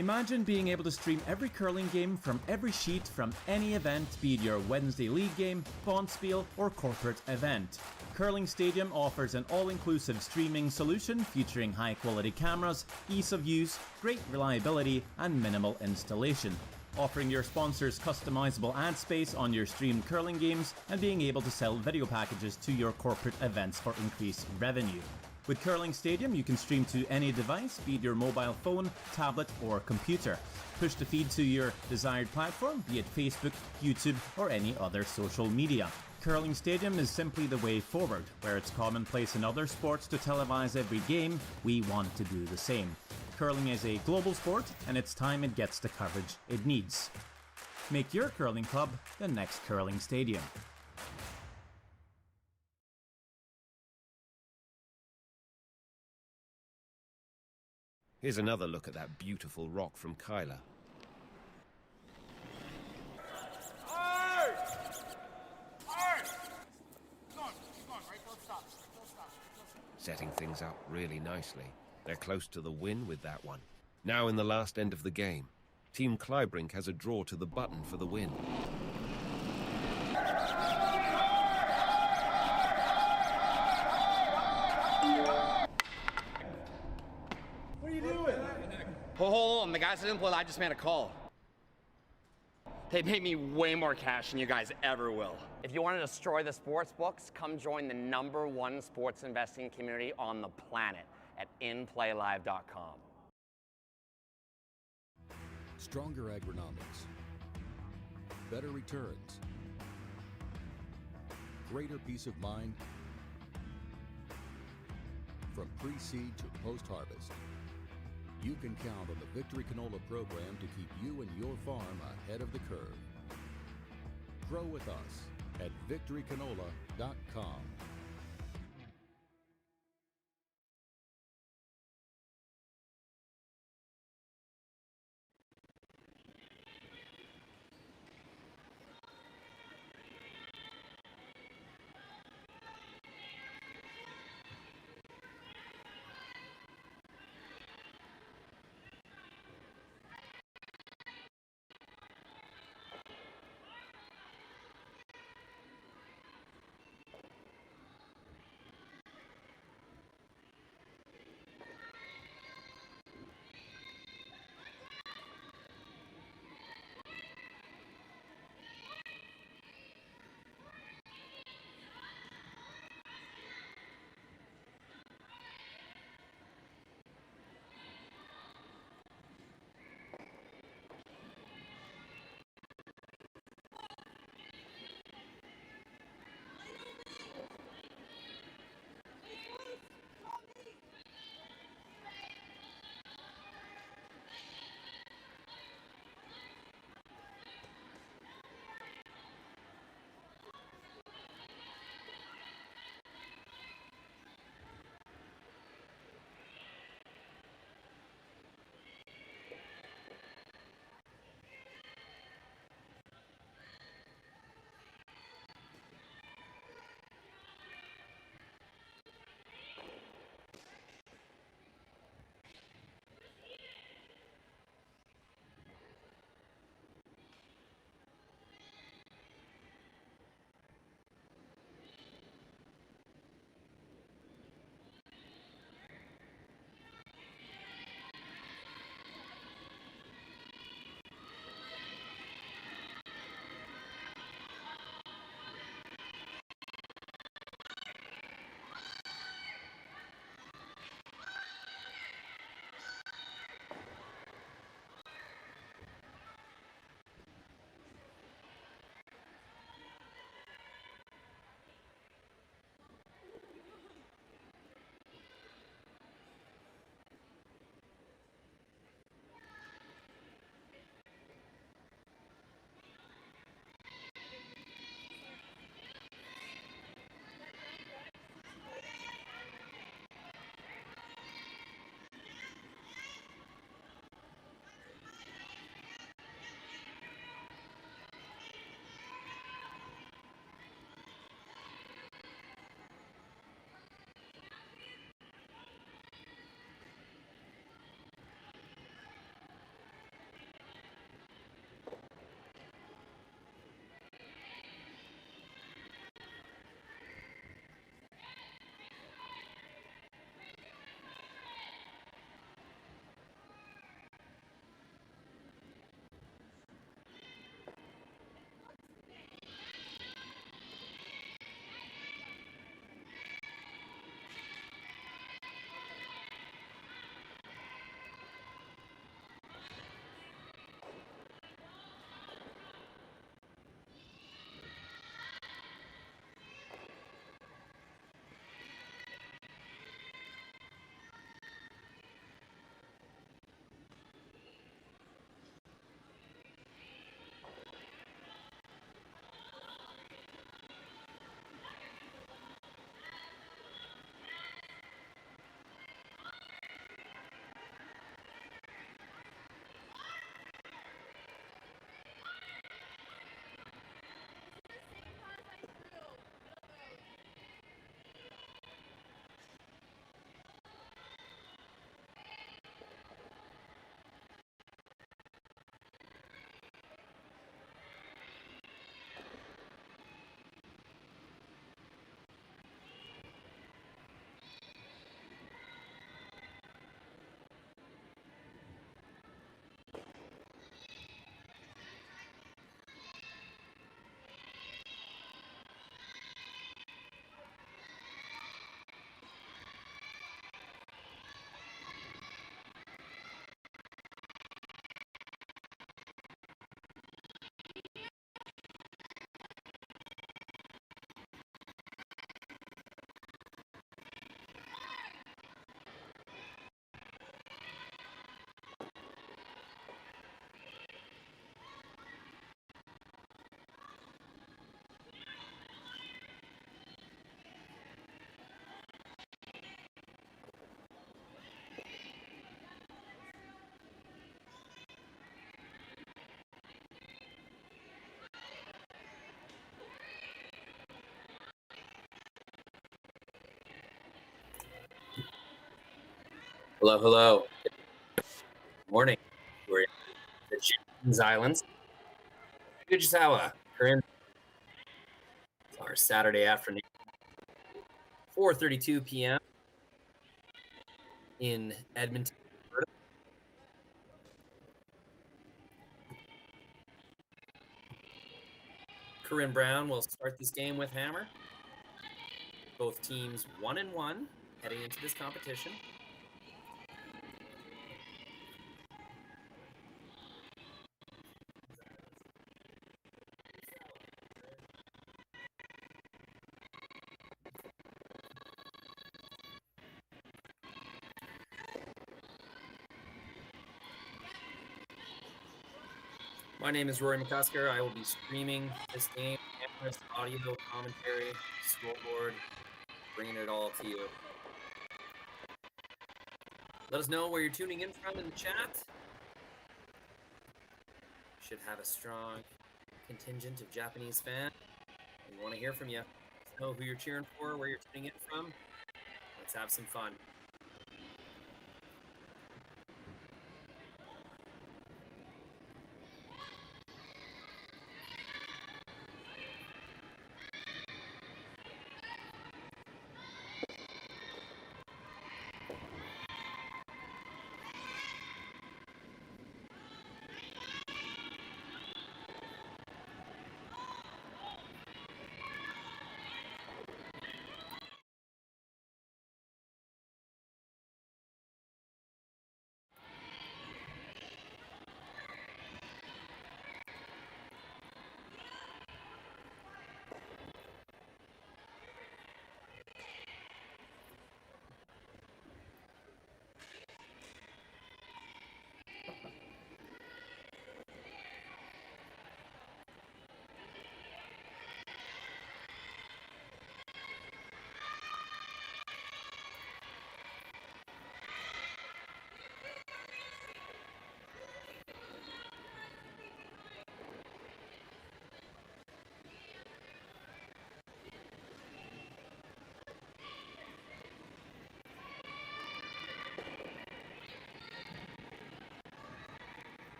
Imagine being able to stream every curling game from every sheet from any event, be it your Wednesday league game, bonspiel, or corporate event. Curling Stadium offers an all-inclusive streaming solution featuring high-quality cameras, ease of use, great reliability, and minimal installation. Offering your sponsors customizable ad space on your streamed curling games and being able to sell video packages to your corporate events for increased revenue. With Curling Stadium, you can stream to any device, be it your mobile phone, tablet, or computer. Push the feed to your desired platform, be it Facebook, YouTube, or any other social media. Curling Stadium is simply the way forward. Where it's commonplace in other sports to televise every game, we want to do the same. Curling is a global sport, and it's time it gets the coverage it needs. Make your curling club the next Curling Stadium. Here's another look at that beautiful rock from Kyla. Setting things up really nicely. They're close to the win with that one. Now in the last end of the game, Team Clybrink has a draw to the button for the win. What are you doing? Hold on, the guys didn't play, I just made a call. They paid me way more cash than you guys ever will. If you want to destroy the sports books, come join the #1 sports investing community on the planet at inplaylive.com. Stronger agronomics, better returns, greater peace of mind, from pre-seed to post-harvest. You can count on the Victory Canola program to keep you and your farm ahead of the curve. Grow with us at victorycanola.com. Hello, hello. Good morning. We're in the James Islands. Fujisawa, Corryn. It's our Saturday afternoon, 4:32 p.m. in Edmonton, Alberta. Corryn Brown will start this game with Hammer. Both teams 1-1 heading into this competition. My name is Rory McCusker. I will be streaming this game, cameras, audio, commentary, scoreboard, bringing it all to you. Let us know where you're tuning in from in the chat. Should have a strong contingent of Japanese fans. We want to hear from you. Let us know who you're cheering for, where you're tuning in from. Let's have some fun.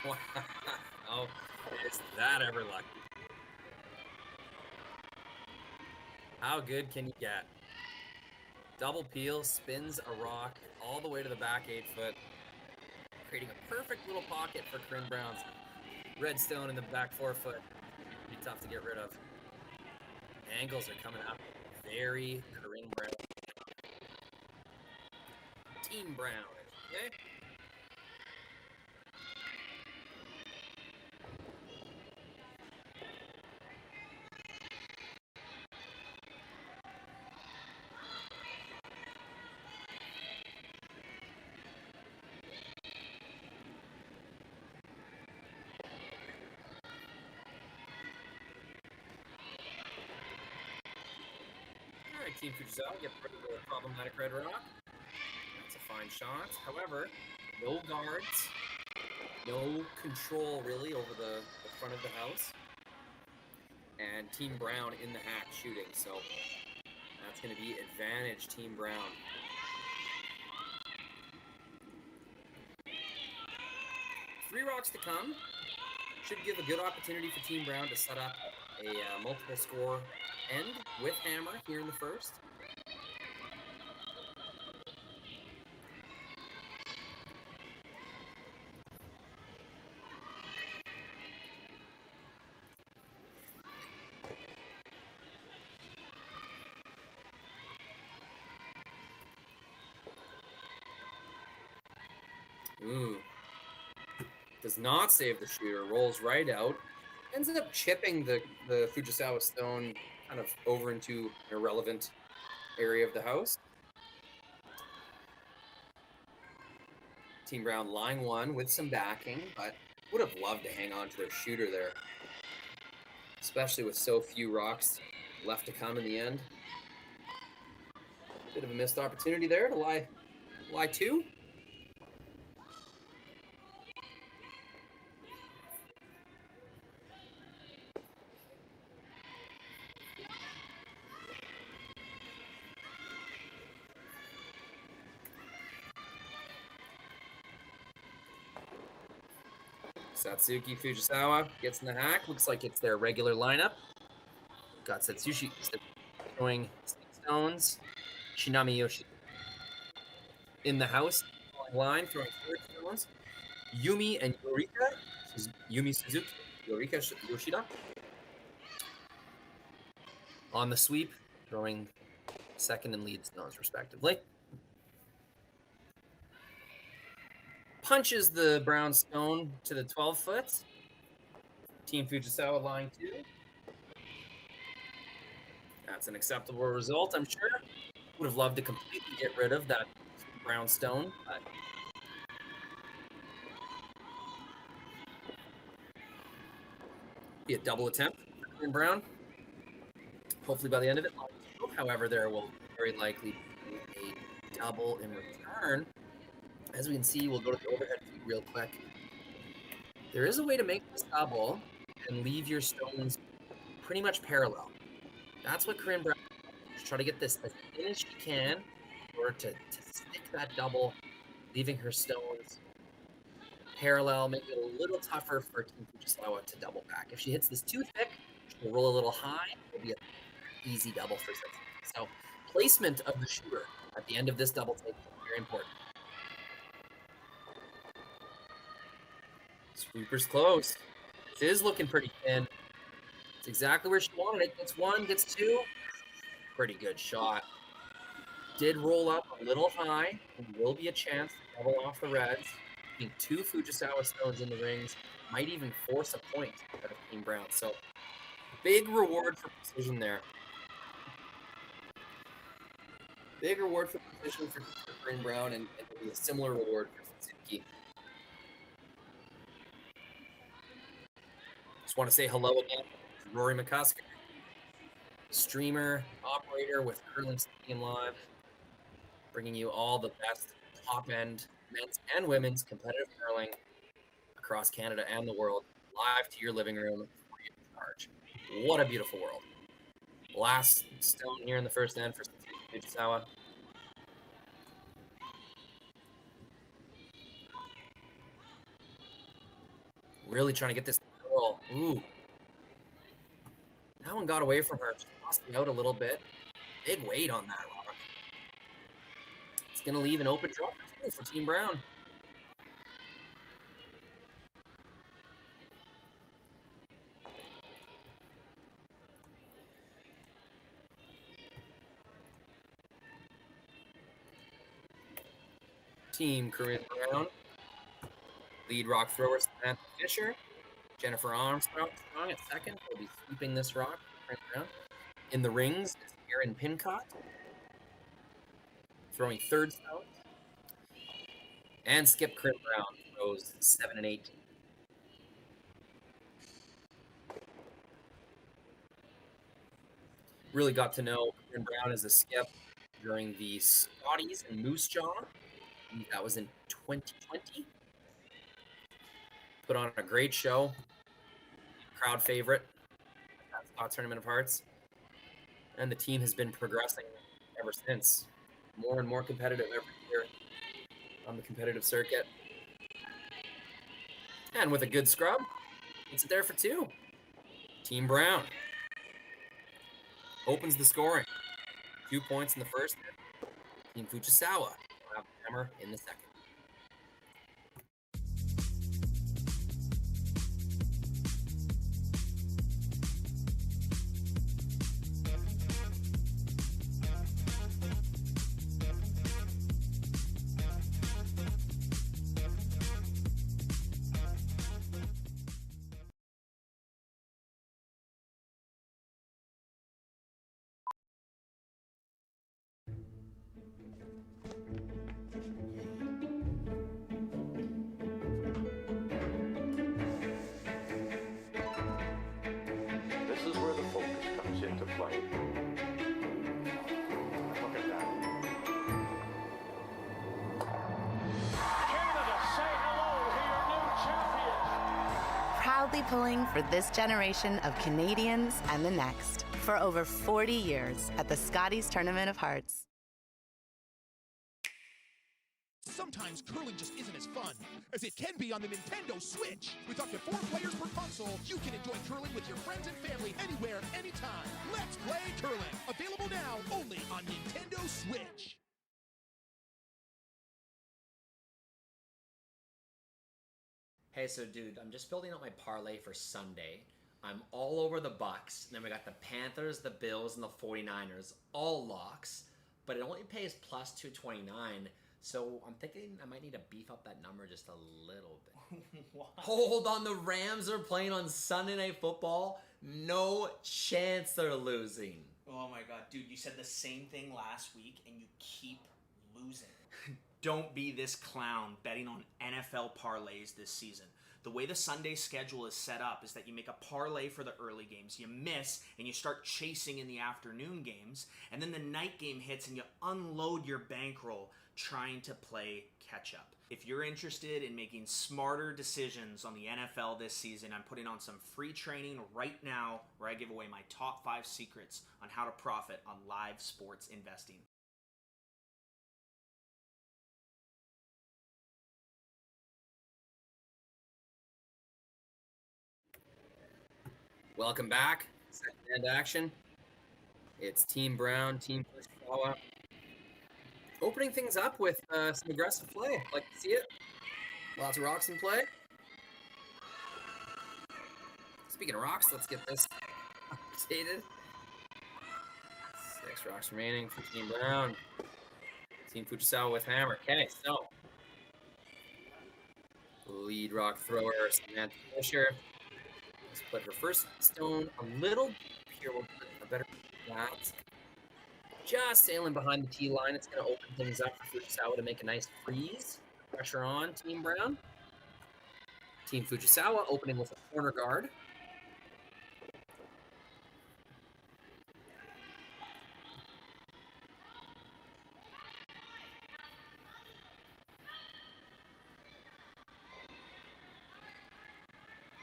Wow, is that ever lucky? How good can you get? Double peel, spins a rock all the way to the back 8 foot, creating a perfect little pocket for Corryn Brown's redstone in the back 4 foot. Pretty tough to get rid of. Angles are coming up. Very Corryn Brown. Team Brown, okay? Team Fujisawa get rid of the problematic red rock. That's a fine shot. However, no guards, no control really over the front of the house, and Team Brown in the hack shooting. So that's going to be advantage Team Brown. Three rocks to come. Should give a good opportunity for Team Brown to set up a multiple score end with Hammer here in the first. Ooh. Does not save the shooter, rolls right out. Ends up chipping the Fujisawa stone kind of over into an irrelevant area of the house. Team Brown line one with some backing, but would have loved to hang on to their shooter there. Especially with so few rocks left to come in the end. Bit of a missed opportunity there to lie two. Satsuki Fujisawa gets in the hack. Looks like it's their regular lineup. Got Satsuki throwing stones. Shinami Yoshi in the house line throwing third stones. Yumi and Yorika. Yumi Suzuki, Yorika Yoshida. On the sweep, throwing second and lead stones respectively. Punches the brown stone to the 12 foot. Team Fujisawa line 2. That's an acceptable result, I'm sure. Would have loved to completely get rid of that brown stone, but be a double attempt in brown. Hopefully by the end of it, however, there will very likely be a double in return. As we can see, we'll go to the overhead feed real quick. There is a way to make this double and leave your stones pretty much parallel. That's what Corryn Brown is. Try to get this as thin as she can in order to stick that double, leaving her stones parallel, make it a little tougher for Team Fujisawa to double back. If she hits this too thick, she'll roll a little high. It'll be an easy double for Satsuki. So placement of the shooter at the end of this double take is very important. Sweeper's close. This is looking pretty thin. It's exactly where she wanted it. Gets one, gets two. Pretty good shot. Did roll up a little high. There will be a chance to double off the reds. Getting 2 Fujisawa stones in the rings. Might even force a point out of Team Brown. So big reward for precision there. Big reward for precision for Corryn Brown, and it'll be a similar reward for Satsuki. Just want to say hello again to Rory McCusker, streamer, operator with Curling Stadium Live, bringing you all the best top-end men's and women's competitive curling across Canada and the world, live to your living room, free of charge. What a beautiful world. Last stone here in the first end for Fujisawa. Really trying to get this girl. Ooh. That one got away from her. She lost me out a little bit. Big weight on that rock. It's going to leave an open drop for Team Brown. Team Corryn Brown. Lead rock thrower Samantha Fisher. Jennifer Armstrong at second. Will be sweeping this rock. Brown. In the rings is Erin Pincott. Throwing third stone. And Skip Corryn Brown throws 7 and 8. Really got to know Corryn Brown as a skip during the Scotties and Moose Jaw. That was in 2020. Put on a great show. Crowd favorite at Scott Tournament of Hearts. And the team has been progressing ever since. More and more competitive every year on the competitive circuit. And with a good scrub, it's there for 2. Team Brown opens the scoring. 2 points in the first. Team Fujisawa will have the hammer in the second. This is where the focus comes into play. Look at that. Canada, say hello to your new champions. Proudly pulling for this generation of Canadians and the next for over 40 years at the Scotties Tournament of Hearts. Sometimes curling just isn't as fun as it can be on the Nintendo Switch. With up to 4 players per console, you can enjoy curling with your friends and family anywhere, anytime. Let's play curling. Available now only on Nintendo Switch. Hey, so dude, I'm just building out my parlay for Sunday. I'm all over the Bucks. Then we got the Panthers, the Bills, and the 49ers, all locks. But it only pays plus 229. So I'm thinking I might need to beef up that number just a little bit. Hold on, the Rams are playing on Sunday Night Football. No chance they're losing. Oh my god, dude, you said the same thing last week and you keep losing. Don't be this clown betting on NFL parlays this season. The way the Sunday schedule is set up is that you make a parlay for the early games, you miss, and you start chasing in the afternoon games, and then the night game hits and you unload your bankroll trying to play catch up. If you're interested in making smarter decisions on the NFL this season, I'm putting on some free training right now where I give away my top 5 secrets on how to profit on live sports investing. Welcome back. Second hand action. It's Team Brown, Team Fujisawa. Opening things up with some aggressive play. Like to see it. Lots of rocks in play. Speaking of rocks, let's get this updated. 6 rocks remaining for Team Brown. Team Fujisawa with hammer. Okay, so lead rock thrower Samantha Fisher. Let's put her first stone a little here. We'll put a better that. Just sailing behind the tee line. It's going to open things up for Fujisawa to make a nice freeze. Pressure on Team Brown. Team Fujisawa opening with a corner guard.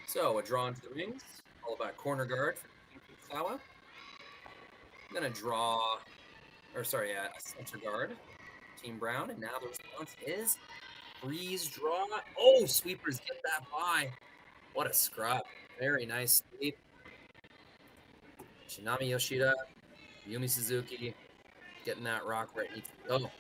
So a draw into the rings, all about corner guard for Team Fujisawa. I'm gonna draw, a center guard, Team Brown, and now the response is freeze draw. Oh, sweepers get that by. What a scrub. Very nice sweep. Shinami Yoshida, Yumi Suzuki, getting that rock where it needs to go.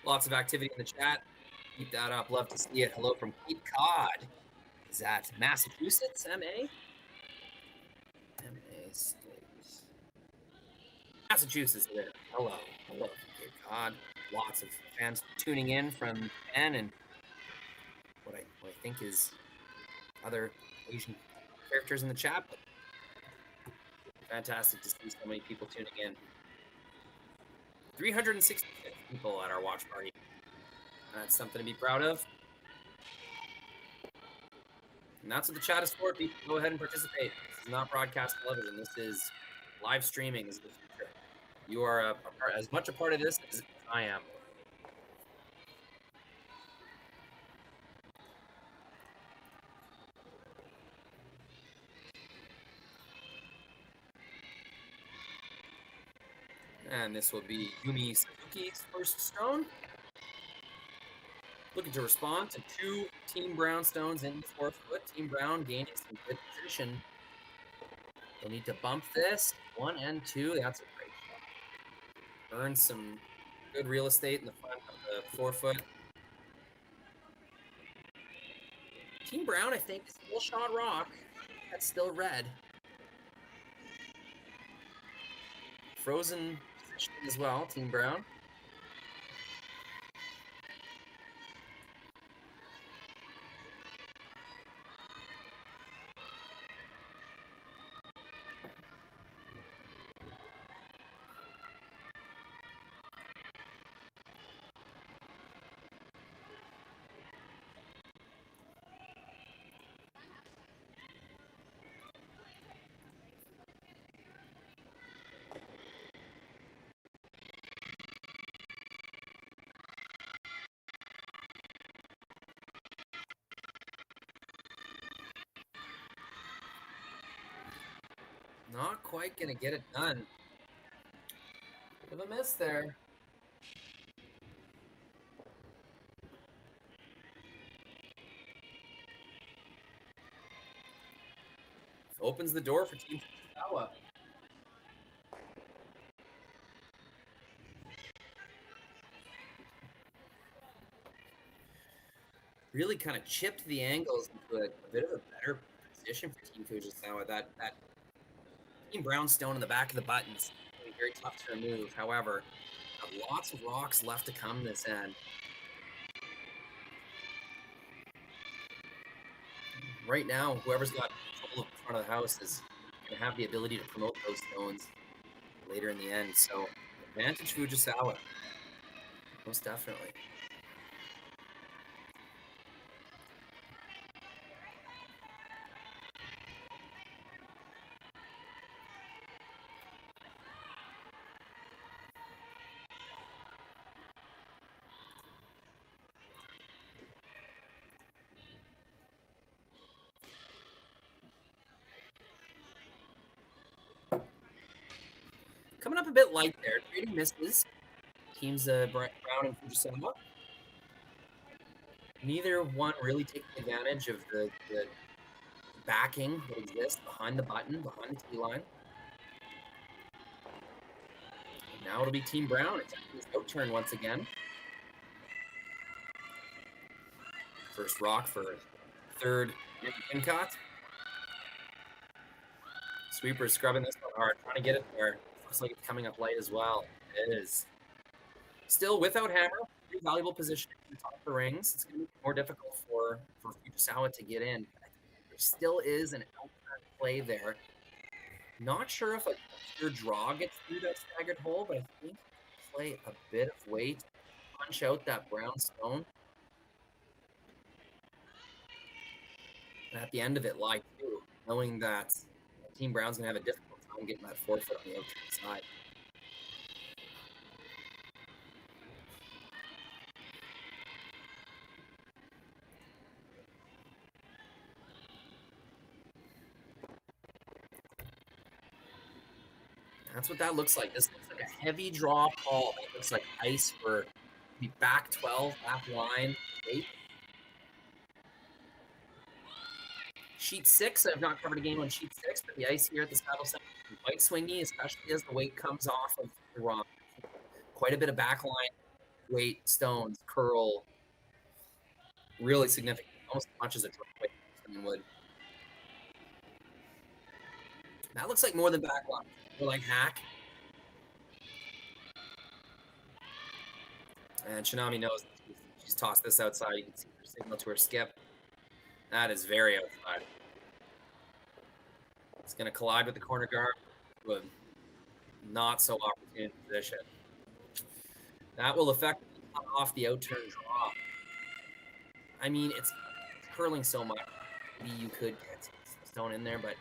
Lots of activity in the chat. Keep that up. Love to see it. Hello from Cape Cod. Is that Massachusetts, MA? MA State. Massachusetts there. Hello. Hello from Cape Cod. Lots of fans tuning in from Penn and what I think is other Asian characters in the chat. But fantastic to see so many people tuning in. 366 people at our watch party. That's something to be proud of. And that's what the chat is for. People, go ahead and participate. This is not broadcast television. This is live streaming. Is the future. You are as much a part of this as I am. And this will be Yumi Suzuki's first stone. Looking to respond to 2 Team Brown stones in the 4th foot. Team Brown gaining some good position. They'll need to bump this. 1 and 2. That's a great shot. Earn some good real estate in the front of the 4 foot. Team Brown, I think, is full shot rock. That's still red. Frozen as well, Team Brown. Not quite gonna get it done. Bit of a miss there. Opens the door for Team Fujisawa. Really kind of chipped the angles into a bit of a better position for Team Fujisawa. That Team Brownstone in the back of the buttons, very tough to remove. However, lots of rocks left to come this end. Right now, whoever's got control of the front of the house is going to have the ability to promote those stones later in the end. So, advantage Fujisawa, most definitely. Coming up a bit light there. Trading misses. Teams Brown and Fujisawa. Neither one really taking advantage of the backing that exists behind the button, behind the tee line. And now it'll be Team Brown attempting this out turn once again. First rock for third pin cut. Sweeper scrubbing this one hard, trying to get it there. Looks like it's coming up light as well. It is. Still without hammer, pretty valuable position in the top of the rings. It's going to be more difficult for Fujisawa to get in. There still is an out play there. Not sure if a pure draw gets through that staggered hole, but I think play a bit of weight, punch out that brown stone. And at the end of it, lie too, knowing that Team Brown's going to have a difficult time getting that 4 foot on the outside side. That's what that looks like. This looks like a heavy draw call. That looks like ice for the back 12, back line 8. Sheet 6, I've not covered a game on sheet 6, but the ice here at the saddle center is quite swingy, especially as the weight comes off of the rock. Quite a bit of backline weight, stones, curl. Really significant, almost as much as a drop weight stone would. That looks like more than backline. More like hack. And Kitami knows she's tossed this outside. You can see her signal to her skip. That is very outside. It's going to collide with the corner guard with not so opportune position. That will effectively cut off the out turn draw. I mean, it's curling so much. Maybe you could get some stone in there, but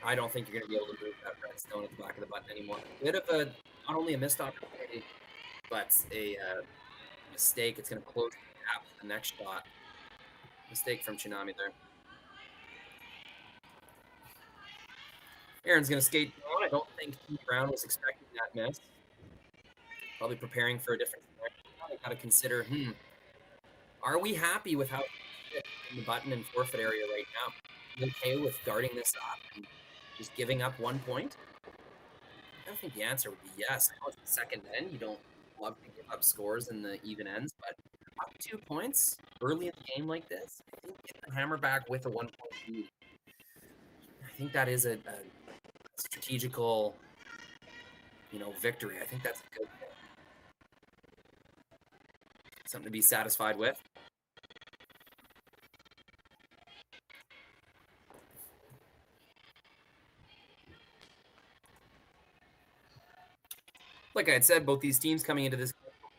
I don't think you're going to be able to move that red stone at the back of the button anymore. A bit of a, not only a missed opportunity, but a mistake. It's going to close the gap for the next shot. Mistake from Kitami there. Aaron's going to skate down. I don't think Team Brown was expecting that miss. Probably preparing for a different scenario. Got to consider, are we happy with how it's in the button and forfeit area right now? Are we okay with guarding this up and just giving up 1 point? I think the answer would be yes. I know it's the second end. You don't love to give up scores in the even ends, but up 2 points early in the game like this, I think getting the hammer back with a 1 point lead, I think that is a strategical, victory. I think that's a good thing. Something to be satisfied with. Like I had said, both these teams coming into this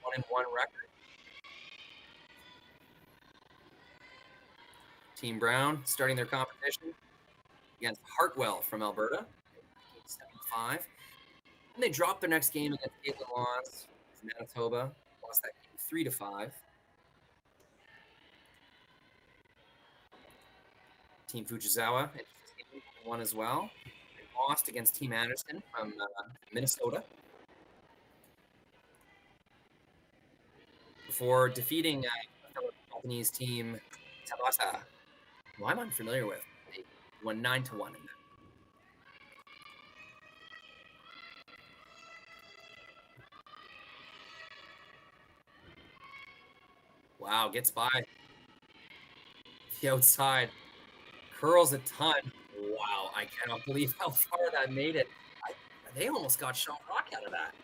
1-1 record. Team Brown starting their competition against Hartwell from Alberta, 7-5. And they dropped their next game against Caitlin Laws, Manitoba, lost that game 3-5. Team Fujisawa, 1 as well. lost against Team Anderson from Minnesota before defeating Japanese team Tabata, who I'm unfamiliar with. They won 9-1 in that. Wow, gets by the outside, curls a ton. Wow, I cannot believe how far that made it. They almost got shot rock out of that.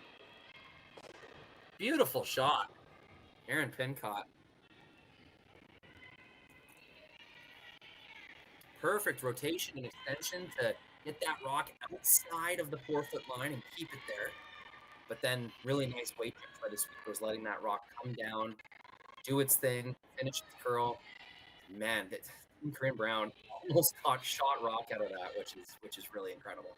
Beautiful shot. Aaron Pincott. Perfect rotation and extension to get that rock outside of the 4-foot line and keep it there. But then really nice weight by the sweepers, letting that rock come down, do its thing, finish its curl. Man, Corryn Brown almost got shot rock out of that, which is really incredible.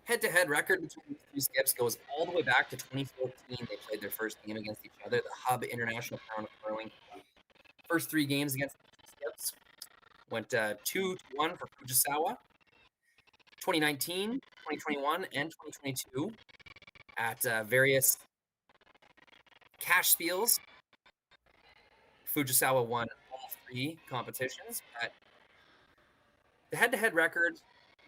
Head-to-head record between these two skips goes all the way back to 2014. They played their first game against each other, the Hub International Crown of Curling. First 3 games against the two skips went 2-1 for Fujisawa. 2019, 2021, and 2022 at various cash spiels. Fujisawa won all 3 competitions, but the head-to-head record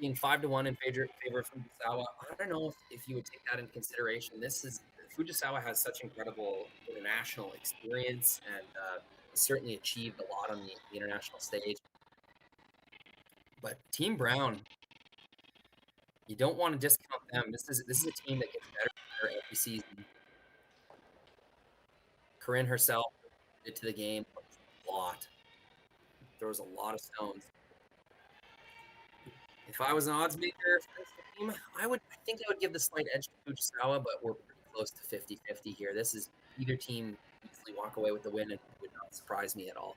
being 5-1 in favor of Fujisawa, I don't know if you would take that into consideration. Fujisawa has such incredible international experience and certainly achieved a lot on the international stage. But Team Brown, you don't want to discount them. This is a team that gets better and better every season. Corryn herself did to the game a lot. There was a lot of stones. If I was an odds maker for this team, I think I would give the slight edge to Fujisawa, but we're pretty close to 50-50 here. This is either team easily walk away with the win, and it would not surprise me at all.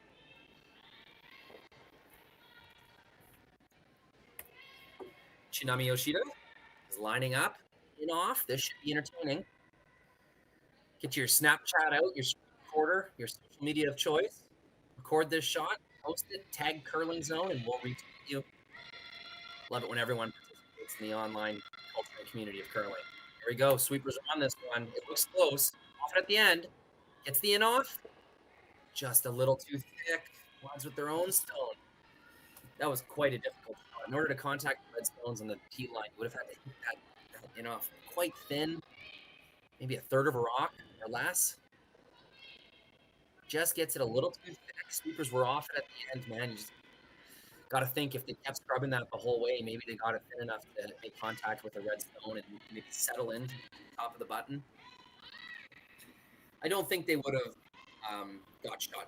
Kitami Yoshida is lining up and off. This should be entertaining. Get your Snapchat out, your recorder, your social media of choice. Record this shot, post it, tag Curling Zone, and we'll retweet you. Love it when everyone participates in the online cultural community of curling. Here we go. Sweepers are on this one. It looks close. Off it at the end. Gets the in off. Just a little too thick. Lines with their own stone. That was quite a difficult shot. In order to contact the red stones on the tee line, you would have had to hit that in off quite thin. Maybe a third of a rock or less. Just gets it a little too thick. Sweepers were off it at the end, man. You just got to think if they kept scrubbing that the whole way, maybe they got it thin enough to make contact with the red stone and maybe settle into the top of the button. I don't think they would have got shot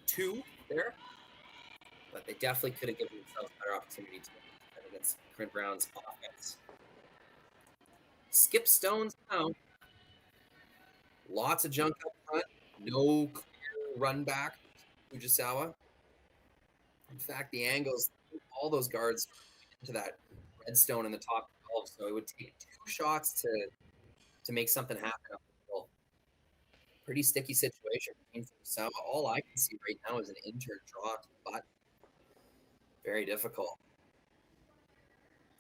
2 there, but they definitely could have given themselves a better opportunity to defend against Corryn Brown's offense. Skip stones now. Lots of junk up front. No clear run back. Fujisawa. In fact, the angles, all those guards into that redstone in the top 12, so it would take 2 shots to make something happen up the middle. Pretty sticky situation between Fujisawa. All I can see right now is an intern draw to the button. Very difficult.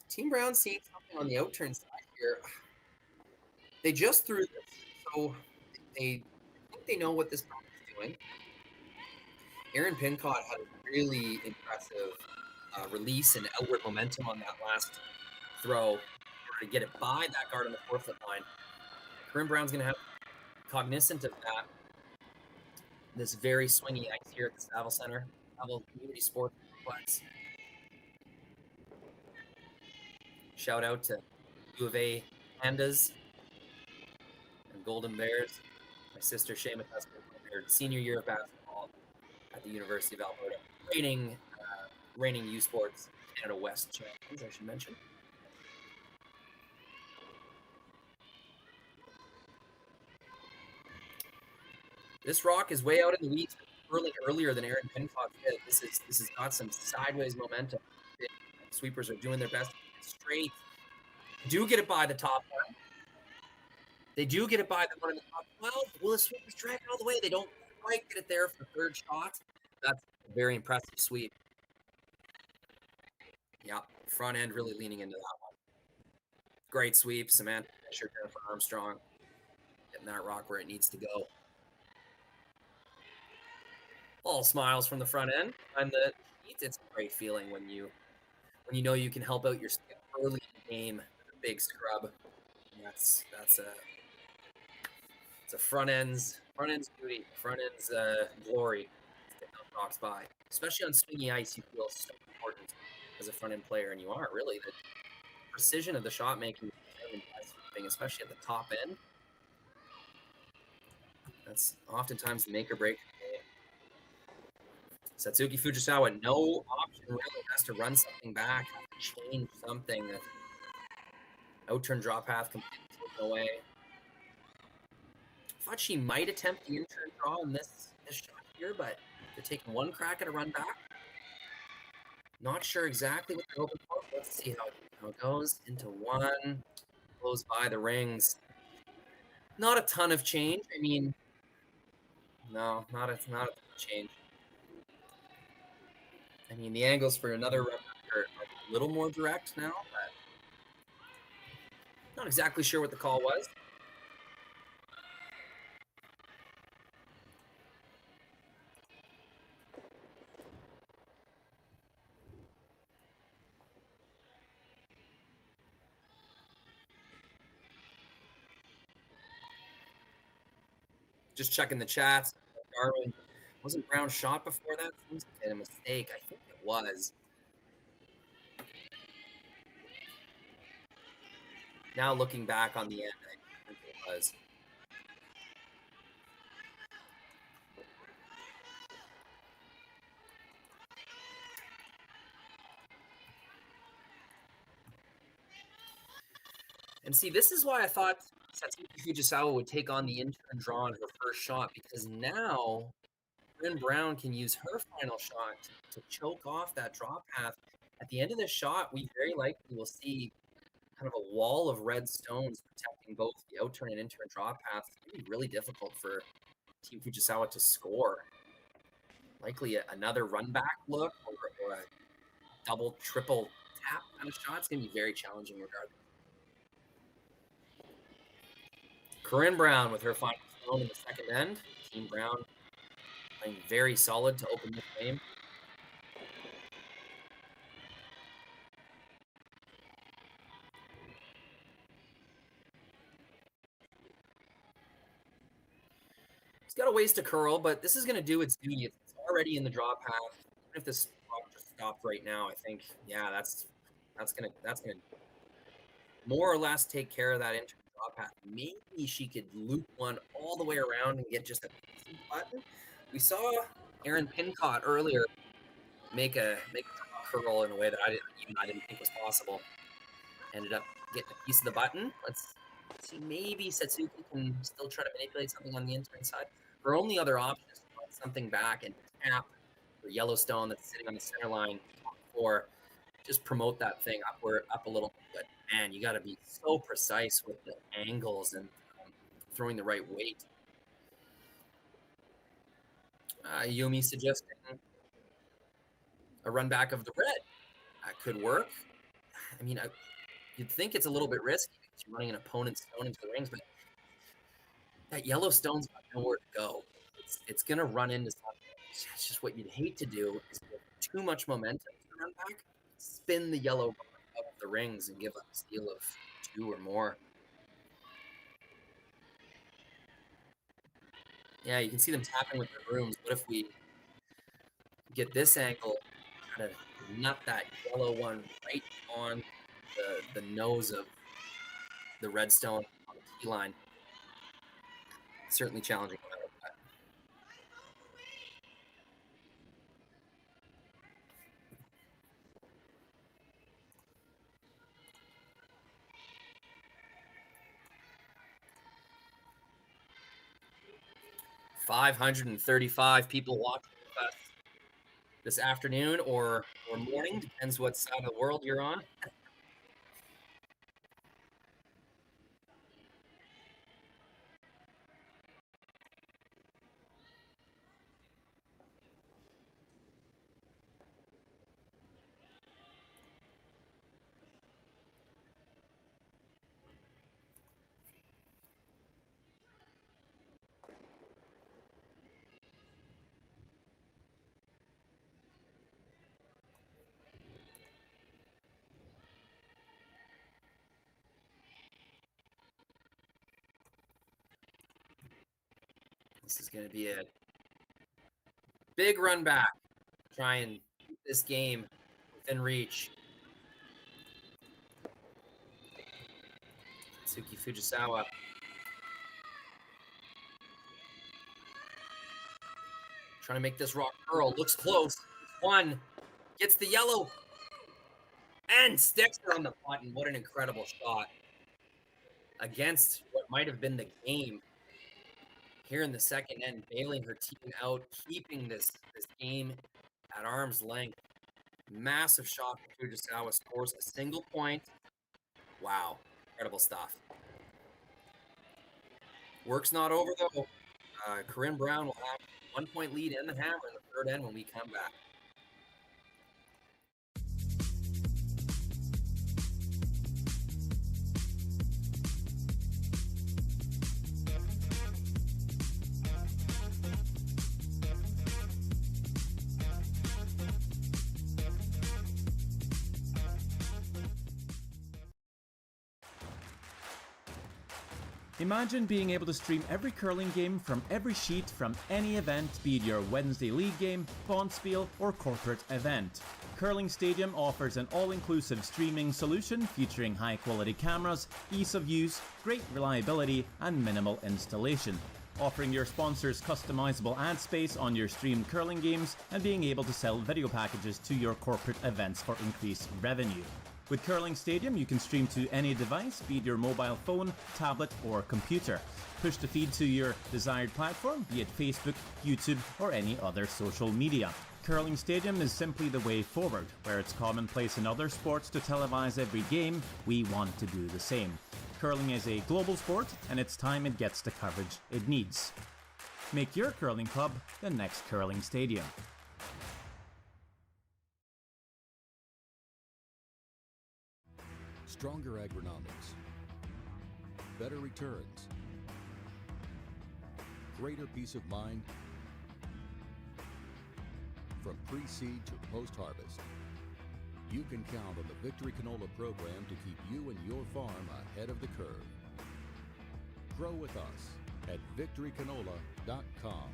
Team Brown seeing something on the outturn side here. They just threw this, so they think they know what this ball is doing. Aaron Pincott had a really impressive release and outward momentum on that last throw in order to get it by that guard on the 4-foot line. Corryn Brown's going to have cognizant of that. This very swingy ice here at the Saville Center, Saville Community Sports Complex. Shout out to U of A Pandas and Golden Bears. My sister Shay McCusker, her senior year of basketball at the University of Alberta. Reigning U Sports Canada West champions, I should mention. This rock is way out in the weeds, earlier than Aaron Pincott did. This has got some sideways momentum. The sweepers are doing their best to get it straight. Do get it by the top one. They do get it by the one in the top 12. Will the sweepers drag it all the way? They don't quite get it there for the third shot. That's a very impressive sweep. Yeah, front end really leaning into that one. Great sweep, Samantha Fisher, Jennifer Armstrong, getting that rock where it needs to go. All smiles from the front end. And it's a great feeling when you know you can help out your skip early in the game with a big scrub. And that's it's a front end's beauty, front end's glory to get those rocks by. Especially on swingy ice, you feel so important as a front end player, and you are really. The precision of the shot making is determined by sweeping, especially at the top end. That's oftentimes the make or break of the game. Satsuki Fujisawa, no option really, has to run something back, change something. That out-turn draw path completely taken away. Thought she might attempt the in-turn draw in this shot here, but they're taking one crack at a run back. Not sure exactly what they're hoping for. Let's see how it goes. Into one, blows by the rings. Not a ton of change. I mean, no, not a ton of change. I mean, the angles for another run are a little more direct now, but not exactly sure what the call was. Just checking the chats. Darwin, wasn't Brown shot before that? Seems like a mistake. I think it was. Now looking back on the end, I think it was. And see, this is why I thought Satsuki Fujisawa would take on the in-turn draw on her first shot, because now Corryn Brown can use her final shot to choke off that draw path. At the end of this shot, we very likely will see kind of a wall of red stones protecting both the out-turn and in-turn draw paths. It's going to be really difficult for Team Fujisawa to score. Likely another run-back look or a double, triple tap kind of shot. It's going to be very challenging regardless. Corryn Brown with her final stone in the second end. Team Brown playing very solid to open this game. He's got a ways to curl, but this is going to do its duty. It's already in the draw path. Even if this just stopped right now, I think, yeah, that's gonna more or less take care of that inter draw path. Maybe she could loop one all the way around and get just a button. We saw Aaron Pincott earlier make a curl in a way that I didn't think was possible. Ended up getting a piece of the button. Let's see, maybe Satsuki can still try to manipulate something on the intern side. Her only other option is to put something back and tap for Yellowstone that's sitting on the center line, or just promote that thing up a little bit. But man, you got to be so precise with the angles and throwing the right weight. Yumi suggesting a run back of the red. That could work. I mean, you'd think it's a little bit risky because you're running an opponent's stone into the rings, but that yellow stone's got nowhere to go. It's going to run into something. It's just what you'd hate to do is give too much momentum to run back, spin the yellow up the rings and give up a steal of 2 or more. Yeah, you can see them tapping with their brooms. What if we get this angle, kind of nut that yellow one right on the nose of the redstone on the key line? Certainly challenging. 535 people watching with us this afternoon or morning, depends what side of the world you're on. This is going to be a big run back. Try and keep this game within reach. Satsuki Fujisawa. Trying to make this rock curl. Looks close. One. Gets the yellow. And sticks her on the button. What an incredible shot. Against what might have been the game. Here in the second end, bailing her team out, keeping this game at arm's length. Massive shot for Fujisawa, scores a single point. Wow, incredible stuff. Work's not over though. Corryn Brown will have 1 point lead and the hammer in the third end when we come back. Imagine being able to stream every curling game from every sheet from any event, be it your Wednesday league game, bonspiel, or corporate event. Curling Stadium offers an all-inclusive streaming solution featuring high-quality cameras, ease of use, great reliability, and minimal installation. Offering your sponsors customizable ad space on your streamed curling games and being able to sell video packages to your corporate events for increased revenue. With Curling Stadium, you can stream to any device, be it your mobile phone, tablet, or computer. Push the feed to your desired platform, be it Facebook, YouTube, or any other social media. Curling Stadium is simply the way forward. Where it's commonplace in other sports to televise every game, we want to do the same. Curling is a global sport, and it's time it gets the coverage it needs. Make your curling club the next Curling Stadium. Stronger agronomics, better returns, greater peace of mind. From pre-seed to post-harvest, you can count on the Victory Canola program to keep you and your farm ahead of the curve. Grow with us at victorycanola.com.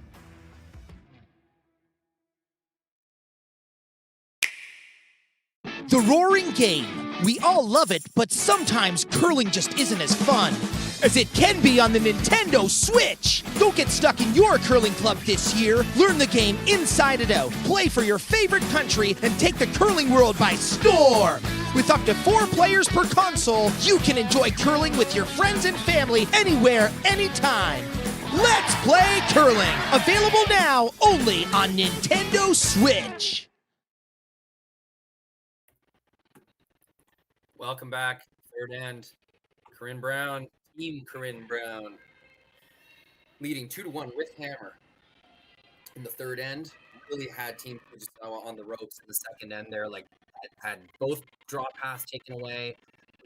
The roaring game. We all love it, but sometimes curling just isn't as fun as it can be on the Nintendo Switch. Don't get stuck in your curling club this year. Learn the game inside and out. Play for your favorite country and take the curling world by storm. With up to 4 players per console, you can enjoy curling with your friends and family anywhere, anytime. Let's play curling. Available now only on Nintendo Switch. Welcome back. Third end. Corryn Brown, Team Corryn Brown, leading 2-1 with hammer in the third end. Really had Team Fujisawa on the ropes in the second end there. Like, had both draw pass taken away,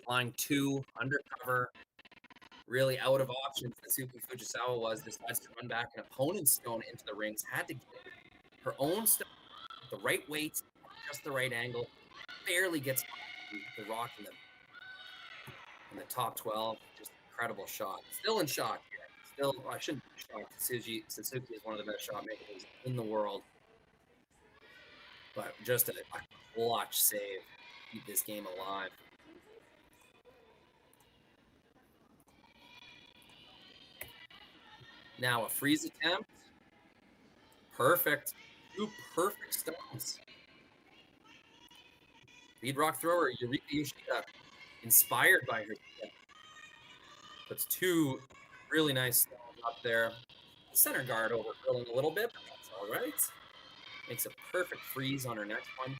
flying 2 undercover, really out of options. Satsuki Fujisawa decides to run back an opponent's stone into the rings. Had to get her own stone, the right weight, just the right angle. Barely gets the rock in the top 12. Just incredible shot. Still in shock here. Still, I shouldn't be shocked. Satsuki is one of the best shot makers in the world. But just a clutch save. Keep this game alive. Now a freeze attempt. Perfect. 2 perfect stones. Lead rock thrower Eureka Yoshida, inspired by her. Puts 2 really nice stones up there. Center guard overcurling a little bit, but that's all right. Makes a perfect freeze on her next one.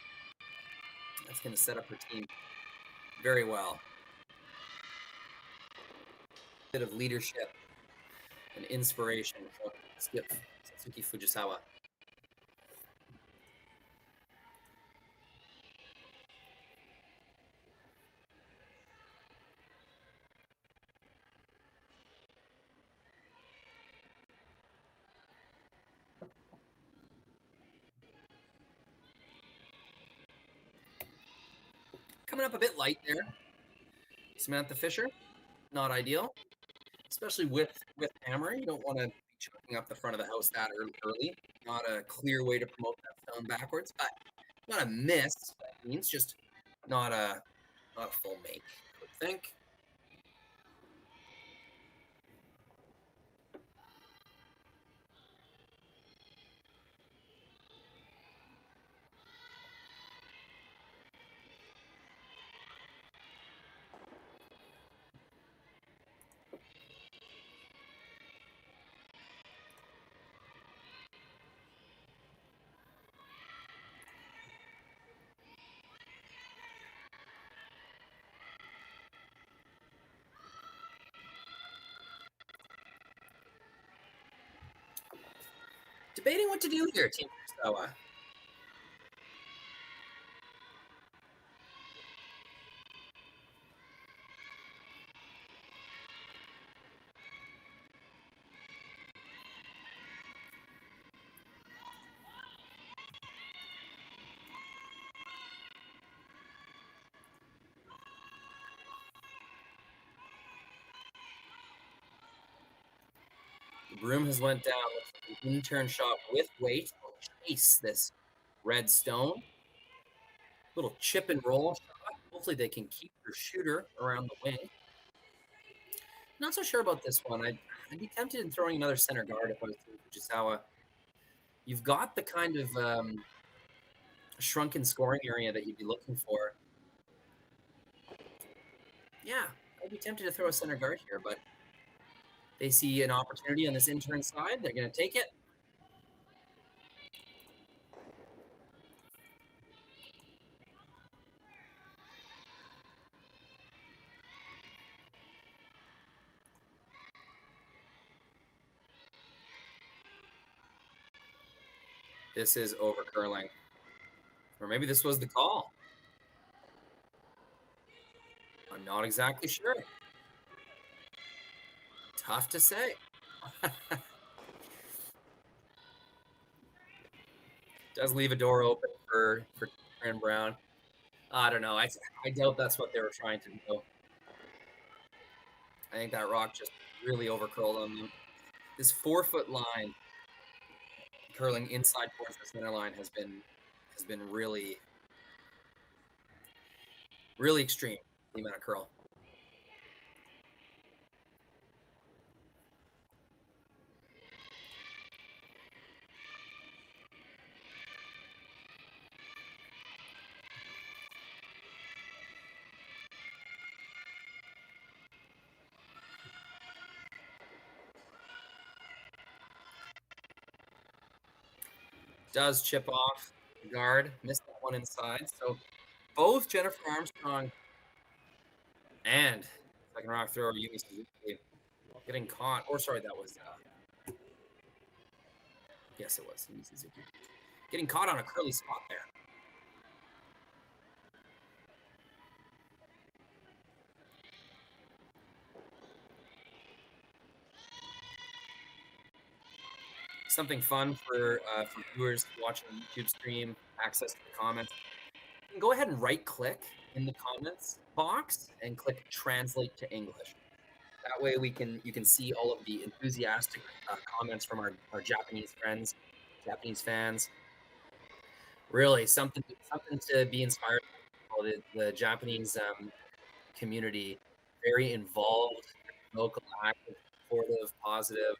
That's going to set up her team very well. Bit of leadership and inspiration from Skip Satsuki Fujisawa. Coming up a bit light there. Samantha Fisher, not ideal, especially with hammer. You don't want to be chucking up the front of the house that early. Not a clear way to promote that stone backwards, but not a miss. That means just not a full make, I would think. Debating what to do here, Team Fujisawa. The broom has went down with an in-turn shot with weight. Chase this red stone. Little chip and roll shot. Hopefully they can keep their shooter around the wing. Not so sure about this one. I'd be tempted in throwing another center guard if I was Fujisawa. You've got the kind of shrunken scoring area that you'd be looking for. Yeah, I'd be tempted to throw a center guard here, but they see an opportunity on this in-turn side. They're going to take it. This is over curling. Or maybe this was the call. I'm not exactly sure. Tough to say. Does leave a door open for Corryn Brown. I don't know. I doubt that's what they were trying to do. I think that rock just really overcurled on them. This 4-foot line curling inside towards the center line has been really, really extreme, the amount of curl. Does chip off the guard, missed that one inside. So both Jennifer Armstrong and second rock thrower Yumi Suzuki getting caught. Or sorry, that was yes, it was Yumi Suzuki getting caught on a curly spot there. Something fun for viewers watching the YouTube stream, access to the comments. You can go ahead and right-click in the comments box and click Translate to English. That way you can see all of the enthusiastic comments from our Japanese friends, Japanese fans. Really something to be inspired by. The Japanese community, very involved, vocal, active, supportive, positive.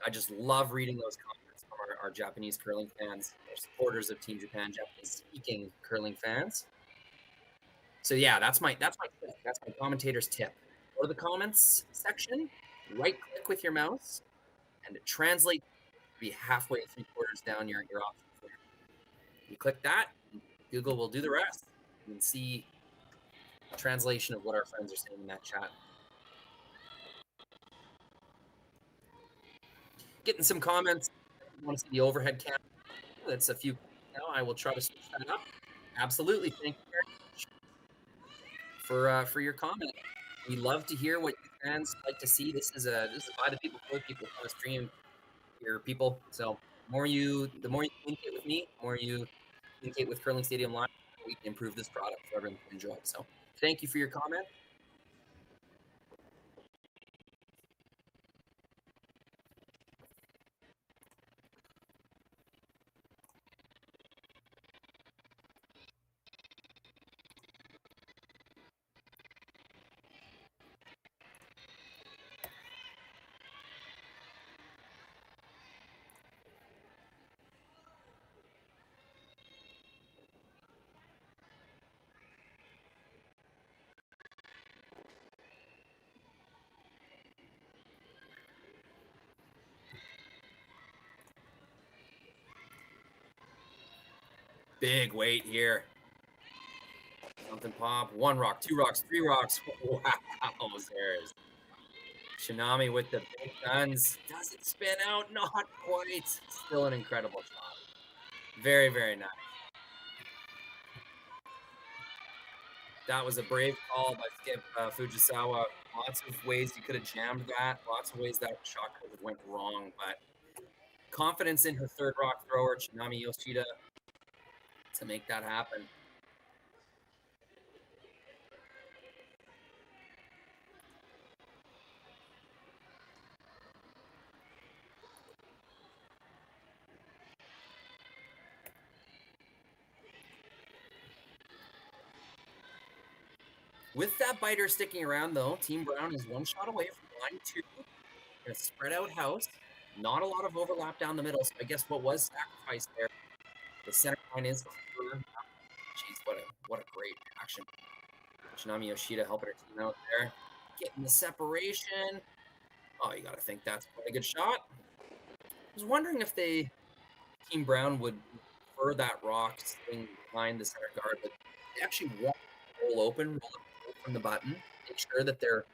I just love reading those comments from our Japanese curling fans, our supporters of Team Japan, Japanese-speaking curling fans. So yeah, that's my tip. That's my commentator's tip. Go to the comments section, right-click with your mouse, and translate to be halfway, 3/4 down your options there. You click that, Google will do the rest. You can see a translation of what our friends are saying in that chat. Getting some comments. You want to see the overhead cam? That's a few now. I will try to switch that up. Absolutely. Thank you very much for your comment. We love to hear what you fans like to see. This is by the people for the people on the stream here, people. So the more you communicate with me, the more you communicate with Curling Stadium Live, we can improve this product for everyone to enjoy. So thank you for your comment. Big weight here. Something pop. 1 rock, 2 rocks, 3 rocks. Wow, there's Kitami with the big guns. Does it spin out? Not quite. Still an incredible shot. Very, very nice. That was a brave call by Skip Fujisawa. Lots of ways he could have jammed that. Lots of ways that shot could have went wrong. But confidence in her third rock thrower, Kitami Yoshida, to make that happen. With that biter sticking around, though, Team Brown is 1 shot away from line 2. In a spread out house. Not a lot of overlap down the middle, so I guess what was sacrificed there, the center line is clear. Jeez, what a great action. Kitami Yoshida helping her team out there. Getting the separation. Oh, you got to think that's quite a good shot. I was wondering if Team Brown would prefer that rock sitting behind the center guard, but they actually want to roll open from the button, make sure that their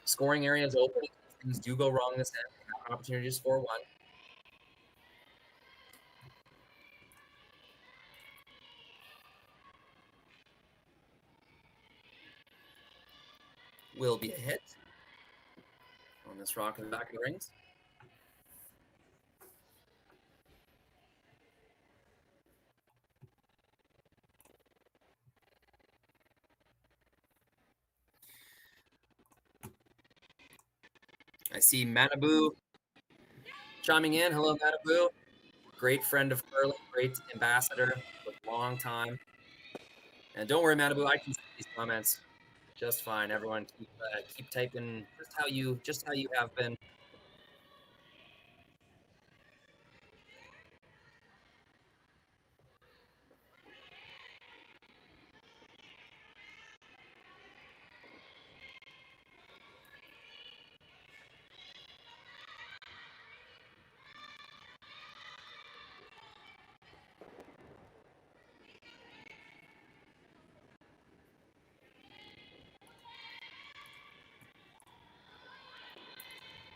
scoring area is open. If things do go wrong this end, they have an opportunity to score 1. Will be a hit on this rock in the back of the rings. I see Manabu chiming in. Hello, Manabu. Great friend of curling, great ambassador for a long time. And don't worry, Manabu, I can see these comments just fine. Everyone, keep typing just how you have been.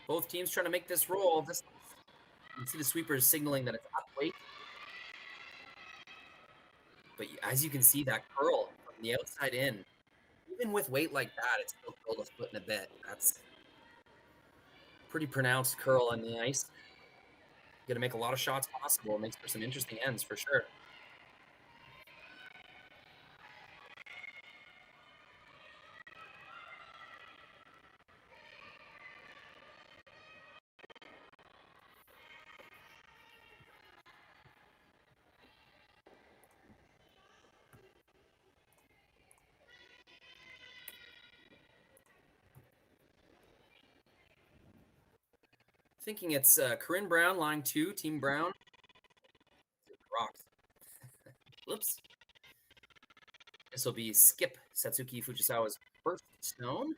Both teams trying to make this roll. You can see the sweepers signaling that it's up weight. But as you can see, that curl from the outside in, even with weight like that, it's still curled a foot and a bit. That's pretty pronounced curl on the ice. Going to make a lot of shots possible. It makes for some interesting ends for sure. Thinking it's Corryn Brown, line 2, Team Brown. Rocks. Whoops. This will be Skip Satsuki Fujisawa's first stone.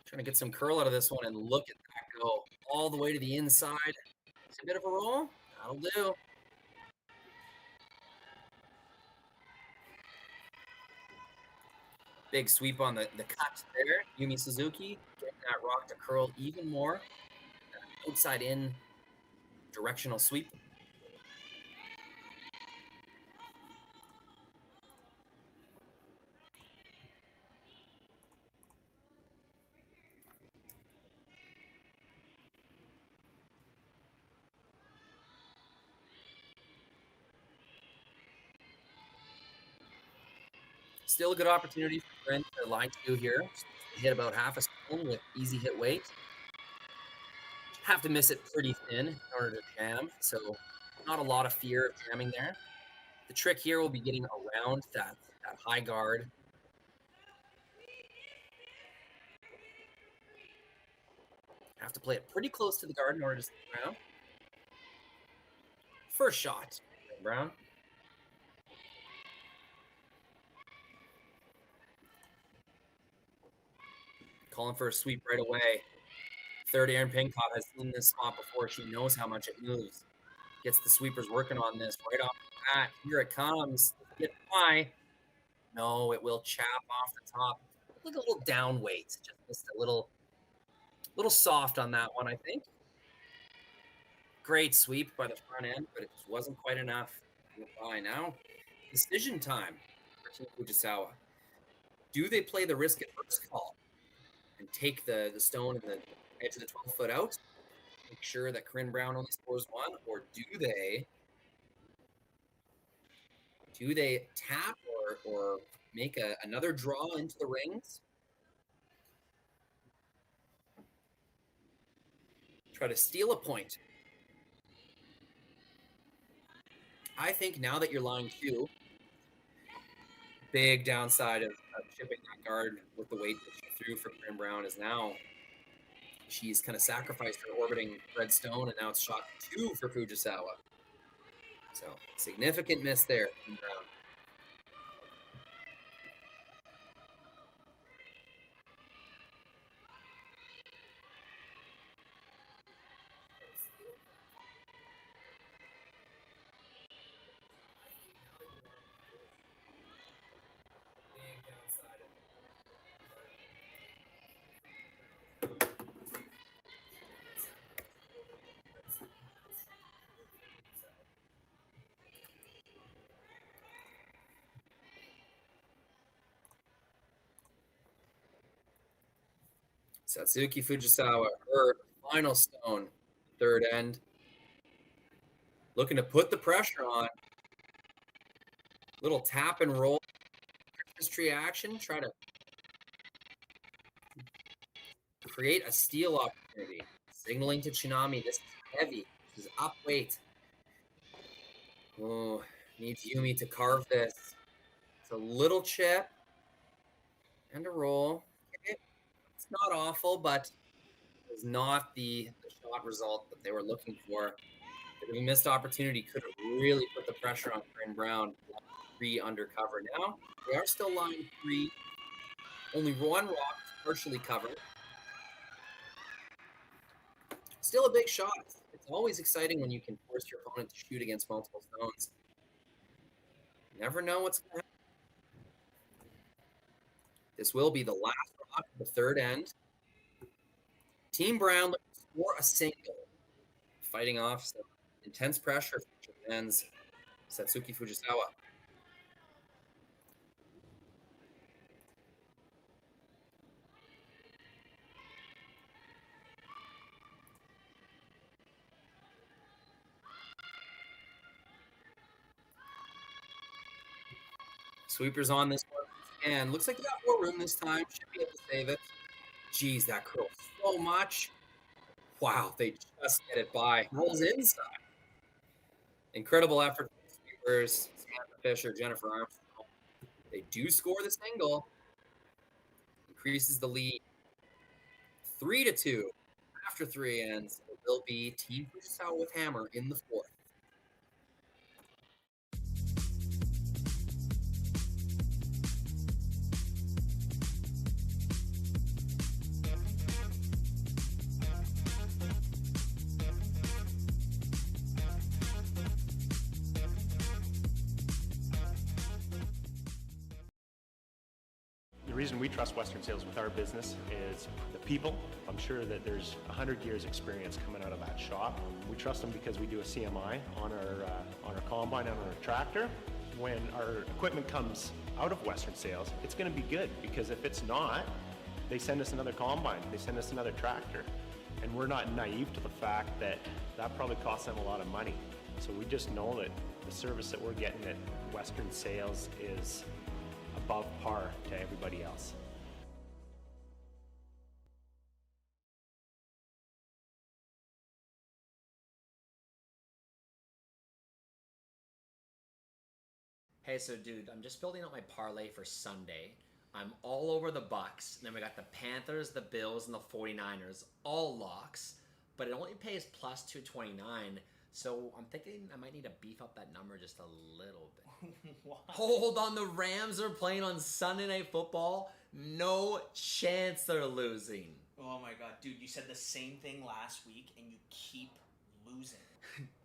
Trying to get some curl out of this one, and look at that go all the way to the inside. It's a bit of a roll. That'll do. Big sweep on the cut there. Yumi Suzuki getting that rock to curl even more. Outside in directional sweep. Still a good opportunity for Brent to line 2 here. Hit about half a stone with easy hit weight. Have to miss it pretty thin in order to jam, so not a lot of fear of jamming there. The trick here will be getting around that high guard. Have to play it pretty close to the guard in order to stick around. First shot, Brown. calling for a sweep right away. Third Aaron Pincott has seen this spot before. She knows how much it moves. Gets the sweepers working on this right off the bat. Here it comes. Get high. No, it will chap off the top. Look a little down weight. Just missed a little soft on that one, I think. Great sweep by the front end, but it just wasn't quite enough. By now, decision time for Team Fujisawa. Do they play the risk adverse call and take the stone and the edge of the 12-foot out, make sure that Corryn Brown only scores one, or do they tap or make another draw into the rings? Try to steal a point. I think now that you're lying 2, big downside of chipping that guard with the weight that she threw for Corryn Brown is now she's kind of sacrificed her orbiting red stone, and now it's shot 2 for Fujisawa. So significant miss there, Corryn Brown. Satsuki Fujisawa, her final stone, third end. Looking to put the pressure on. Little tap and roll. Christmas tree action. Try to create a steal opportunity. Signaling to Kitami. This is heavy. This is up weight. Oh, needs Yumi to carve this. It's a little chip. And a roll. It's not awful, but it was not the shot result that they were looking for. The missed opportunity could have really put the pressure on Corryn Brown. 3 undercover. Now, they are still lying 3. Only 1 rock partially covered. Still a big shot. It's always exciting when you can force your opponent to shoot against multiple stones. You never know what's going to happen. This will be the last rock of the third end. Team Brown looking to score a single. Fighting off some intense pressure from Japan's Satsuki Fujisawa. Sweepers on this one. And looks like they got more room this time. Should be able to save it. Jeez, that curls so much. Wow, they just get it by. Rolls inside. Incredible effort from the sweepers. Samantha Fisher, Jennifer Armstrong. They do score the single. Increases the lead. 3-2. After 3 ends, it will be Team Fujisawa with hammer in the 4th. The reason we trust Western Sales with our business is the people. I'm sure that there's 100 years experience coming out of that shop. We trust them because we do a CMI on our combine and on our tractor. When our equipment comes out of Western Sales, it's going to be good, because if it's not, they send us another combine, they send us another tractor, and we're not naive to the fact that that probably costs them a lot of money. So we just know that the service that we're getting at Western Sales is above par to everybody else. Hey, so dude, I'm just building out my parlay for Sunday. I'm all over the Bucks, and then we got the Panthers, the Bills, and the 49ers, all locks, but it only pays plus 229. So I'm thinking I might need to beef up that number just a little bit. Why? Hold on, the Rams are playing on Sunday Night Football. No chance they're losing. Oh my god, dude, you said the same thing last week and you keep losing.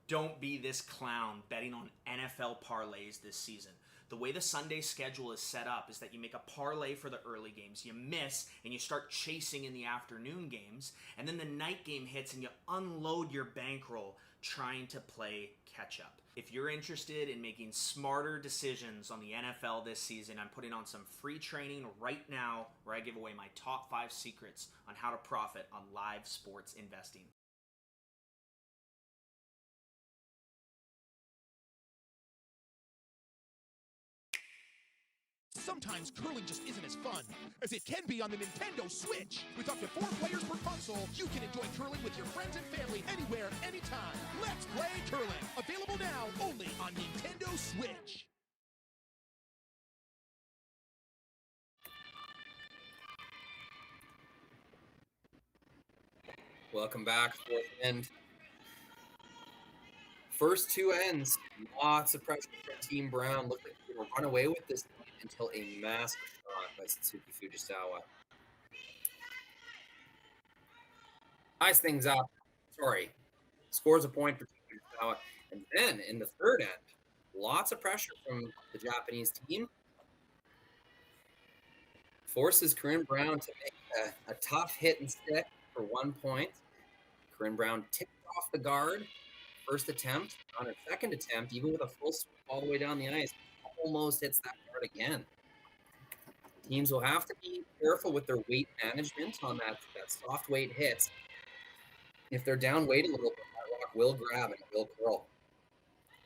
Don't be this clown betting on NFL parlays this season. The way the Sunday schedule is set up is that you make a parlay for the early games, you miss, and you start chasing in the afternoon games, and then the night game hits and you unload your bankroll trying to play catch up. If you're interested in making smarter decisions on the NFL this season, I'm putting on some free training right now where I give away my top 5 secrets on how to profit on live sports investing. Sometimes curling just isn't as fun as it can be on the Nintendo Switch. With up to 4 players per console, you can enjoy curling with your friends and family anywhere, anytime. Let's play curling. Available now only on Nintendo Switch. Welcome back, fourth end. First 2 ends, lots of pressure from Team Brown. Looked like they were run away with this until a massive shot by Satsuki Fujisawa. Ties things up. Sorry. Scores a point for Fujisawa. And then in the third end, lots of pressure from the Japanese team. Forces Corryn Brown to make a tough hit and stick for 1 point. Corryn Brown tipped off the guard. First attempt. On her second attempt, even with a full sweep all the way down the ice, almost hits that guard again. Teams will have to be careful with their weight management on that soft weight hit. If they're down weight a little bit, that rock will grab and it will curl.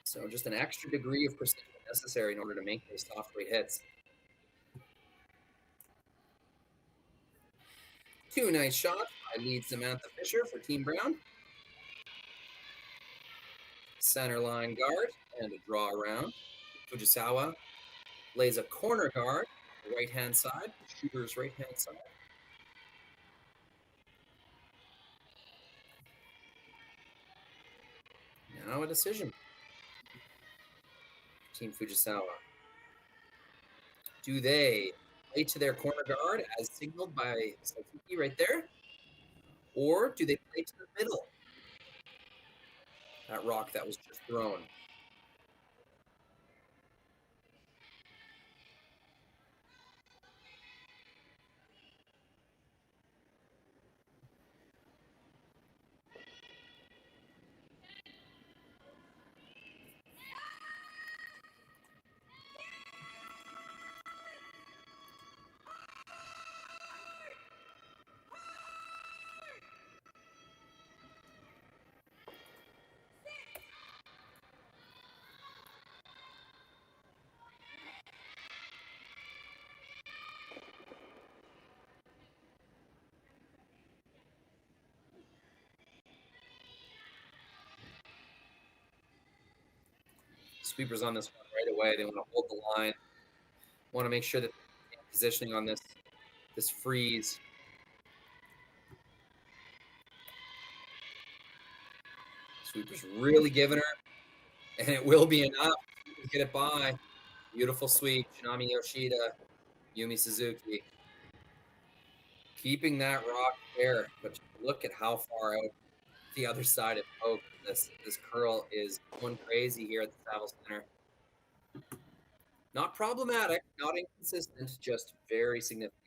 So just an extra degree of precision necessary in order to make those soft weight hits. 2 nice shots by lead Samantha Fisher for Team Brown. Center line guard and a draw around. Fujisawa lays a corner guard, right-hand side, shooter's right-hand side. Now a decision. Team Fujisawa. Do they play to their corner guard as signaled by Satsuki right there? Or do they play to the middle? That rock that was just thrown. Sweepers on this one right away. They want to hold the line. Want to make sure that they're positioning on this freeze. Sweepers really giving her, and it will be enough to get it by. Beautiful sweep. Shinami Yoshida, Yumi Suzuki. Keeping that rock there, but look at how far out the other side of Oak. This curl is going crazy here at the Saville Center. Not problematic, not inconsistent, just very significant.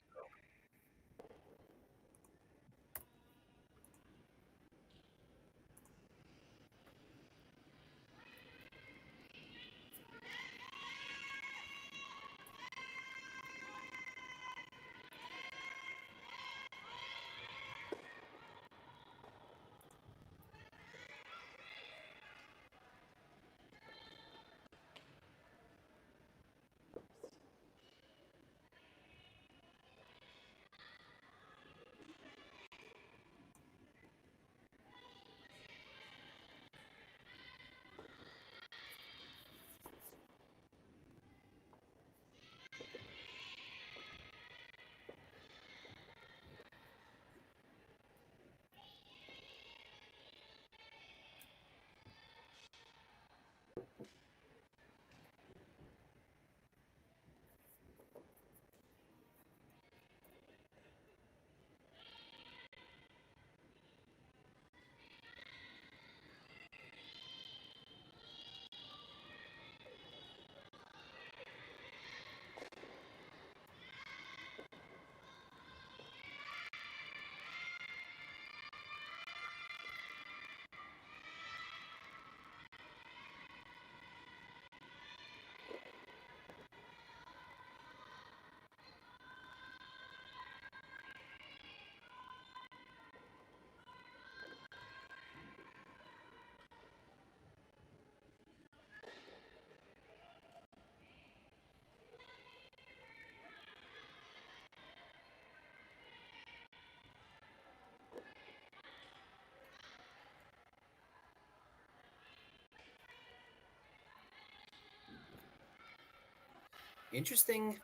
interesting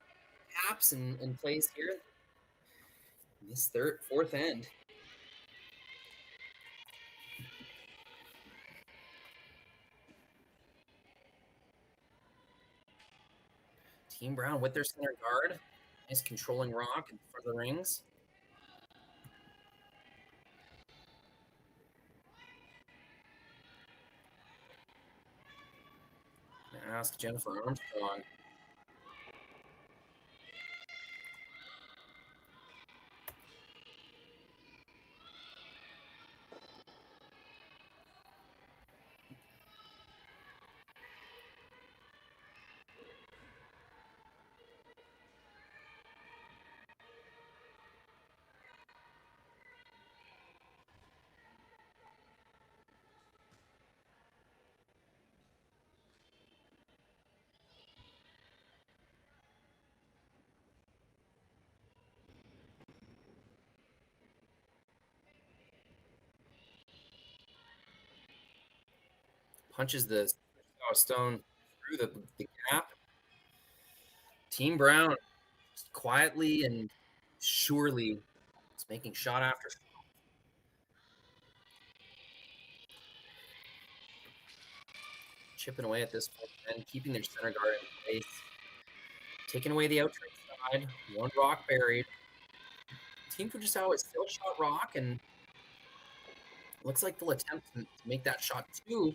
gaps and plays here in this fourth end. Team Brown with their center guard. Nice controlling rock in front of the rings. Ask Jennifer Armstrong. Punches the stone through the gap. Team Brown just quietly and surely is making shot after shot. Chipping away at this point and keeping their center guard in place. Taking away the outside side. One rock buried. Team Fujisawa is still shot rock, and looks like they'll attempt to make that shot too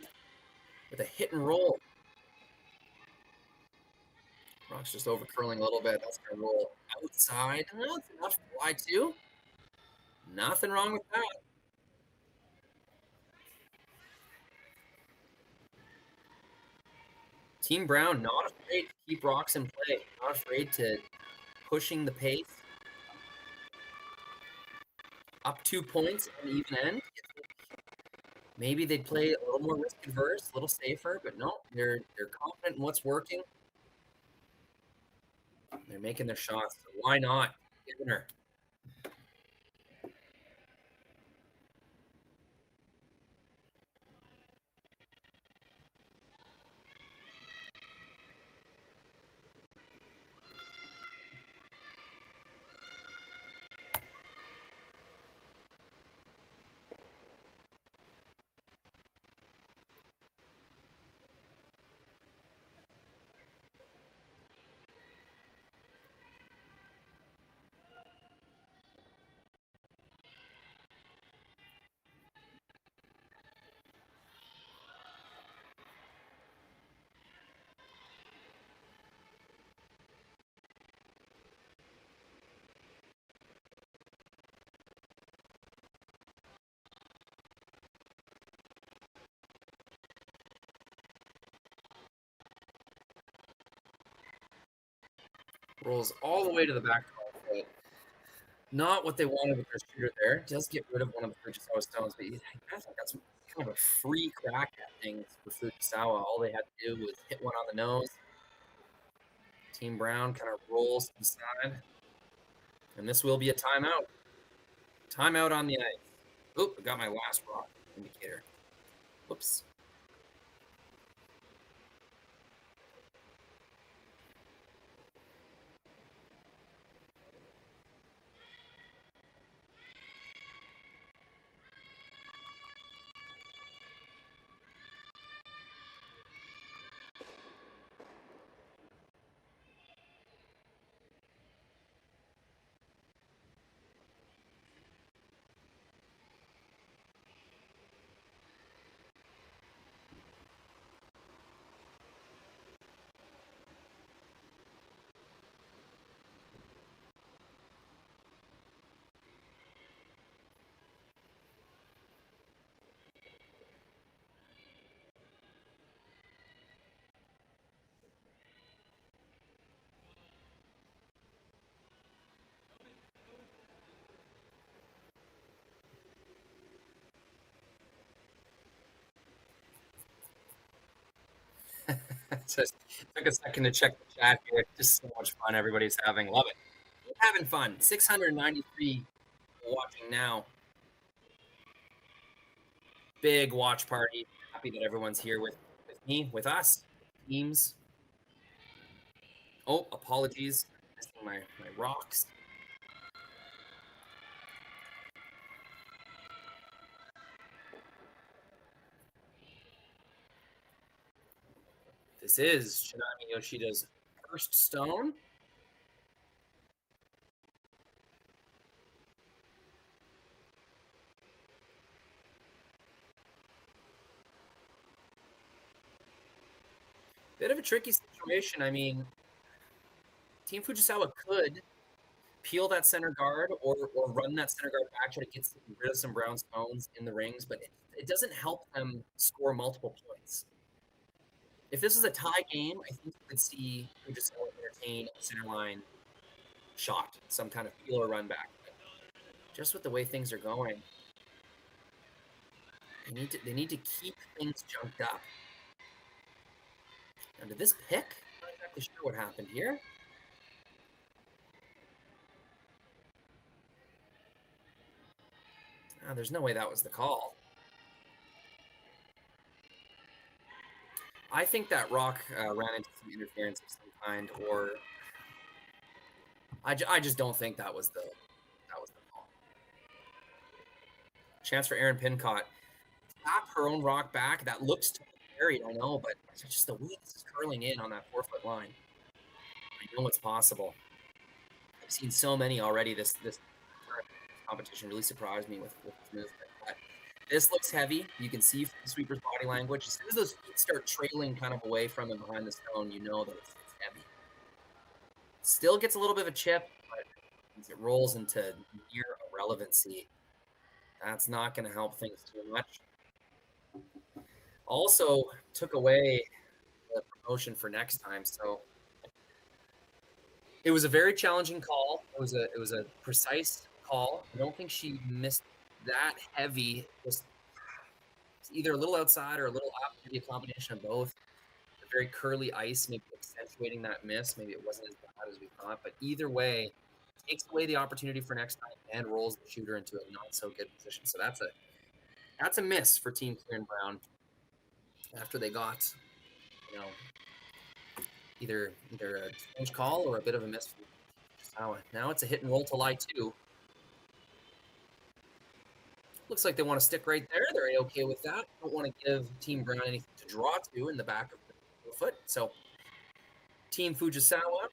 with a hit and roll. Rock's just over curling a little bit. That's going to roll outside. No, that's enough to fly too. Nothing wrong with that. Team Brown not afraid to keep rocks in play. Not afraid to pushing the pace. Up 2 points and even end. Maybe they'd play a little more risk adverse, a little safer, but no, they're confident in what's working. They're making their shots. So why not? Giving her. Rolls all the way to the back foot. Not what they wanted with their shooter there. Does get rid of one of the Fujisawa stones, but I think that's kind of a free crack at things for Fujisawa. All they had to do was hit one on the nose. Team Brown kind of rolls to the side. And this will be a timeout. Timeout on the ice. Oop, I got my last rock indicator. Whoops. Just took a second to check the chat here. Just so much fun everybody's having. Love it. We're having fun. 693 watching now. Big watch party. Happy that everyone's here with me, with us. Teams Oh, apologies. Missing my rocks. This is Shinami Yoshida's first stone. Bit of a tricky situation. I mean, Team Fujisawa could peel that center guard or run that center guard back, try to get rid of some brown stones in the rings, but it doesn't help them score multiple points. If this is a tie game, I think you could see Fujisawa entertain a center line shot, some kind of peel or run back. But just with the way things are going, they need to keep things junked up. Now, did this pick? I'm not exactly sure what happened here. There's no way that was the call. I think that rock ran into some interference of some kind, or I just don't think that was the call. Chance for Erin Pincott. Tap her own rock back. That looks to be carried, I know, but just the way this is curling in on that 4-foot line. I know it's possible. I've seen so many already. This competition really surprised me with this movement. But this looks heavy. You can see from the sweeper's body language. As soon as those feet start trailing kind of away from him behind the stone, you know that it's heavy. Still gets a little bit of a chip, but as it rolls into near irrelevancy, that's not going to help things too much. Also took away the promotion for next time, so it was a very challenging call. It was a precise call. I don't think she missed that heavy. Just either a little outside or a little up, maybe a combination of both. A very curly ice, maybe accentuating that miss. Maybe it wasn't as bad as we thought, but either way, takes away the opportunity for next time and rolls the shooter into a not so good position. So that's a miss for Team Corryn Brown after they got, either a strange call or a bit of a miss from Fujisawa. Now it's a hit and roll to lie 2. Looks like they want to stick right there. They're okay with that. Don't want to give Team Brown anything to draw to in the back of the foot. So Team Fujisawa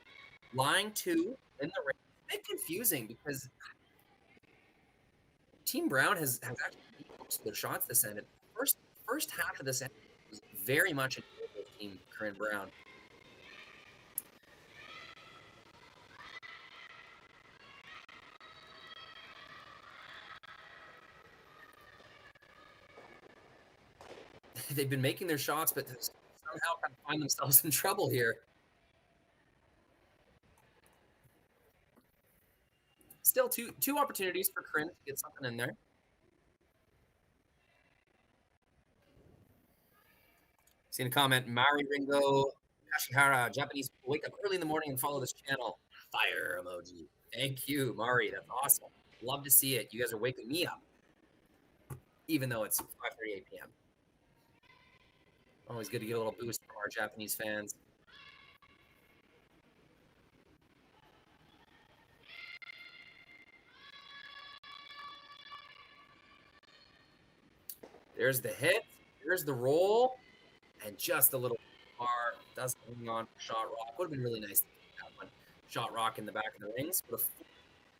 lying 2 in the ring. A bit confusing because Team Brown has actually made most of their shots this end. First half of this end was very much in favor of Team Corryn Brown. They've been making their shots, but somehow kind of find themselves in trouble here. Still two opportunities for Corryn to get something in there. Seen a comment, Mari Ringo Kashihara, Japanese people wake up early in the morning and follow this channel. Fire emoji. Thank you, Mari. That's awesome. Love to see it. You guys are waking me up, even though it's 5:38 p.m. Always good to get a little boost from our Japanese fans. There's the hit. There's the roll. And just a little far. Doesn't hang on for shot rock. Would have been really nice to get that one. Shot rock in the back of the rings. But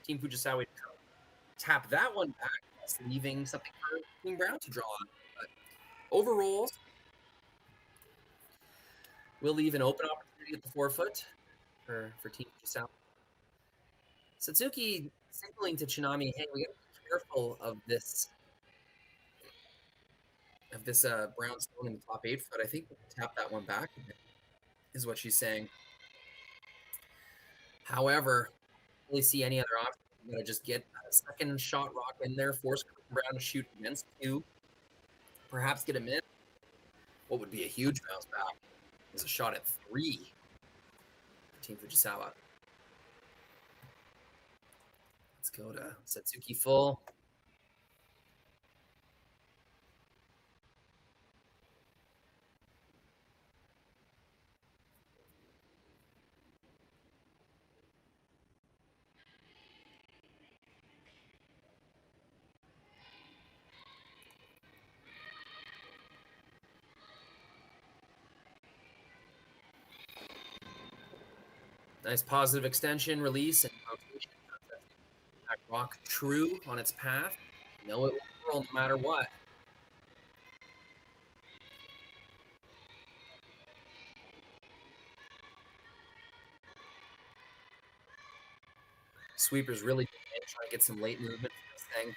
Team Fujisawa to tap that one back, thus leaving something for Team Brown to draw on. But over rolls. We'll leave an open opportunity at the 4-foot for Team Fujisawa. Satsuki signaling to Chinami, hey, we got to be careful of this brown stone in the top 8-foot. I think we'll tap that one back, is what she's saying. However, I don't really see any other option. You got to just get a second shot rock in there, force Brown to shoot against 2, perhaps get a miss. What would be a huge bounce back is a shot at 3 for Team Fujisawa. Let's go to Satsuki full. Nice positive extension, release, and rotation. That rock true on its path. You know it will curl no matter what. Sweeper's really trying to get some late movement for this thing.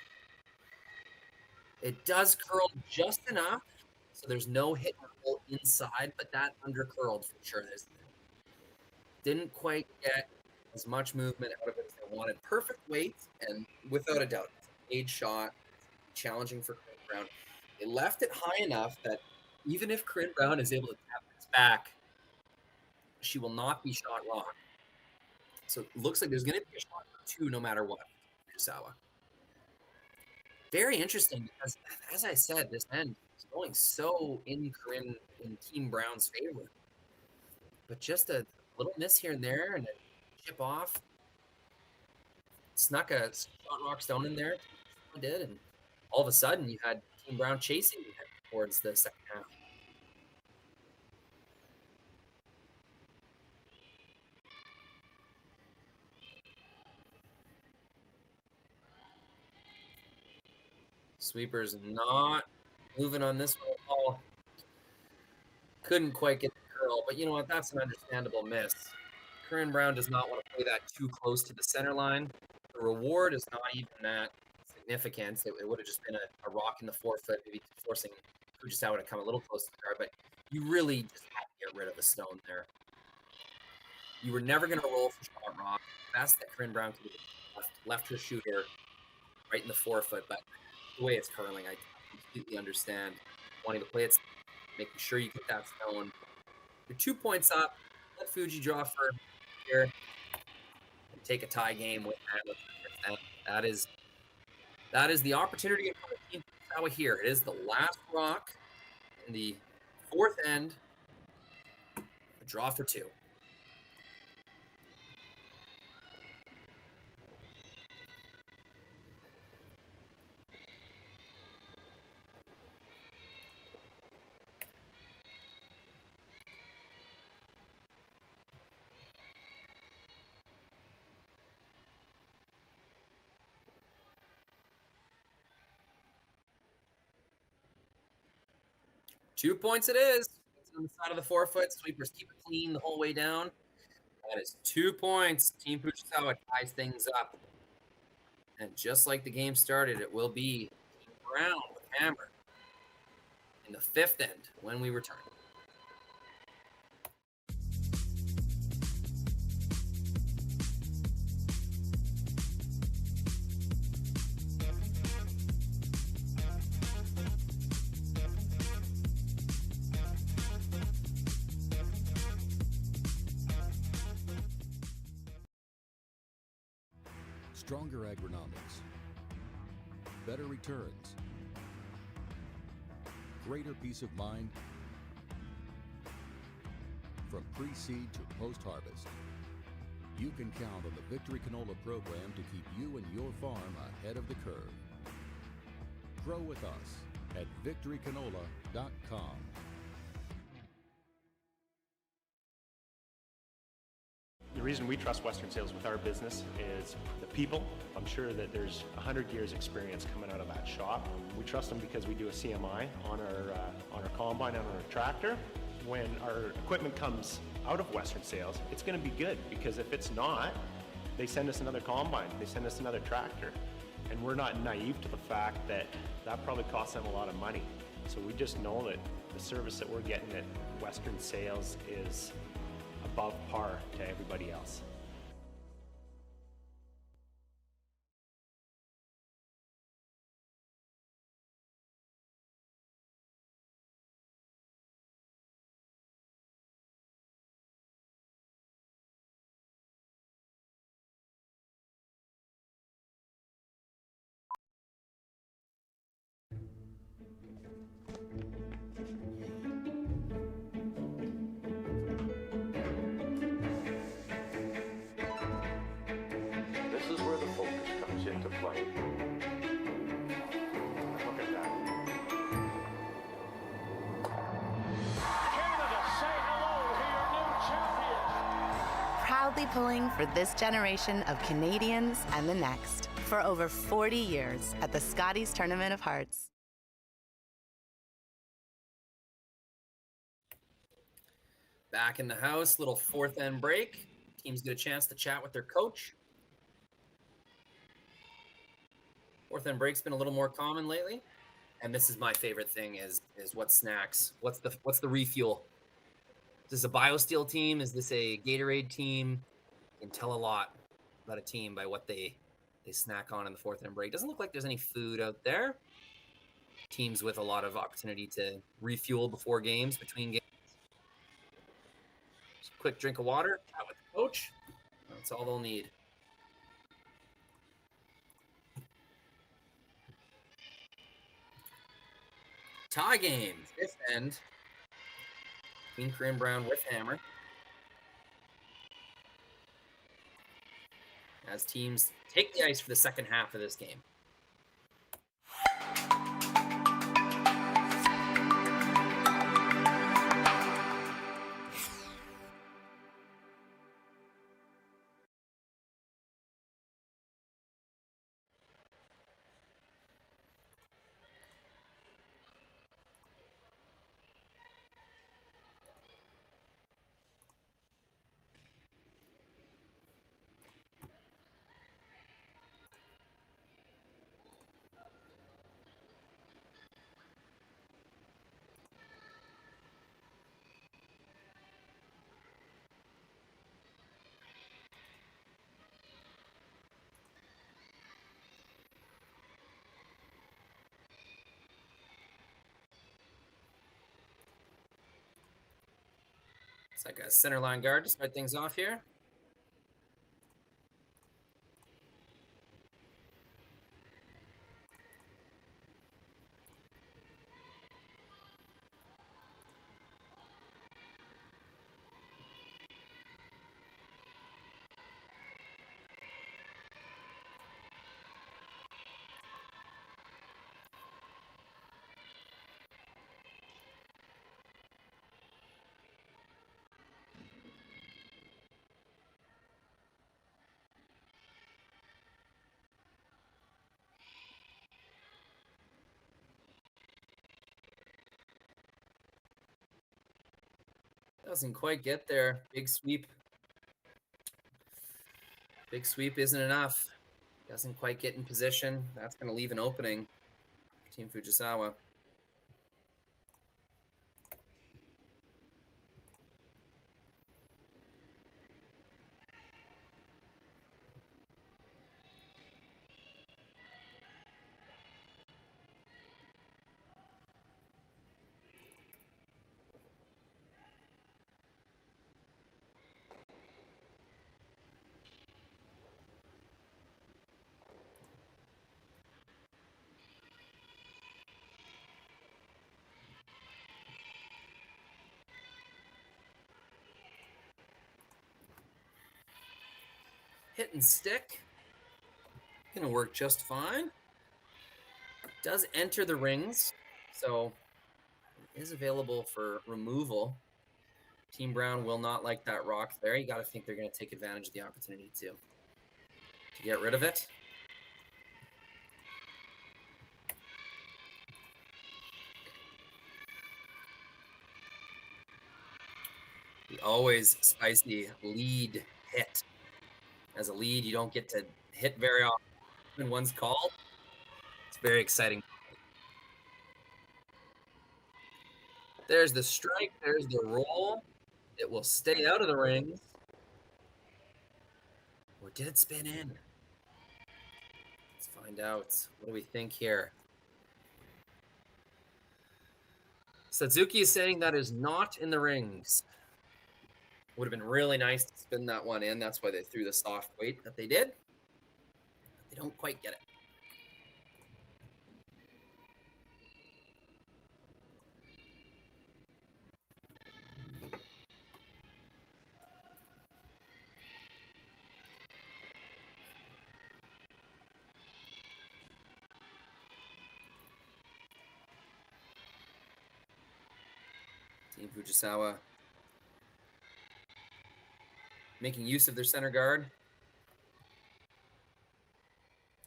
It does curl just enough, so there's no hit and roll inside, but that under-curled for sure. Didn't quite get as much movement out of it as they wanted. Perfect weight, and without a doubt, it's a paid shot, challenging for Corryn Brown. They left it high enough that even if Corryn Brown is able to tap its back, she will not be shot wrong. So it looks like there's going to be a shot for 2 no matter what, Fujisawa. Very interesting because, as I said, this end is going so in Team Brown's favor. But just a little miss here and there and a chip off. Snuck a shot rock stone in there. Did, and all of a sudden you had Team Brown chasing towards the second half. Sweeper's not moving on this one at all. Couldn't quite get the curl, but you know what? That's an understandable miss. Corryn Brown does not want to play that too close to the center line. The reward is not even that significant. It would have just been a rock in the forefoot, maybe forcing Fujisawa to come a little close to the guard, but you really just had to get rid of the stone there. You were never going to roll for shot rock. Best that Corryn Brown could have left her shooter right in the forefoot, but the way it's curling, I completely understand wanting to play it, making sure you get that stone. You're 2 points up. Let Fuji draw for here and take a tie game with that. That is the opportunity for Team Fujisawa here. It is the last rock in the fourth end. A draw for 2. Two points it is. It's on the side of the forefoot. Sweepers keep it clean the whole way down. That is 2 points. Team Fujisawa ties things up. And just like the game started, it will be Team Brown with hammer in the fifth end when we return. Stronger agronomics, better returns, greater peace of mind from pre-seed to post-harvest. You can count on the Victory Canola program to keep you and your farm ahead of the curve. Grow with us at victorycanola.com. The reason we trust Western Sales with our business is the people. I'm sure that there's 100 years experience coming out of that shop. We trust them because we do a CMI on our combine and on our tractor. When our equipment comes out of Western Sales, it's going to be good, because if it's not, they send us another combine, they send us another tractor. And we're not naive to the fact that that probably costs them a lot of money. So we just know that the service that we're getting at Western Sales is above par to everybody else. This is where the focus comes into play. Look at that. Canada, say hello to your new champion. Proud proudly pulling for this generation of Canadians and the next for over 40 years at the Scotties Tournament of Hearts. Back in the house, little fourth end break. Teams get a chance to chat with their coach. Fourth end break's been a little more common lately. And this is my favorite thing is what snacks? What's the refuel? Is this a BioSteel team? Is this a Gatorade team? You can tell a lot about a team by what they snack on in the fourth end break. Doesn't look like there's any food out there. Teams with a lot of opportunity to refuel before games, between games. Just a quick drink of water, chat with the coach. That's all they'll need. Tie game, fifth end. Team Corryn Brown with hammer. As teams take the ice for the second half of this game. It's like a center line guard to start things off here. Doesn't quite get there. Big sweep. Big sweep isn't enough. Doesn't quite get in position. That's going to leave an opening for Team Fujisawa. Hit and stick. Gonna work just fine. Does enter the rings, so it is available for removal. Team Brown will not like that rock there. You gotta think they're gonna take advantage of the opportunity to get rid of it. The always spicy lead hit. As a lead, you don't get to hit very often when one's called. It's very exciting. There's the strike. There's the roll. It will stay out of the rings. Or did it spin in? Let's find out. What do we think here? Satsuki is saying that is not in the rings. Would have been really nice to spin that one in. That's why they threw the soft weight that they did. But they don't quite get it. Team Fujisawa making use of their center guard.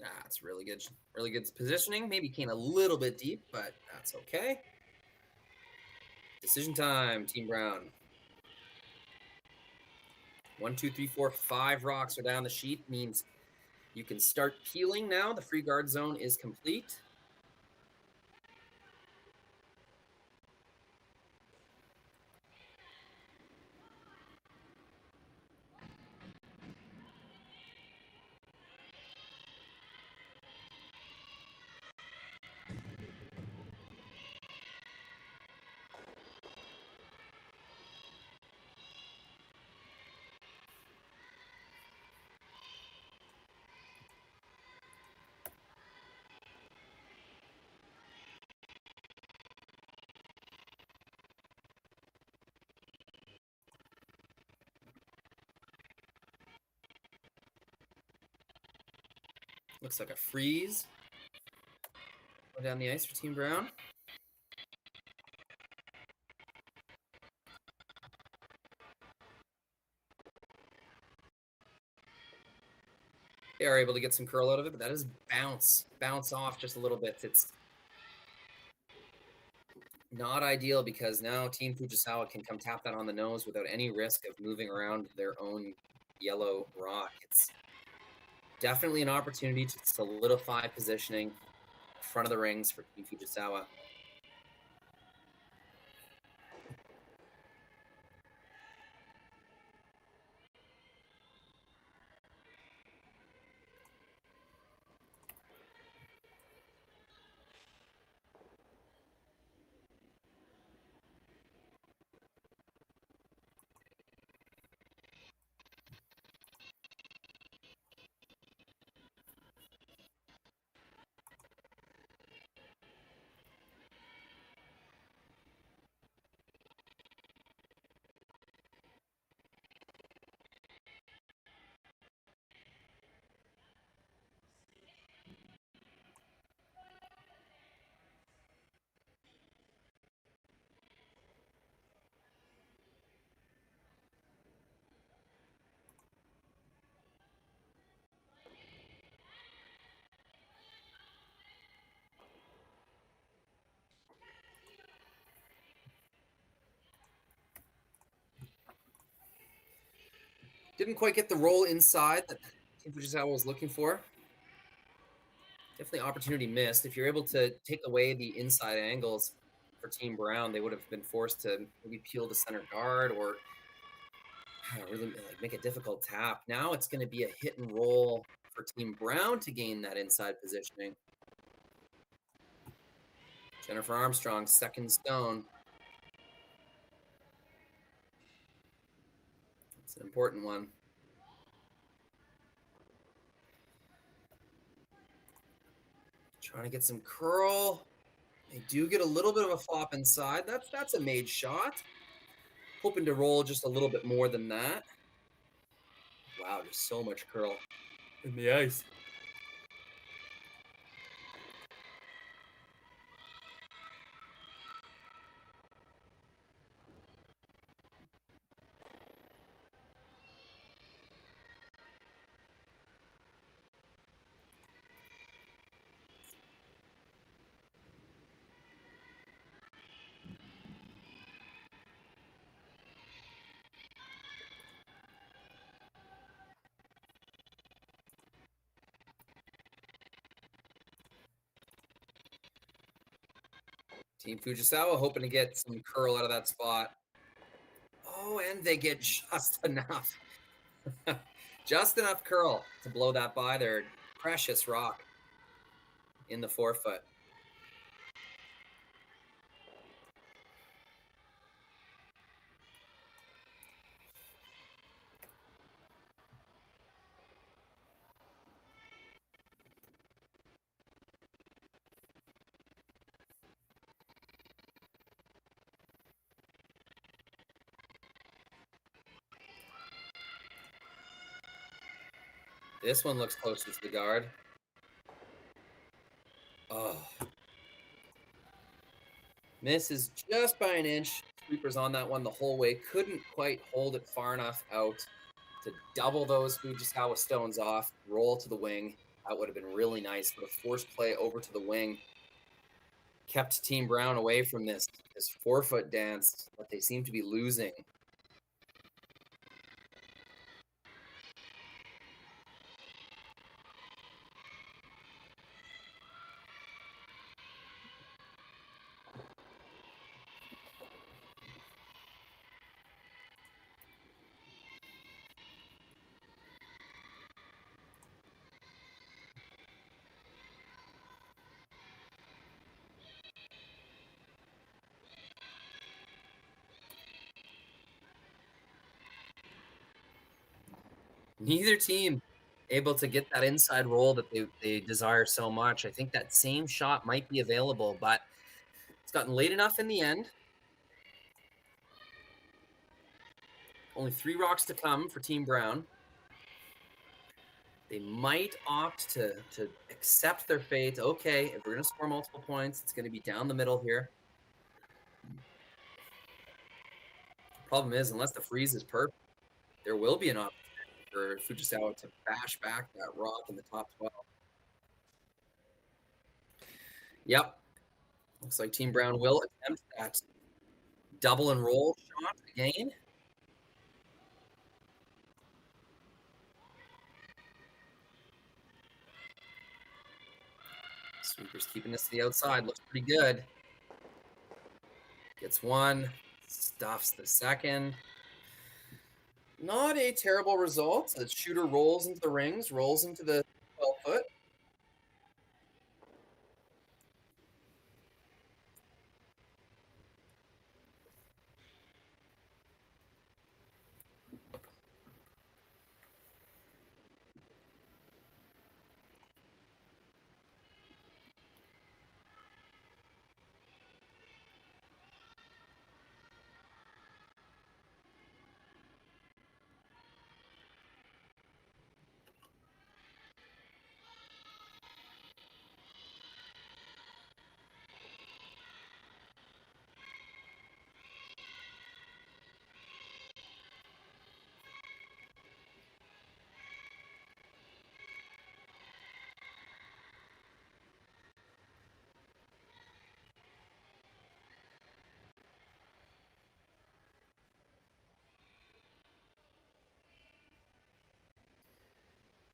That's really good positioning. Maybe came a little bit deep, but that's okay. Decision time, Team Brown. 1, 2, 3, 4, 5 rocks are down the sheet. Means you can start peeling now. The free guard zone is complete. Looks like a freeze. Go down the ice for Team Brown. They are able to get some curl out of it, but that is bounce off just a little bit. It's not ideal because now Team Fujisawa can come tap that on the nose without any risk of moving around their own yellow rock. It's definitely an opportunity to solidify positioning in front of the rings for Team Fujisawa. Didn't quite get the roll inside that Team Fujisawa was looking for. Definitely opportunity missed. If you're able to take away the inside angles for Team Brown, they would have been forced to maybe peel the center guard or really make a difficult tap. Now it's going to be a hit and roll for Team Brown to gain that inside positioning. Jennifer Armstrong, second stone. It's an important one. Trying to get some curl. They do get a little bit of a flop inside. That's a made shot. Hoping to roll just a little bit more than that. Wow, just so much curl in the ice. Team Fujisawa hoping to get some curl out of that spot. Oh, and they get just enough. Just enough curl to blow that by their precious rock in the forefoot. This one looks closer to the guard. Oh. Misses just by an inch. Sweepers on that one the whole way. Couldn't quite hold it far enough out to double those Fujisawa stones off, roll to the wing. That would have been really nice, but a forced play over to the wing kept Team Brown away from this forefoot dance that they seem to be losing. Neither team able to get that inside roll that they desire so much. I think that same shot might be available, but it's gotten late enough in the end. Only 3 rocks to come for Team Brown. They might opt to accept their fate. Okay, if we're going to score multiple points, it's going to be down the middle here. Problem is, unless the freeze is perfect, there will be an opportunity for Fujisawa to bash back that rock in the top 12. Yep. Looks like Team Brown will attempt that double and roll shot again. Sweeper's keeping this to the outside. Looks pretty good. Gets one. Stuffs the second. Not a terrible result. The shooter rolls into the rings, rolls into the 12-foot.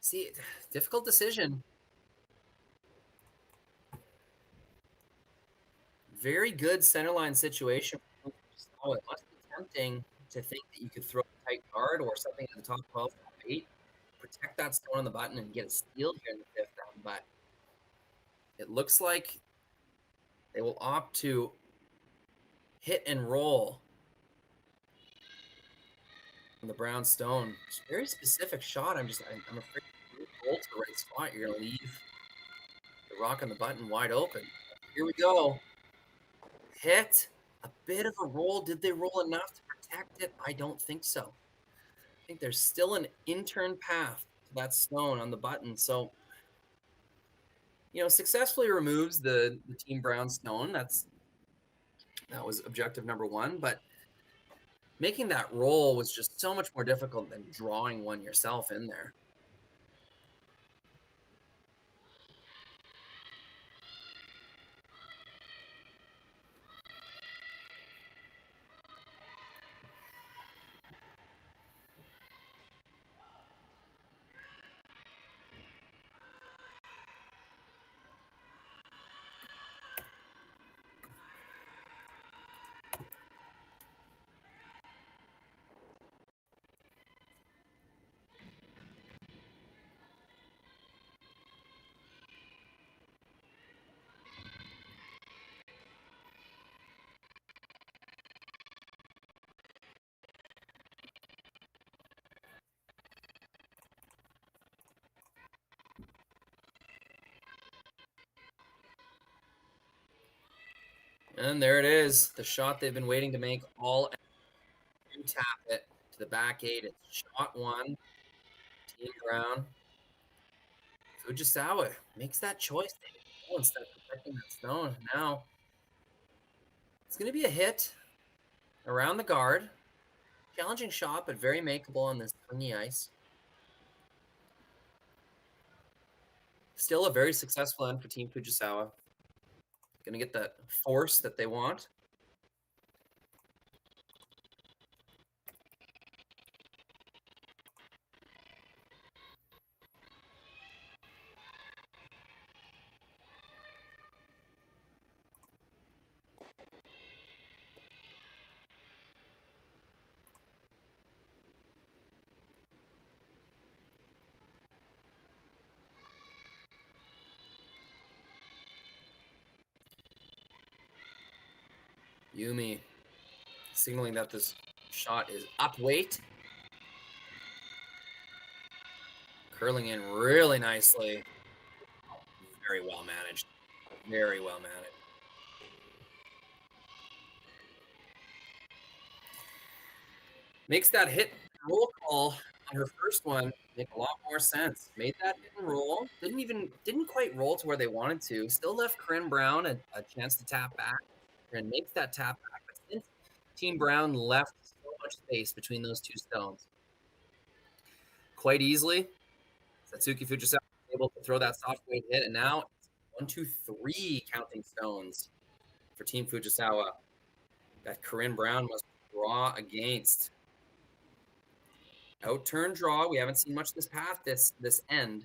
See, difficult decision. Very good centerline situation. Oh, it must be tempting to think that you could throw a tight guard or something in the top 12, top 8, protect that stone on the button and get a steal here in the 5th round. But it looks like they will opt to hit and roll on the brown stone. It's a very specific shot. I'm afraid if you roll to the right spot, you're going to leave the rock on the button wide open. Here we go. Hit. A bit of a roll. Did they roll enough to protect it? I don't think so. I think there's still an intern path to that stone on the button. So, successfully removes the Team Brown stone. That was objective number 1. But making that roll was just so much more difficult than drawing one yourself in there. And there it is, the shot they've been waiting to make all. You tap it to the back 8. It's shot 1. Team Brown. Fujisawa makes that choice instead of protecting that stone. Now, it's going to be a hit around the guard. Challenging shot, but very makeable on this springy ice. Still a very successful end for Team Fujisawa. Gonna get that force that they want. Yumi signaling that this shot is up weight. Curling in really nicely. Very well managed. Very well managed. Makes that hit and roll call on her first one make a lot more sense. Made that hit and roll. Didn't quite roll to where they wanted to. Still left Corryn Brown a chance to tap back. And makes that tap back. But since Team Brown left so much space between those two stones, quite easily, Satsuki Fujisawa was able to throw that soft weight hit, and now it's 1, 2, 3 counting stones for Team Fujisawa that Corryn Brown must draw against. Out-turn draw. We haven't seen much this path, this end.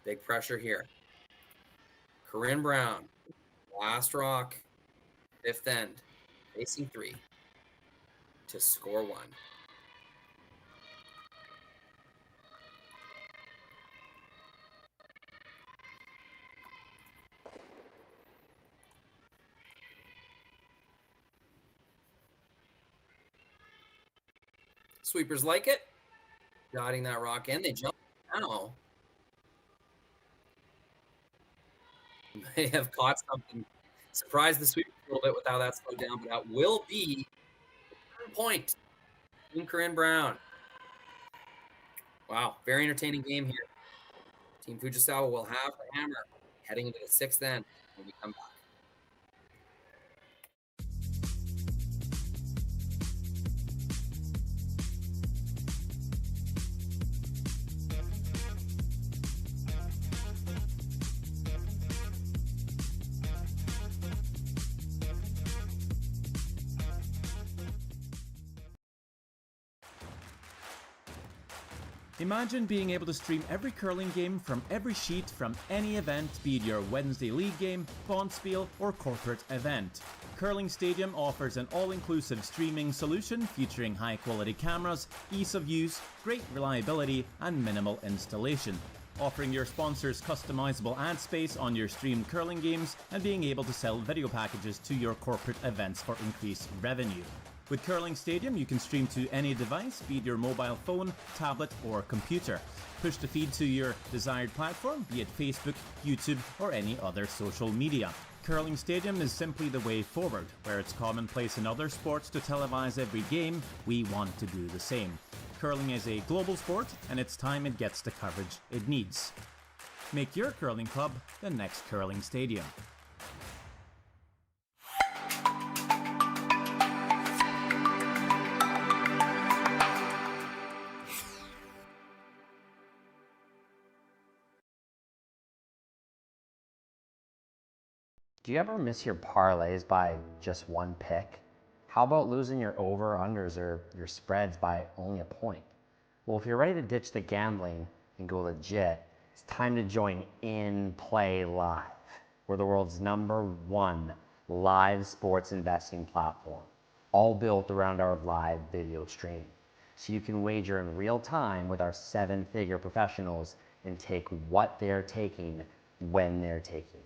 Big pressure here. Corryn Brown, last rock, 5th end, facing 3 to score 1. Sweepers like it. Dotting that rock in. They jump now. May have caught something. Surprised the sweepers a little bit with how that slowed down, but that will be the point. Team Corryn Brown. Wow, very entertaining game here. Team Fujisawa will have the hammer heading into the 6th end when we come back. Imagine being able to stream every curling game from every sheet from any event, be it your Wednesday league game, bonspiel, or corporate event. Curling Stadium offers an all-inclusive streaming solution featuring high-quality cameras, ease of use, great reliability, and minimal installation. Offering your sponsors customizable ad space on your streamed curling games and being able to sell video packages to your corporate events for increased revenue. With Curling Stadium, you can stream to any device, be it your mobile phone, tablet, or computer. Push the feed to your desired platform, be it Facebook, YouTube, or any other social media. Curling Stadium is simply the way forward. Where it's commonplace in other sports to televise every game, we want to do the same. Curling is a global sport, and it's time it gets the coverage it needs. Make your curling club the next Curling Stadium. Do you ever miss your parlays by just one pick? How about losing your over-unders or your spreads by only a point? Well, if you're ready to ditch the gambling and go legit, it's time to join In Play Live. We're the world's #1 live sports investing platform, all built around our live video stream. So you can wager in real time with our 7-figure professionals and take what they're taking when they're taking.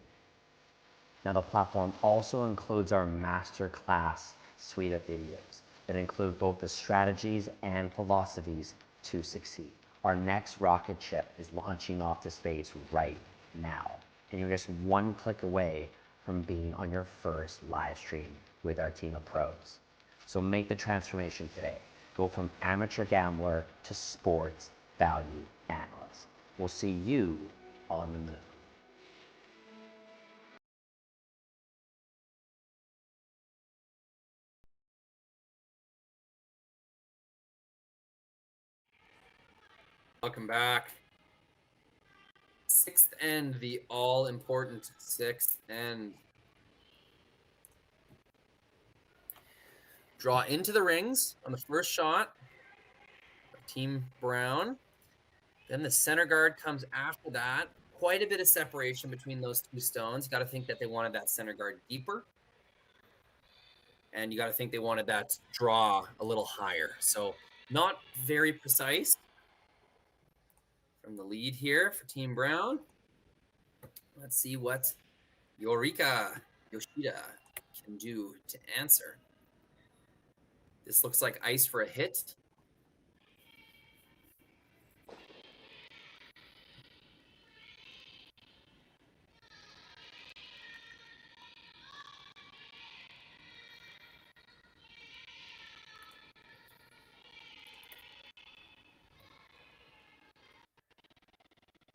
Now, the platform also includes our masterclass suite of videos that include both the strategies and philosophies to succeed. Our next rocket ship is launching off to space right now, and you're just one click away from being on your first live stream with our team of pros. So make the transformation today. Go from amateur gambler to sports value analyst. We'll see you on the moon. Welcome back. Sixth end, the all-important sixth end. Draw into the rings on the first shot of Team Brown. Then the center guard comes after that. Quite a bit of separation between those two stones. You got to think that they wanted that center guard deeper. And you got to think they wanted that draw a little higher. So not very precise from the lead here for Team Brown. Let's see what Yorika Yoshida can do to answer. This looks like ice for a hit.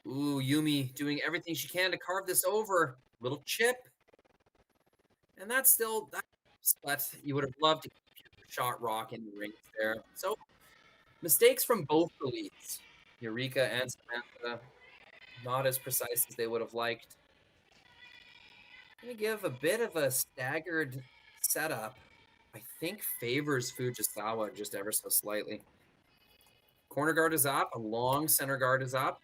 Ooh, Yumi doing everything she can to carve this over. Little chip. And that's still, but you would have loved to keep your shot rock in the rings there. So mistakes from both the leads. Eureka and Samantha, not as precise as they would have liked. I'm going to give a bit of a staggered setup. I think favors Fujisawa just ever so slightly. Corner guard is up. A long center guard is up.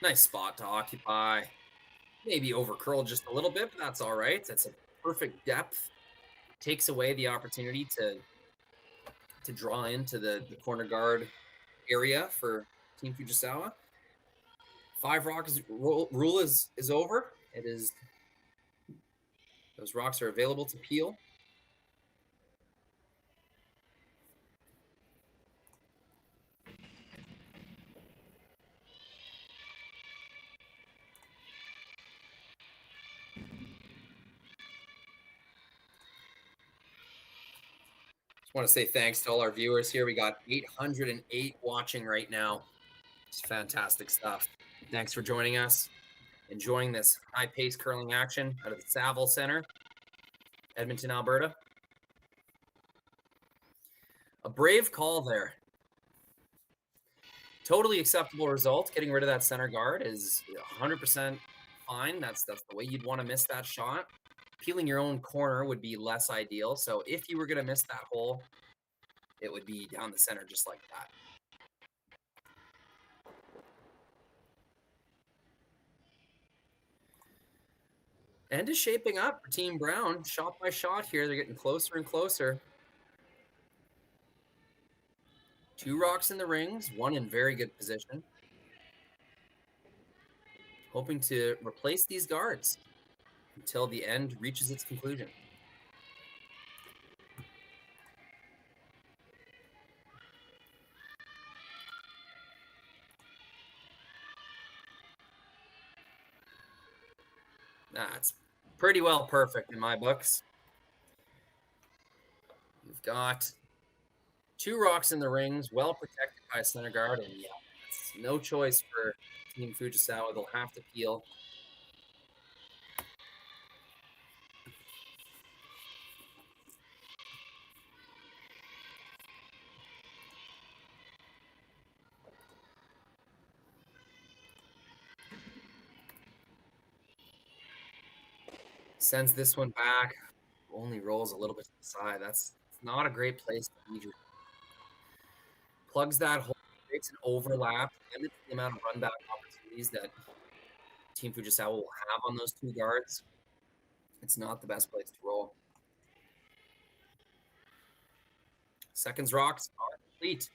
Nice spot to occupy. Maybe over curled just a little bit, but that's all right. That's a perfect depth. Takes away the opportunity to draw into the corner guard area for Team Fujisawa. 5 rocks rule is over. It is, those rocks are available to peel. Just want to say thanks to all our viewers here. We got 808 watching right now. It's fantastic stuff. Thanks for joining us. Enjoying this high-paced curling action out of the Saville Center, Edmonton, Alberta. A brave call there. Totally acceptable result. Getting rid of that center guard is 100% fine. That's the way you'd want to miss that shot. Peeling your own corner would be less ideal. So if you were going to miss that hole, it would be down the center just like that. And is shaping up for Team Brown. Shot by shot here. They're getting closer and closer. 2 rocks in the rings, 1 in very good position. Hoping to replace these guards until the end reaches its conclusion. That's pretty well perfect in my books. You've got 2 rocks in the rings, well protected by a center guard, and yeah, it's no choice for Team Fujisawa. They'll have to peel. Sends this one back, only rolls a little bit to the side. That's not a great place to be. Plugs that hole, creates an overlap, limits the amount of run back opportunities that Team Fujisawa will have on those 2 guards. It's not the best place to roll. Seconds rocks are complete.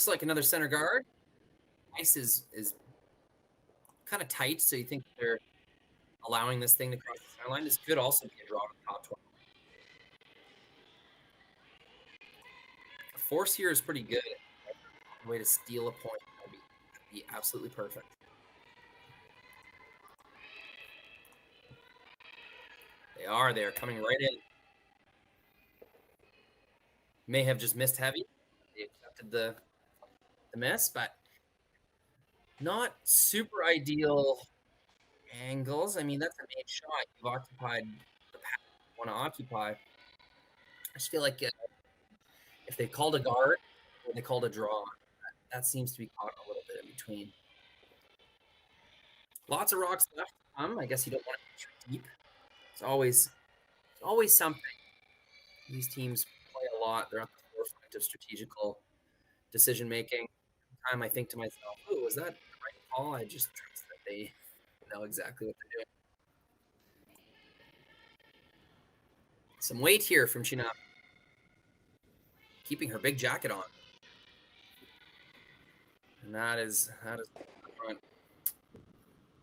looks like another center guard. Ice is kind of tight, so you think they're allowing this thing to cross the center line. This could also be a draw to the top 12. The force here is pretty good. A way to steal a point would be absolutely perfect. They're coming right in. May have just missed heavy. They accepted the miss, but not super ideal angles. I mean, that's a main shot. You've occupied the path you want to occupy. I just feel like if they called a guard or they called a draw, that seems to be caught a little bit in between. Lots of rocks left to come. I guess you don't want to be too deep. It's always something. These teams play a lot. They're at the forefront of strategical decision making. Time I think to myself, "Oh, was that the right call?" I just trust that they know exactly what they're doing. Some weight here from Kitami, keeping her big jacket on, and that is the front.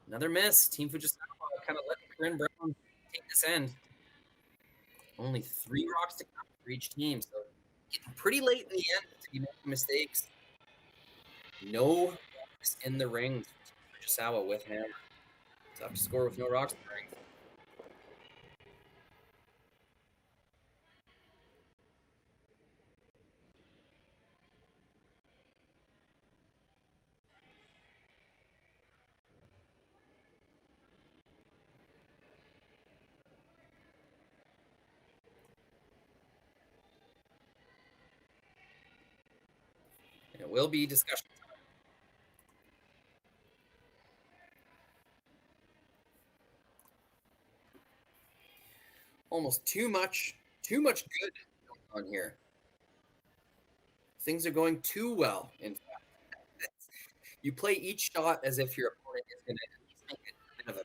Another miss. Team Fujisawa kind of letting Corryn Brown take this end. Only 3 rocks to come for each team, so getting pretty late in the end to be making mistakes. No rocks in the ring. Fujisawa with hammer. Tough to score with no rocks in the ring. And it will be discussion time. Almost too much good going on here. Things are going too well, in fact. You play each shot as if your opponent is going to at least make a bit of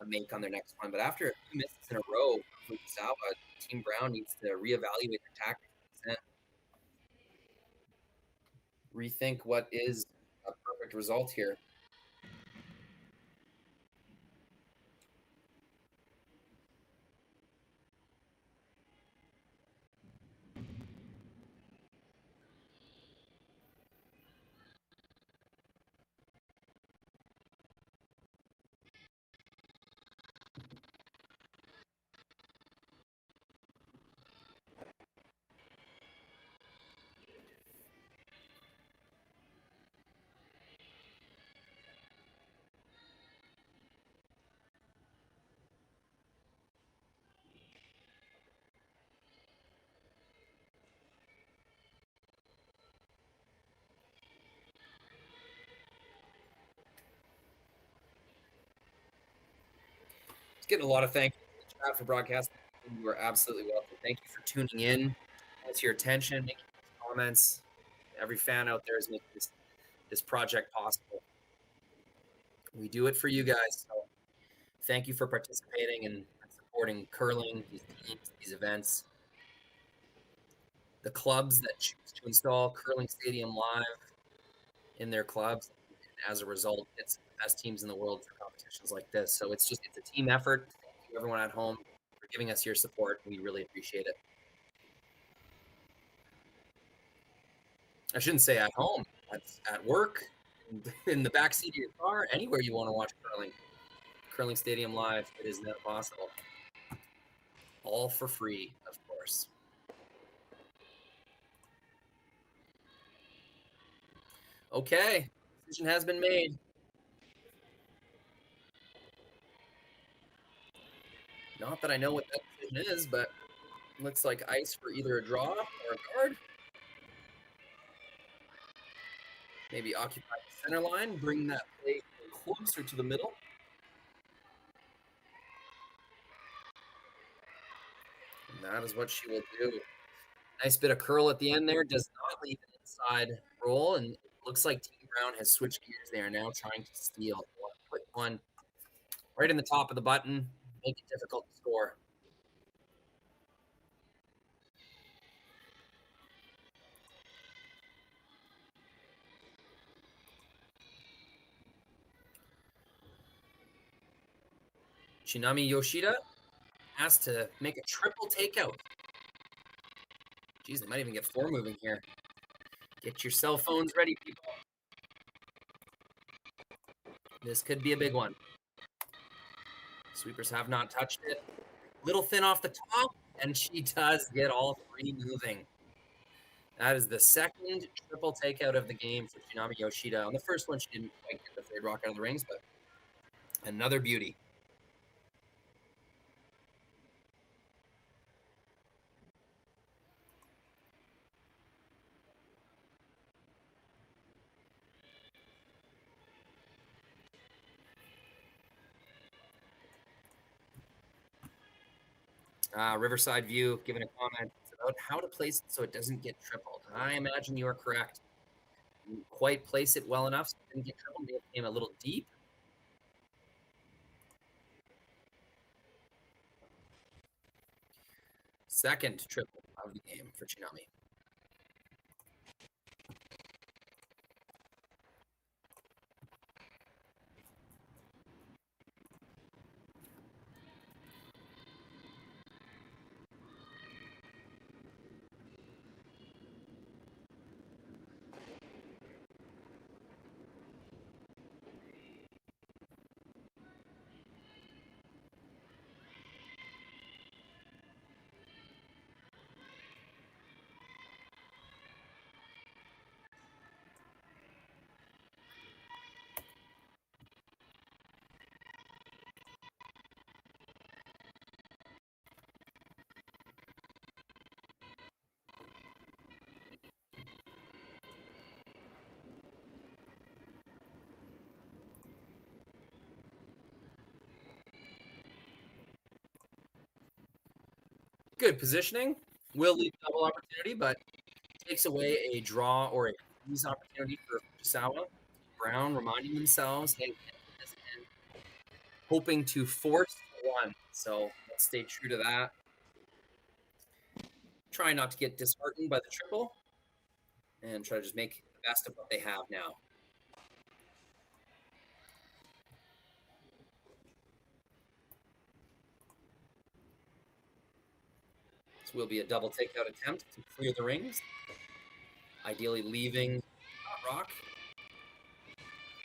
a make on their next one, but after a few misses in a row, Fujisawa, Team Brown needs to reevaluate their tactics and rethink what is a perfect result here. It's getting a lot of thank you in the chat for broadcasting. You are absolutely welcome. Thank you for tuning in. Thanks your attention, making comments. Every fan out there is making this project possible. We do it for you guys. So thank you for participating and supporting curling, these teams, these events. The clubs that choose to install Curling Stadium Live in their clubs, and as a result, it's the best teams in the world for competitions like this. So it's a team effort. Thank you everyone at home for giving us your support. We really appreciate it. I shouldn't say at home. That's at work, in the backseat of your car, anywhere you want to watch curling. Curling Stadium Live, it is now possible. All for free, of course. Okay, decision has been made. Not that I know what that decision is, but looks like ice for either a draw or a guard. Maybe occupy the center line, bring that play closer to the middle. And that is what she will do. Nice bit of curl at the end there. Does not leave an inside roll. And it looks like Team Brown has switched gears. They are now trying to steal. Put one right in the top of the button. Make it difficult to score. Kitami Yoshida has to make a triple takeout. Geez, they might even get 4 moving here. Get your cell phones ready, people. This could be a big one. Sweepers have not touched it. Little thin off the top, and she does get all 3 moving. That is the second triple takeout of the game for Kitami Yoshida. On the first one, she didn't quite get the third rock out of the rings, but another beauty. Riverside View giving a comment about how to place it so it doesn't get tripled. I imagine you are correct. You didn't quite place it well enough so it didn't get tripled. Maybe it came a little deep. Second triple of the game for Kitami. Good positioning. Will leave double opportunity, but takes away a draw or a freeze opportunity for Fujisawa. Brown reminding themselves, hey, hoping to force 1. So let's stay true to that. Try not to get disheartened by the triple and try to just make the best of what they have now. This will be a double takeout attempt to clear the rings. Ideally leaving rock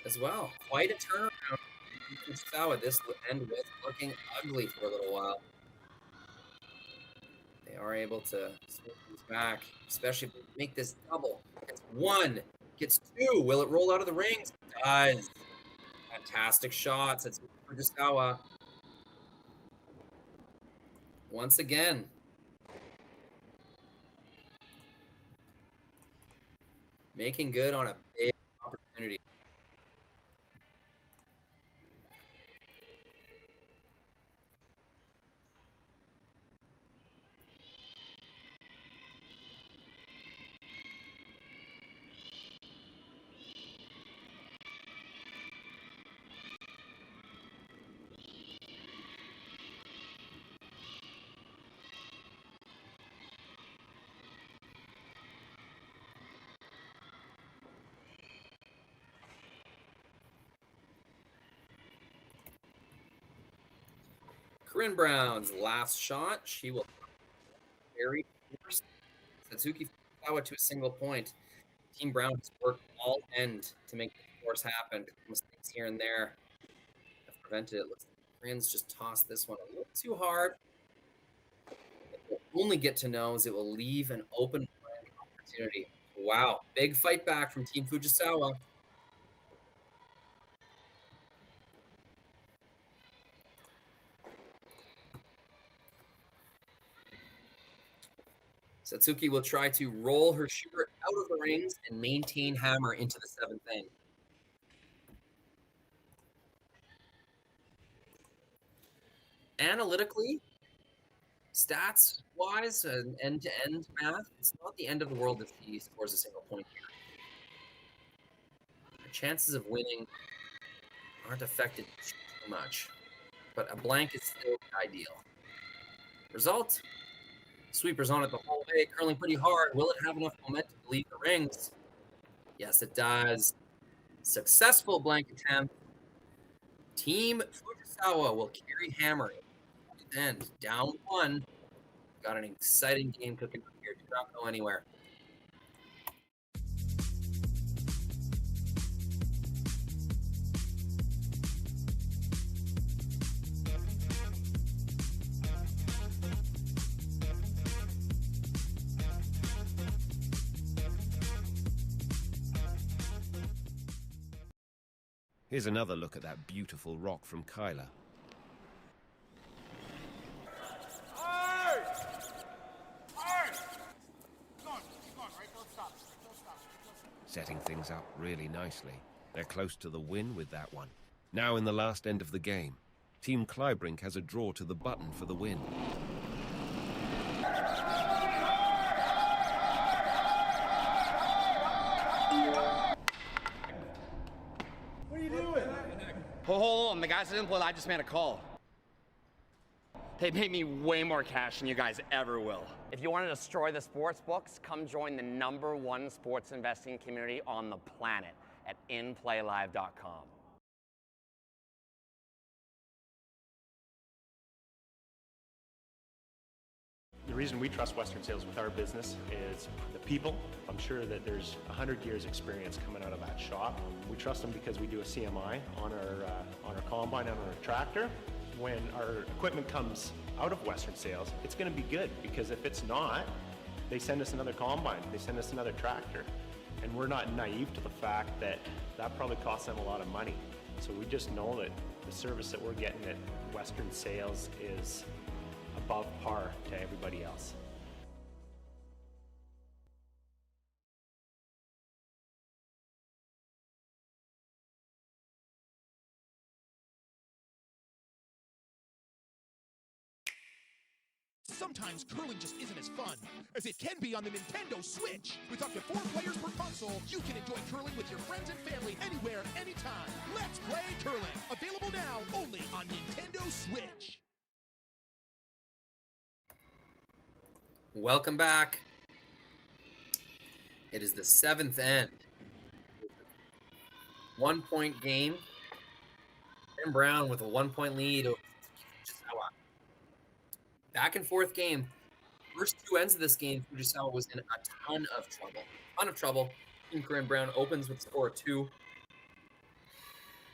as well. Quite a turnaround. Fujisawa, this end with looking ugly for a little while. They are able to swing things back, especially if they make this double. Gets 1, gets 2. Will it roll out of the rings? It does. Fantastic shots. It's Fujisawa. Once again. Making good on a big opportunity. Corryn Brown's last shot. She will very force Satsuki Fujisawa to a single point. Team Brown has worked all end to make the force happen. Mistakes here and there have prevented it. Looks like Corryn's just tossed this one a little too hard. What we'll only get to know is it will leave an open opportunity. Wow, big fight back from Team Fujisawa. Satsuki will try to roll her shooter out of the rings and maintain hammer into the 7th inning. Analytically, stats-wise, and end-to-end math, it's not the end of the world if he scores a single point here. The chances of winning aren't affected too much, but a blank is still ideal. Result? Sweepers on it the whole way, curling pretty hard. Will it have enough momentum to leave the rings? Yes, it does. Successful blank attempt. Team Fujisawa Fujisawa will carry Hammer. And down 1. Got an exciting game cooking up here. Do not go anywhere. Here's another look at that beautiful rock from Kyla. Setting things up really nicely. They're close to the win with that one. Now in the last end of the game, Team Clybrink has a draw to the button for the win. What are you doing? Hold on, the guys that didn't play, I just made a call. They paid me way more cash than you guys ever will. If you want to destroy the sports books, come join the #1 sports investing community on the planet at inplaylive.com. The reason we trust Western Sales with our business is the people. I'm sure that there's 100 years experience coming out of that shop. We trust them because we do a CMI on our combine and on our tractor. When our equipment comes out of Western Sales, it's going to be good, because if it's not, they send us another combine, they send us another tractor. And we're not naive to the fact that that probably costs them a lot of money. So we just know that the service that we're getting at Western Sales is above par to everybody else. Sometimes curling just isn't as fun as it can be on the Nintendo Switch. With up to 4 players per console, you can enjoy curling with your friends and family anywhere, anytime. Let's play curling. Available now only on Nintendo Switch. Welcome back. It is the 7th end. 1-point game. Corryn Brown with a 1-point lead over Fujisawa. Back and forth game. First 2 ends of this game, Fujisawa was in a ton of trouble. Team Corryn Brown opens with a score of 2.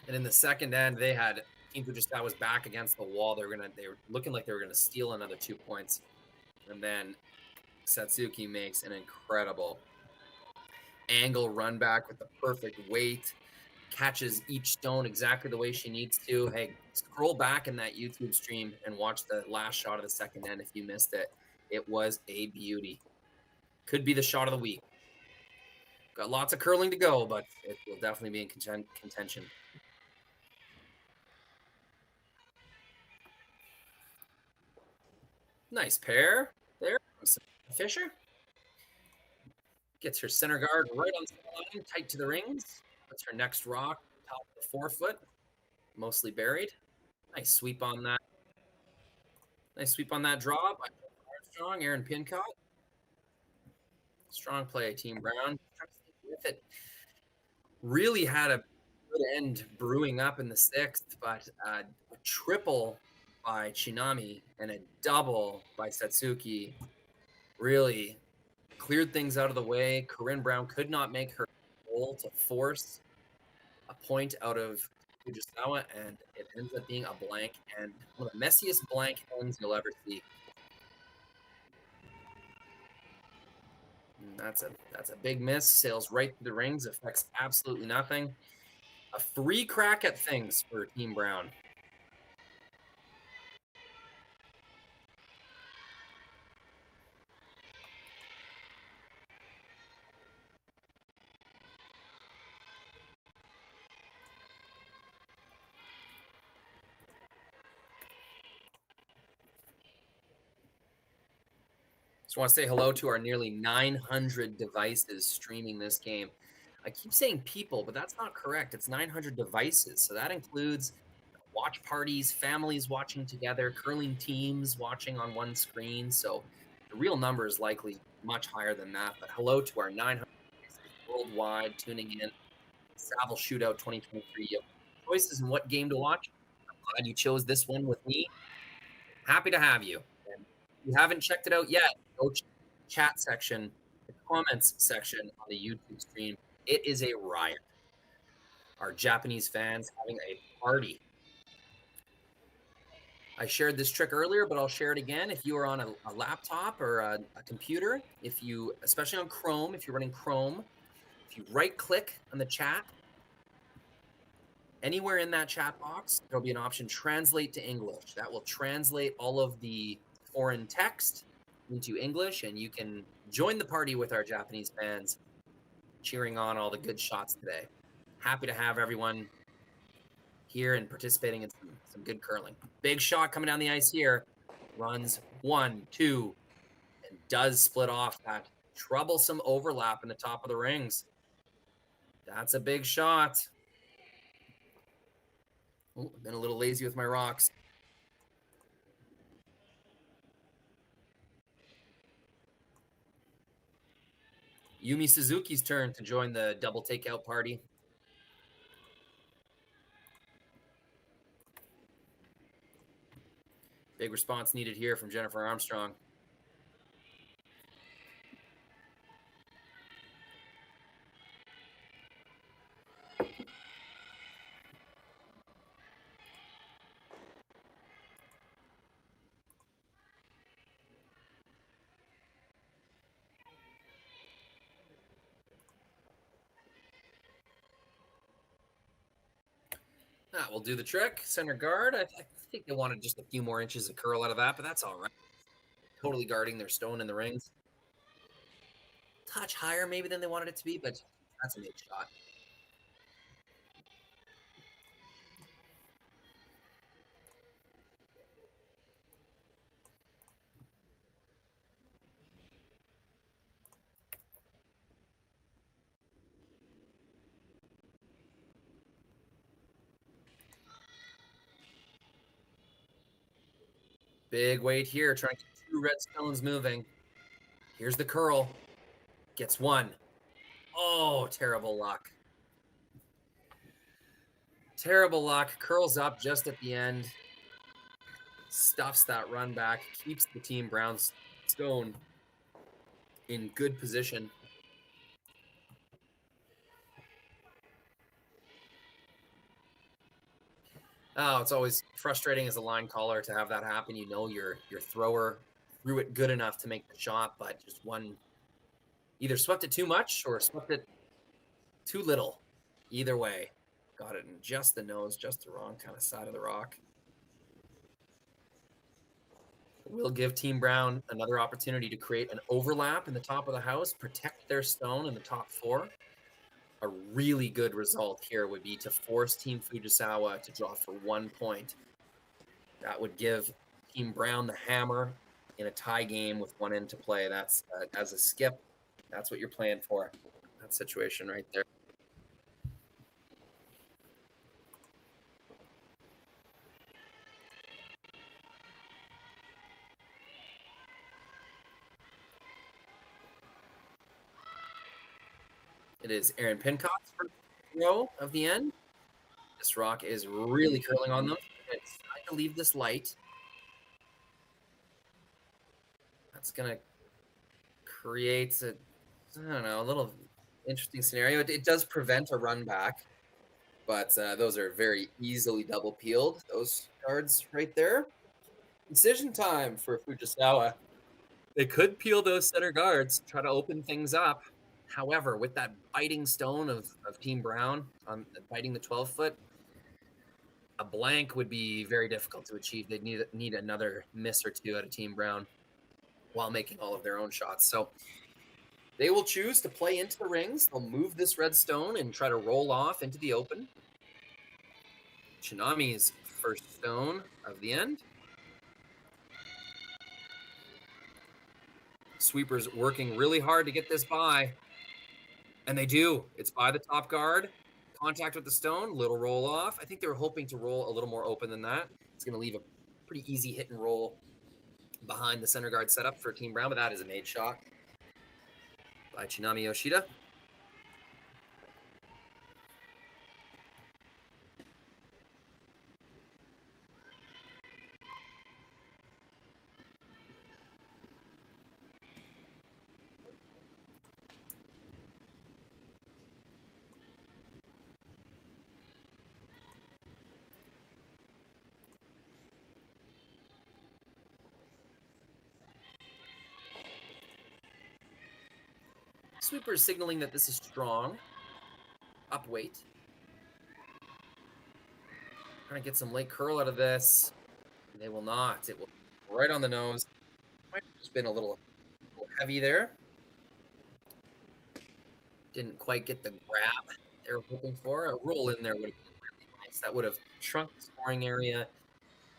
And in the second end, they had Team Fujisawa's back against the wall. They were looking like they were gonna steal another 2 points. And then Satsuki makes an incredible angle run back with the perfect weight, catches each stone exactly the way she needs to. Hey, scroll back in that YouTube stream and watch the last shot of the second end if you missed it. It was a beauty. Could be the shot of the week. Got lots of curling to go, but it will definitely be in contention. Nice pair there. Fisher gets her center guard right on the line, tight to the rings. Puts her next rock top of the 4-foot, mostly buried. Nice sweep on that. Nice sweep on that draw by Armstrong, Aaron Pincott. Strong play, Team Brown. With it, really had a good end brewing up in the 6th, but a triple by Kitami and a double by Satsuki really cleared things out of the way. Corryn Brown could not make her goal to force a point out of Fujisawa, and it ends up being a blank, and one of the messiest blank ends you'll ever see. And that's a big miss. Sails right through the rings, affects absolutely nothing. A free crack at things for Team Brown. Just want to say hello to our nearly 900 devices streaming this game. I keep saying people, but that's not correct. It's 900 devices. So that includes watch parties, families watching together, curling teams watching on one screen. So the real number is likely much higher than that. But hello to our 900 devices worldwide tuning in. Saville Shootout 2023. You have choices in what game to watch. glad you chose this one with me. Happy to have you. And if you haven't checked it out yet, go chat section, the comments section on the YouTube stream. It is a riot. Our Japanese fans having a party. I shared this trick earlier, but I'll share it again. If you are on a laptop or a computer, if you, especially on Chrome, if you're running Chrome, if you right-click on the chat, anywhere in that chat box, there'll be an option, Translate to English. That will translate all of the foreign text into English, and you can join the party with our Japanese fans, cheering on all the good shots today. Happy to have everyone here and participating in some good curling. Big shot coming down the ice here. Runs 1, 2, and does split off that troublesome overlap in the top of the rings. That's a big shot. Oh, I've been a little lazy with my rocks. Yumi Suzuki's turn to join the double takeout party. Big response needed here from Jennifer Armstrong. That will do the trick. Center guard. I think they wanted just a few more inches of curl out of that, but that's all right. Totally guarding their stone in the rings. Touch higher maybe than they wanted it to be, but that's a big shot. Big weight here, trying to get 2 red stones moving. Here's the curl. Gets 1. Oh, terrible luck. Terrible luck. Curls up just at the end. Stuffs that run back. Keeps the Team Brown's stone in good position. Oh, it's always frustrating as a line caller to have that happen. You know your thrower threw it good enough to make the shot, but just one either swept it too much or swept it too little. Either way, got it in just the nose, just the wrong kind of side of the rock. We'll give Team Brown another opportunity to create an overlap in the top of the house, protect their stone in the top 4. A really good result here would be to force Team Fujisawa to draw for 1 point. That would give Team Brown the hammer in a tie game with 1 in to play. That's as a skip, that's what you're playing for. That situation right there. It is Aaron Pincott's first row of the end. This rock is really curling on them. It's trying to leave this light. That's going to create a, I don't know, a little interesting scenario. It does prevent a run back, but those are very easily double peeled, those cards right there. Decision time for Fujisawa. They could peel those center guards, try to open things up. However, with that biting stone of Team Brown, biting the 12-foot, a blank would be very difficult to achieve. They'd need another miss or 2 out of Team Brown while making all of their own shots. So they will choose to play into the rings. They'll move this red stone and try to roll off into the open. Chinami's first stone of the end. Sweepers working really hard to get this by. And they do. It's by the top guard. Contact with the stone. Little roll off. I think they were hoping to roll a little more open than that. It's going to leave a pretty easy hit and roll behind the center guard setup for Team Brown, but that is a made shot by Chinami Yoshida. Sweeper is signaling that this is strong. Up weight. Trying to get some late curl out of this. They will not. It will right on the nose. Might have just been a little heavy there. Didn't quite get the grab they were hoping for. A roll in there would have been really nice. That would have shrunk the scoring area,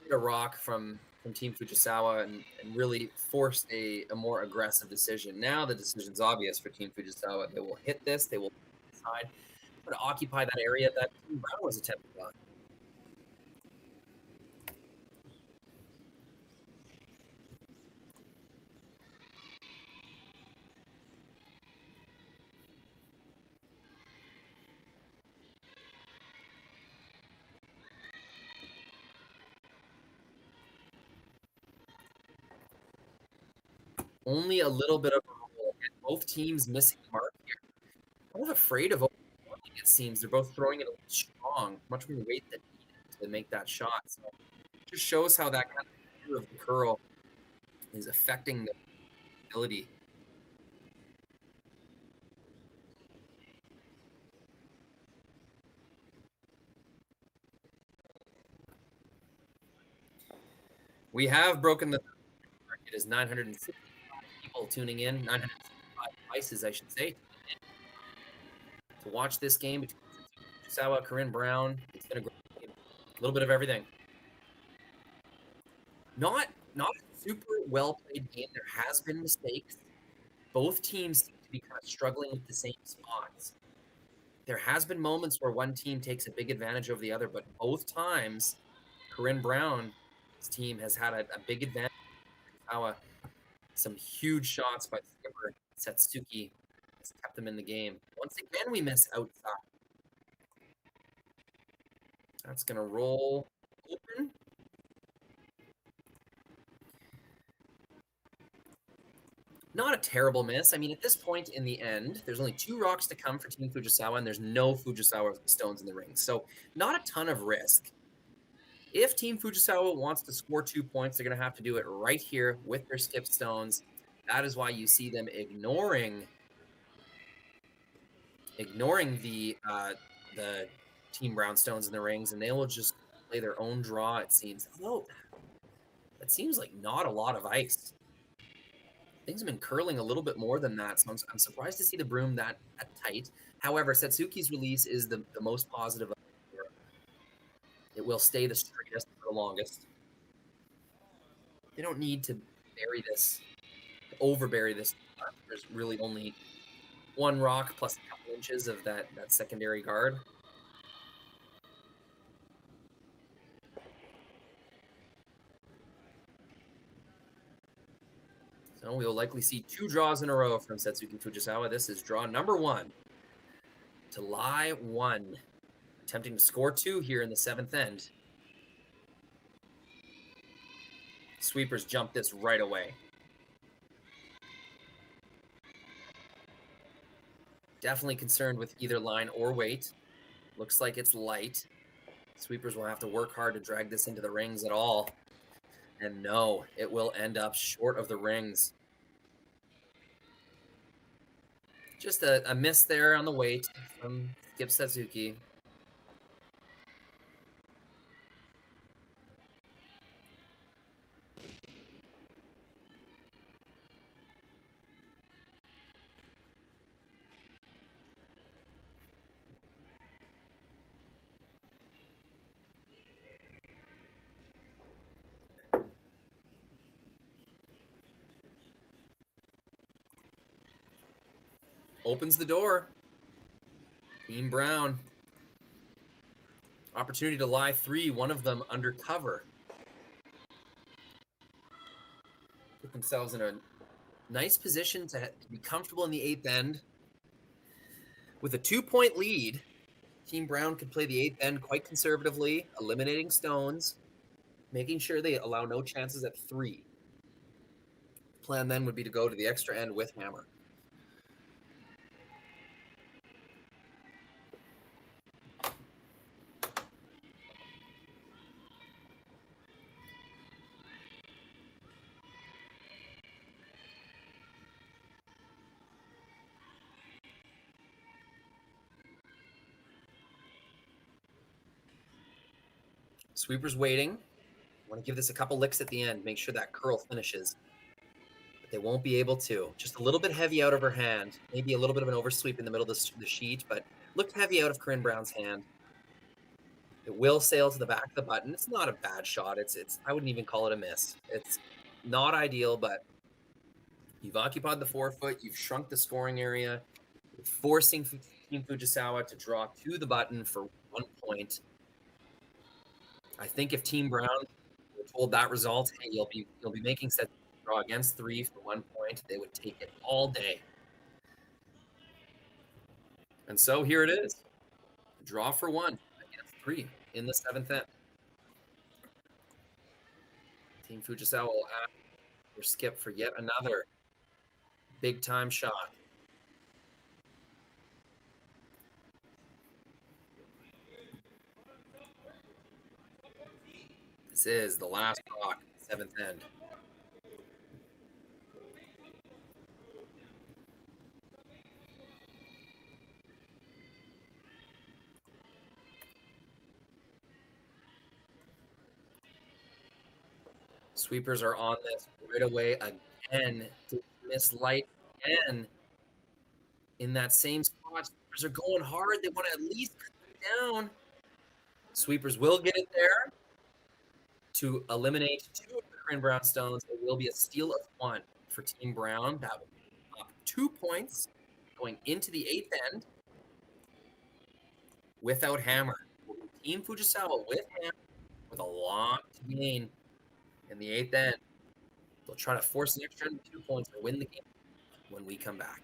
hit a rock from Team Fujisawa, and really forced a more aggressive decision. Now the decision's obvious for Team Fujisawa. They will hit this. They will decide to occupy that area that Team Brown was attempting on. Only a little bit of a roll, and both teams missing the mark here. I'm kind of afraid of overthrowing, it seems. They're both throwing it a little strong, much more weight than needed to make that shot. So it just shows how that kind of fear of the curl is affecting the ability. We have broken the record. It is 965 people tuning in, 965 devices, I should say, to watch this game between Fujisawa, Corryn Brown. It's been a great game. A little bit of everything. Not a super well played game. There has been mistakes. Both teams seem to be kind of struggling with the same spots. There has been moments where one team takes a big advantage over the other, but both times, Corryn Brown's team has had a big advantage. Some huge shots by skipper Satsuki has kept them in the game. Once again, we miss outside. That's going to roll open. Not a terrible miss. I mean, at this point in the end, there's only 2 rocks to come for Team Fujisawa, and there's no Fujisawa stones in the ring. So not a ton of risk. If Team Fujisawa wants to score 2 points, they're going to have to do it right here with their skip stones. That is why you see them ignoring the Team Brown stones in the rings, and they will just play their own draw, it seems. Although, that seems like not a lot of ice. Things have been curling a little bit more than that, so I'm surprised to see the broom that tight. However, Satsuki's release is the most positive. It will stay the straightest for the longest. They don't need to overbury this. There's really only 1 rock plus a couple inches of that secondary guard. So we will likely see 2 draws in a row from Satsuki Fujisawa. This is draw number 1. To lie 1. Attempting to score 2 here in the 7th end. Sweepers jump this right away. Definitely concerned with either line or weight. Looks like it's light. Sweepers will have to work hard to drag this into the rings at all. And no, it will end up short of the rings. Just a miss there on the weight from Skip Satsuki. Opens the door. Team Brown. Opportunity to lie 3, one of them under cover. Put themselves in a nice position to be comfortable in the 8th end. With a 2-point lead, Team Brown could play the 8th end quite conservatively, eliminating stones, making sure they allow no chances at 3. The plan then would be to go to the extra end with hammer. Sweeper's waiting. I want to give this a couple licks at the end, make sure that curl finishes. But they won't be able to. Just a little bit heavy out of her hand. Maybe a little bit of an oversweep in the middle of the sheet, but looked heavy out of Corryn Brown's hand. It will sail to the back of the button. It's not a bad shot. It's I wouldn't even call it a miss. It's not ideal, but you've occupied the forefoot. You've shrunk the scoring area. You're forcing Team Fujisawa to draw to the button for 1 point. I think if Team Brown were told that result, hey, you'll be making sets draw against 3 for 1 point, they would take it all day. And so here it is. Draw for 1 against 3 in the 7th end. Team Fujisawa will ask or skip for yet another big time shot. This is the last rock, 7th end. Sweepers are on this right away again. To miss light again in that same spot. Sweepers are going hard. They want to at least cut it down. Sweepers will get it there to eliminate 2 of the Corryn Brown stones. It will be a steal of 1 for Team Brown. That will be up 2 points going into the 8th end without hammer. Team Fujisawa with hammer with a lot to gain in the 8th end. They'll try to force an extra 2 points or win the game when we come back.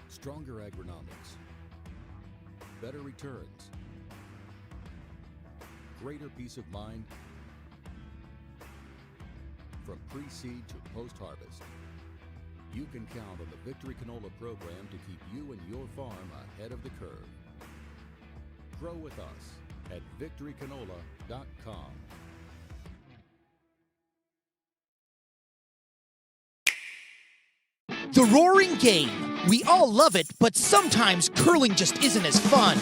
Stronger agronomics, better returns, greater peace of mind. From pre-seed to post-harvest, you can count on the Victory Canola program to keep you and your farm ahead of the curve. Grow with us at victorycanola.com. The roaring game. We all love it, but sometimes curling just isn't as fun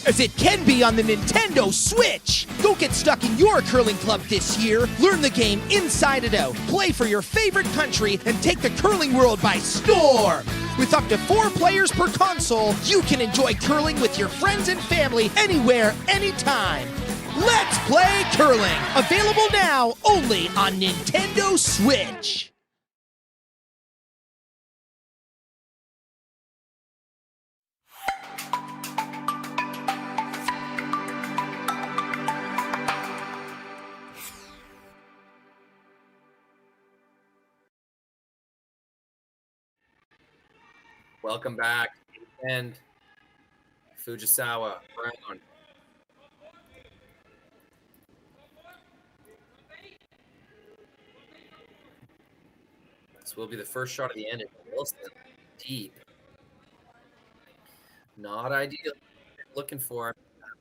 as it can be on the Nintendo Switch. Don't get stuck in your curling club this year. Learn the game inside and out. Play for your favorite country and take the curling world by storm. With up to 4 players per console, you can enjoy curling with your friends and family anywhere, anytime. Let's play curling. Available now only on Nintendo Switch. Welcome back. And Fujisawa, Brown. This will be the first shot of the end. Wilson, deep. Not ideal. Looking for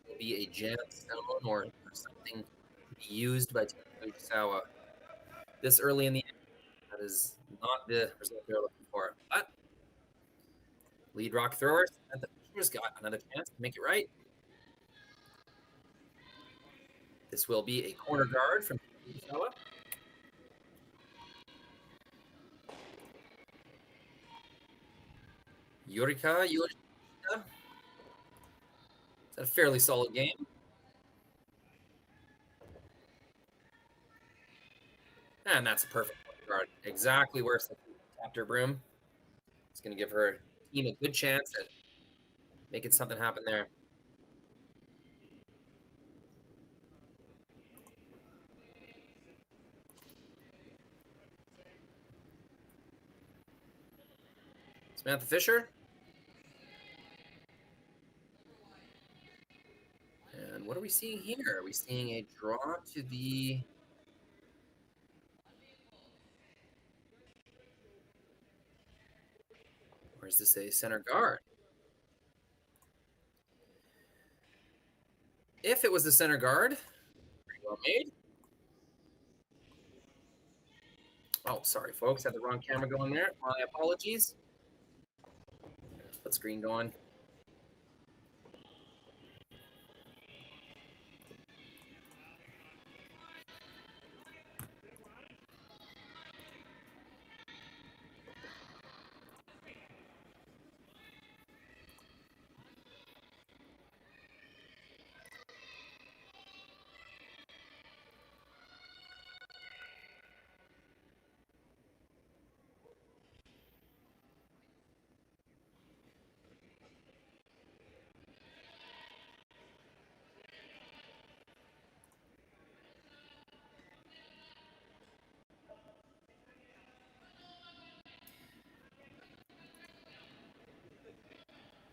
will be a jam stone or something to be used by Fujisawa this early in the end. That is not the result they're looking for. But lead rock throwers, and the Fisher's got another chance to make it right. This will be a corner guard from Fujisawa. Yorika. It's a fairly solid game. And that's a perfect guard. Exactly where Satsuki tapped her broom. It's going to give her team a good chance at making something happen there. Samantha Fisher. And what are we seeing here? Are we seeing a draw to the... Or is this a center guard? If it was the center guard, pretty well made. Oh, sorry, folks. Had the wrong camera going there. My apologies. Split screen going.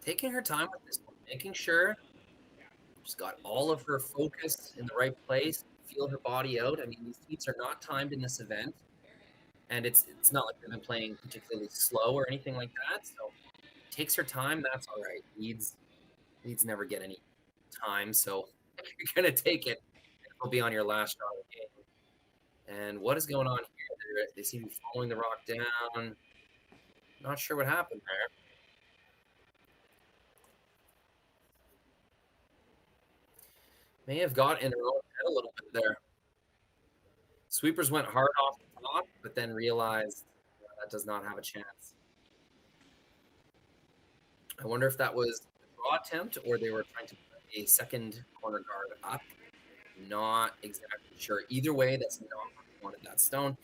taking her time with this one, making sure she's got all of her focus in the right place, feel her body out. I mean, these heats are not timed in this event, and it's not like they've been playing particularly slow or anything like that. So takes her time. That's all right. Leads never get any time, so you're gonna take it. It'll be on your last shot of the game. And what is going on here? They seem to be following the rock down. Not sure what happened there. May have got in her own head a little bit there. Sweepers went hard off the top, but then realized that does not have a chance. I wonder if that was a draw attempt or they were trying to put a second corner guard up. Not exactly sure. Either way, that's not what we wanted that stone.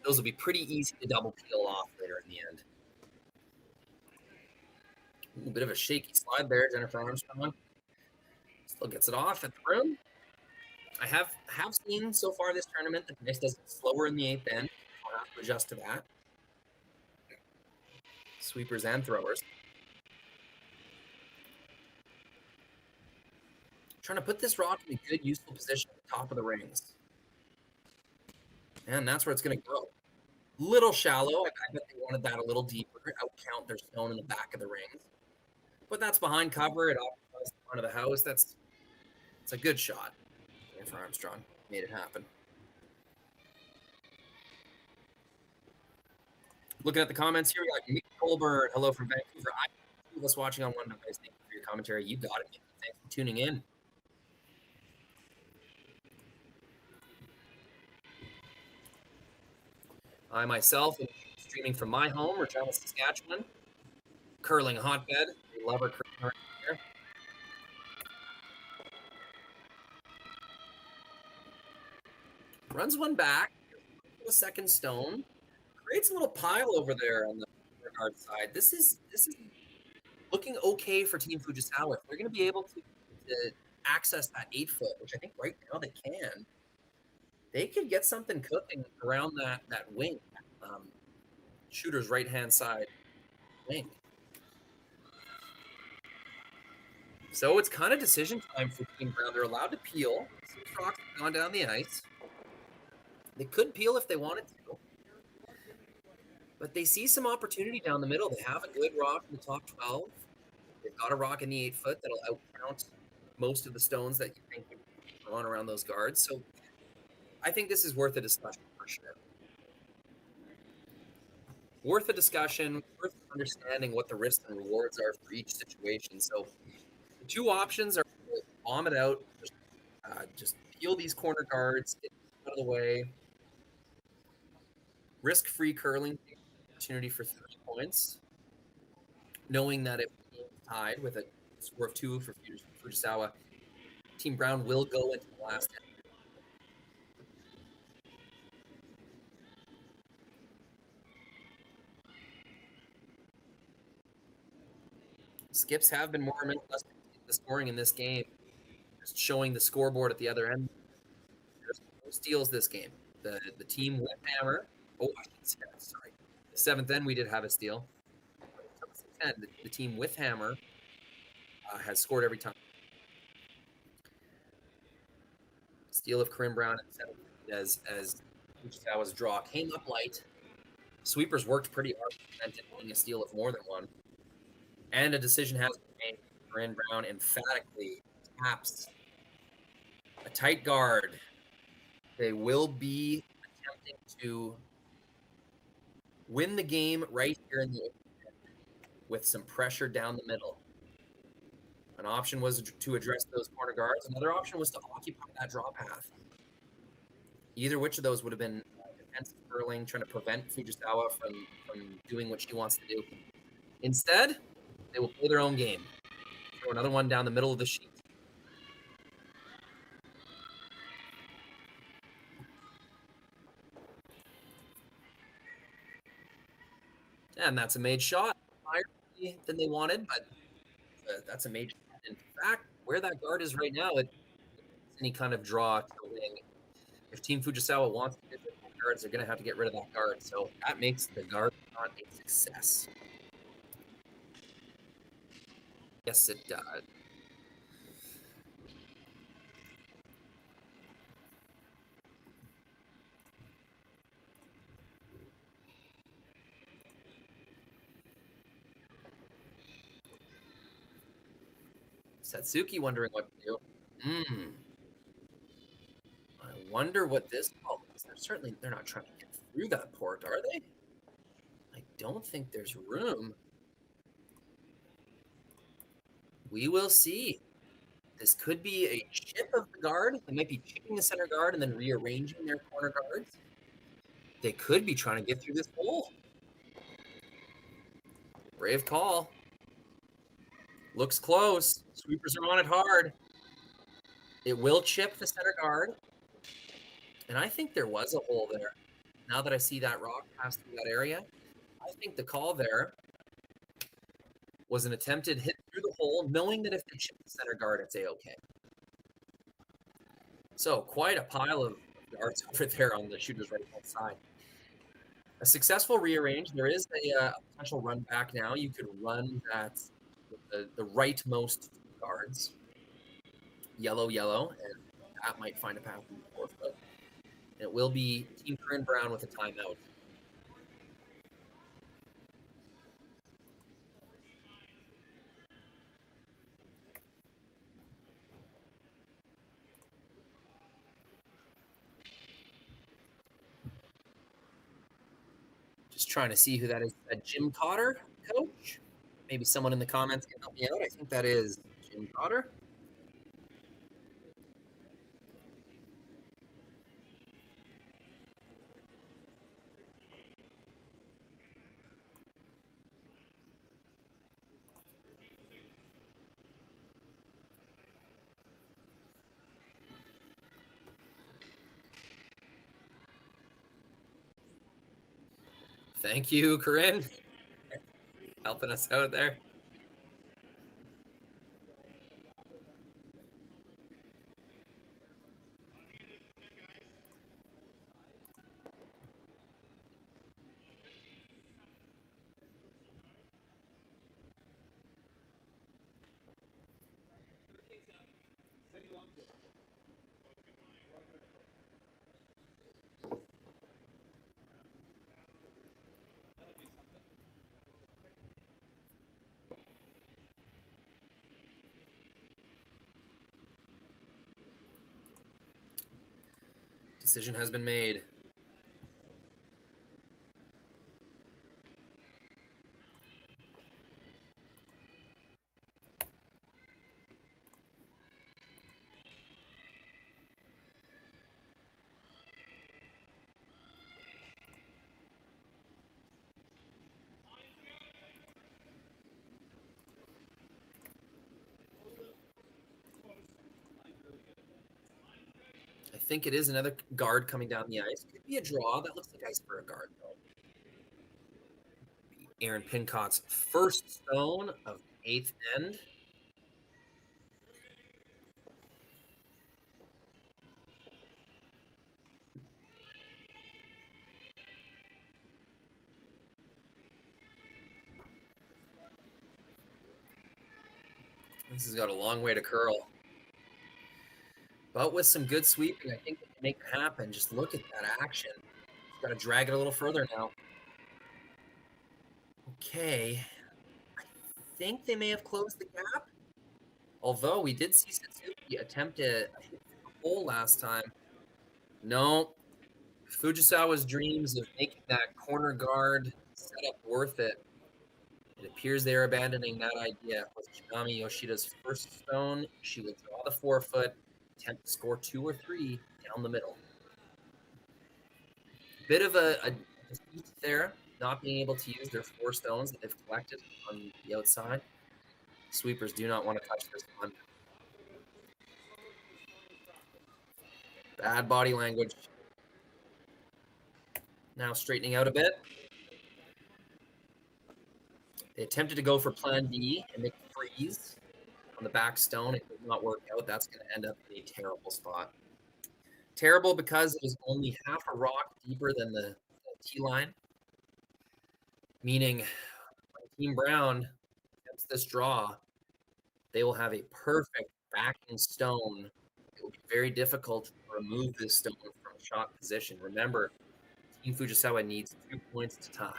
Those will be pretty easy to double peel off later in the end. A little bit of a shaky slide there, Jennifer Armstrong. Still gets it off at the rim. I have seen so far this tournament that Nice does it slower in the 8th end. I'll have to adjust to that. Sweepers and throwers. Trying to put this rock in a good, useful position at the top of the rings. And that's where it's going to go. Little shallow. I bet they wanted that a little deeper. Outcount their stone in the back of the rings. But that's behind cover. It occupies the front of the house. It's a good shot. For Armstrong. Made it happen. Looking at the comments here, we got Mick Colbert. Hello from Vancouver. I of us watching on one device. Thank you for your commentary. You got it, Mickey. Thanks for tuning in. I myself am streaming from my home, Regina, Saskatchewan. Curling hotbed. We love our curling here. Runs one back, a second stone, creates a little pile over there on the guard side. This is looking okay for Team Fujisawa. If they're going to be able to access that 8-foot, which I think right now they can, they could get something cooking around that wing, shooter's right-hand side wing. So it's kind of decision time for Team Brown. They're allowed to peel. Six rocks have gone down the ice. They could peel if they wanted to, but they see some opportunity down the middle. They have a good rock in the top 12. They've got a rock in the 8-foot that'll outcount most of the stones that you think would be thrown around those guards. So I think this is worth a discussion for sure. Worth a discussion, worth understanding what the risks and rewards are for each situation. So the two options are bomb it out, just peel these corner guards, get out of the way. Risk-free curling, opportunity for 3 points, knowing that if the game is tied with a score of 2 for Fujisawa, Team Brown will go into the last end. Skips have been more or less the scoring in this game, just showing the scoreboard at the other end. There's no steals this game. The team with hammer. Oh, I should say that. Sorry. The 7th end, we did have a steal. The team with hammer has scored every time. Steal of Corryn Brown as Fujisawa's draw came up light. Sweepers worked pretty hard to prevent a steal of more than one. And a decision has been made. Corryn Brown emphatically taps a tight guard. They will be attempting to win the game right here in the 8th with some pressure down the middle. An option was to address those corner guards. Another option was to occupy that draw path. Either which of those would have been defensive curling, trying to prevent Fujisawa from doing what she wants to do. Instead, they will play their own game. Throw another one down the middle of the sheet. And that's a made shot. Higher than they wanted, but that's a made shot. In fact, where that guard is right now, it's any kind of draw to the wing. If Team Fujisawa wants to get their guards, they're going to have to get rid of that guard. So that makes the guard not a success. Yes, it does. Satsuki wondering what to do. I wonder what this ball is. They're not trying to get through that port, are they? I don't think there's room. We will see. This could be a chip of the guard. They might be chipping the center guard and then rearranging their corner guards. They could be trying to get through this hole. Brave call. Looks close. Sweepers are on it hard. It will chip the center guard. And I think there was a hole there. Now that I see that rock pass through that area, I think the call there was an attempted hit through the hole, knowing that if they chip the center guard, it's a-okay. So quite a pile of guards over there on the shooter's right-hand side. A successful rearrange. There is a potential run back now. You could run that the rightmost guards. Yellow, and that might find a path in the fourth foot. It will be Team Corryn Brown with a timeout. Just trying to see who that is. Jim Cotter, coach? Maybe someone in the comments can help me out. I think that is Jim Cotter. Thank you, Corryn, helping us out there. Decision has been made. I think it is another guard coming down the ice. Could be a draw. That looks like ice for a guard, though. Aaron Pincott's first stone of eighth end. This has got a long way to curl. But with some good sweeping, I think they can make it happen. Just look at that action. Got to drag it a little further now. Okay. I think they may have closed the gap. Although we did see Satsuki attempt to hit the hole last time. No. Fujisawa's dreams of making that corner guard setup worth it. It appears they're abandoning that idea. With Kitami Yoshida's first stone, she will draw the 4-foot, attempt to score 2 or 3 down the middle. Bit of a defeat there, not being able to use their 4 stones that they've collected on the outside. Sweepers do not want to touch this one. Bad body language. Now straightening out a bit. They attempted to go for plan B and make a freeze on the back stone. It did not work out. That's going to end up in a terrible spot. Terrible because it was only half a rock deeper than the tee line, meaning when Team Brown attempts this draw, They will have a perfect backing stone. It will be very difficult to remove this stone from shot position. Remember, Team Fujisawa needs 2 points to tie.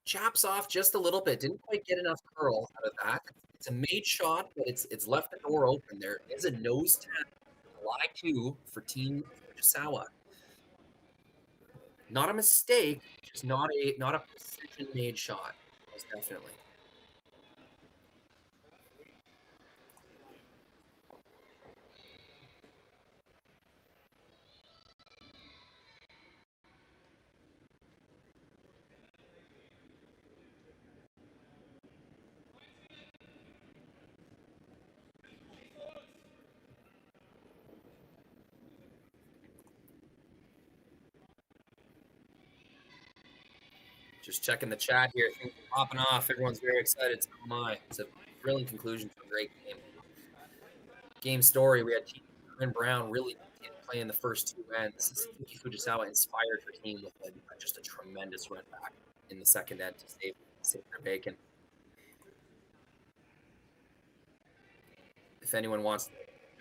Chaps off just a little bit. Didn't quite get enough curl out of that. It's a made shot, but it's left the door open. There is a nose tap, lie 2 for Team Fujisawa. Not a mistake, just not a precision made shot. Most definitely. Just checking the chat here. Things are popping off. Everyone's very excited. So am I. It's a thrilling conclusion to a great game. Game story, we had Team Corryn Brown really play in the first 2 ends. Satsuki Fujisawa inspired her team with just a tremendous run back in the second end to save their bacon. If anyone wants to,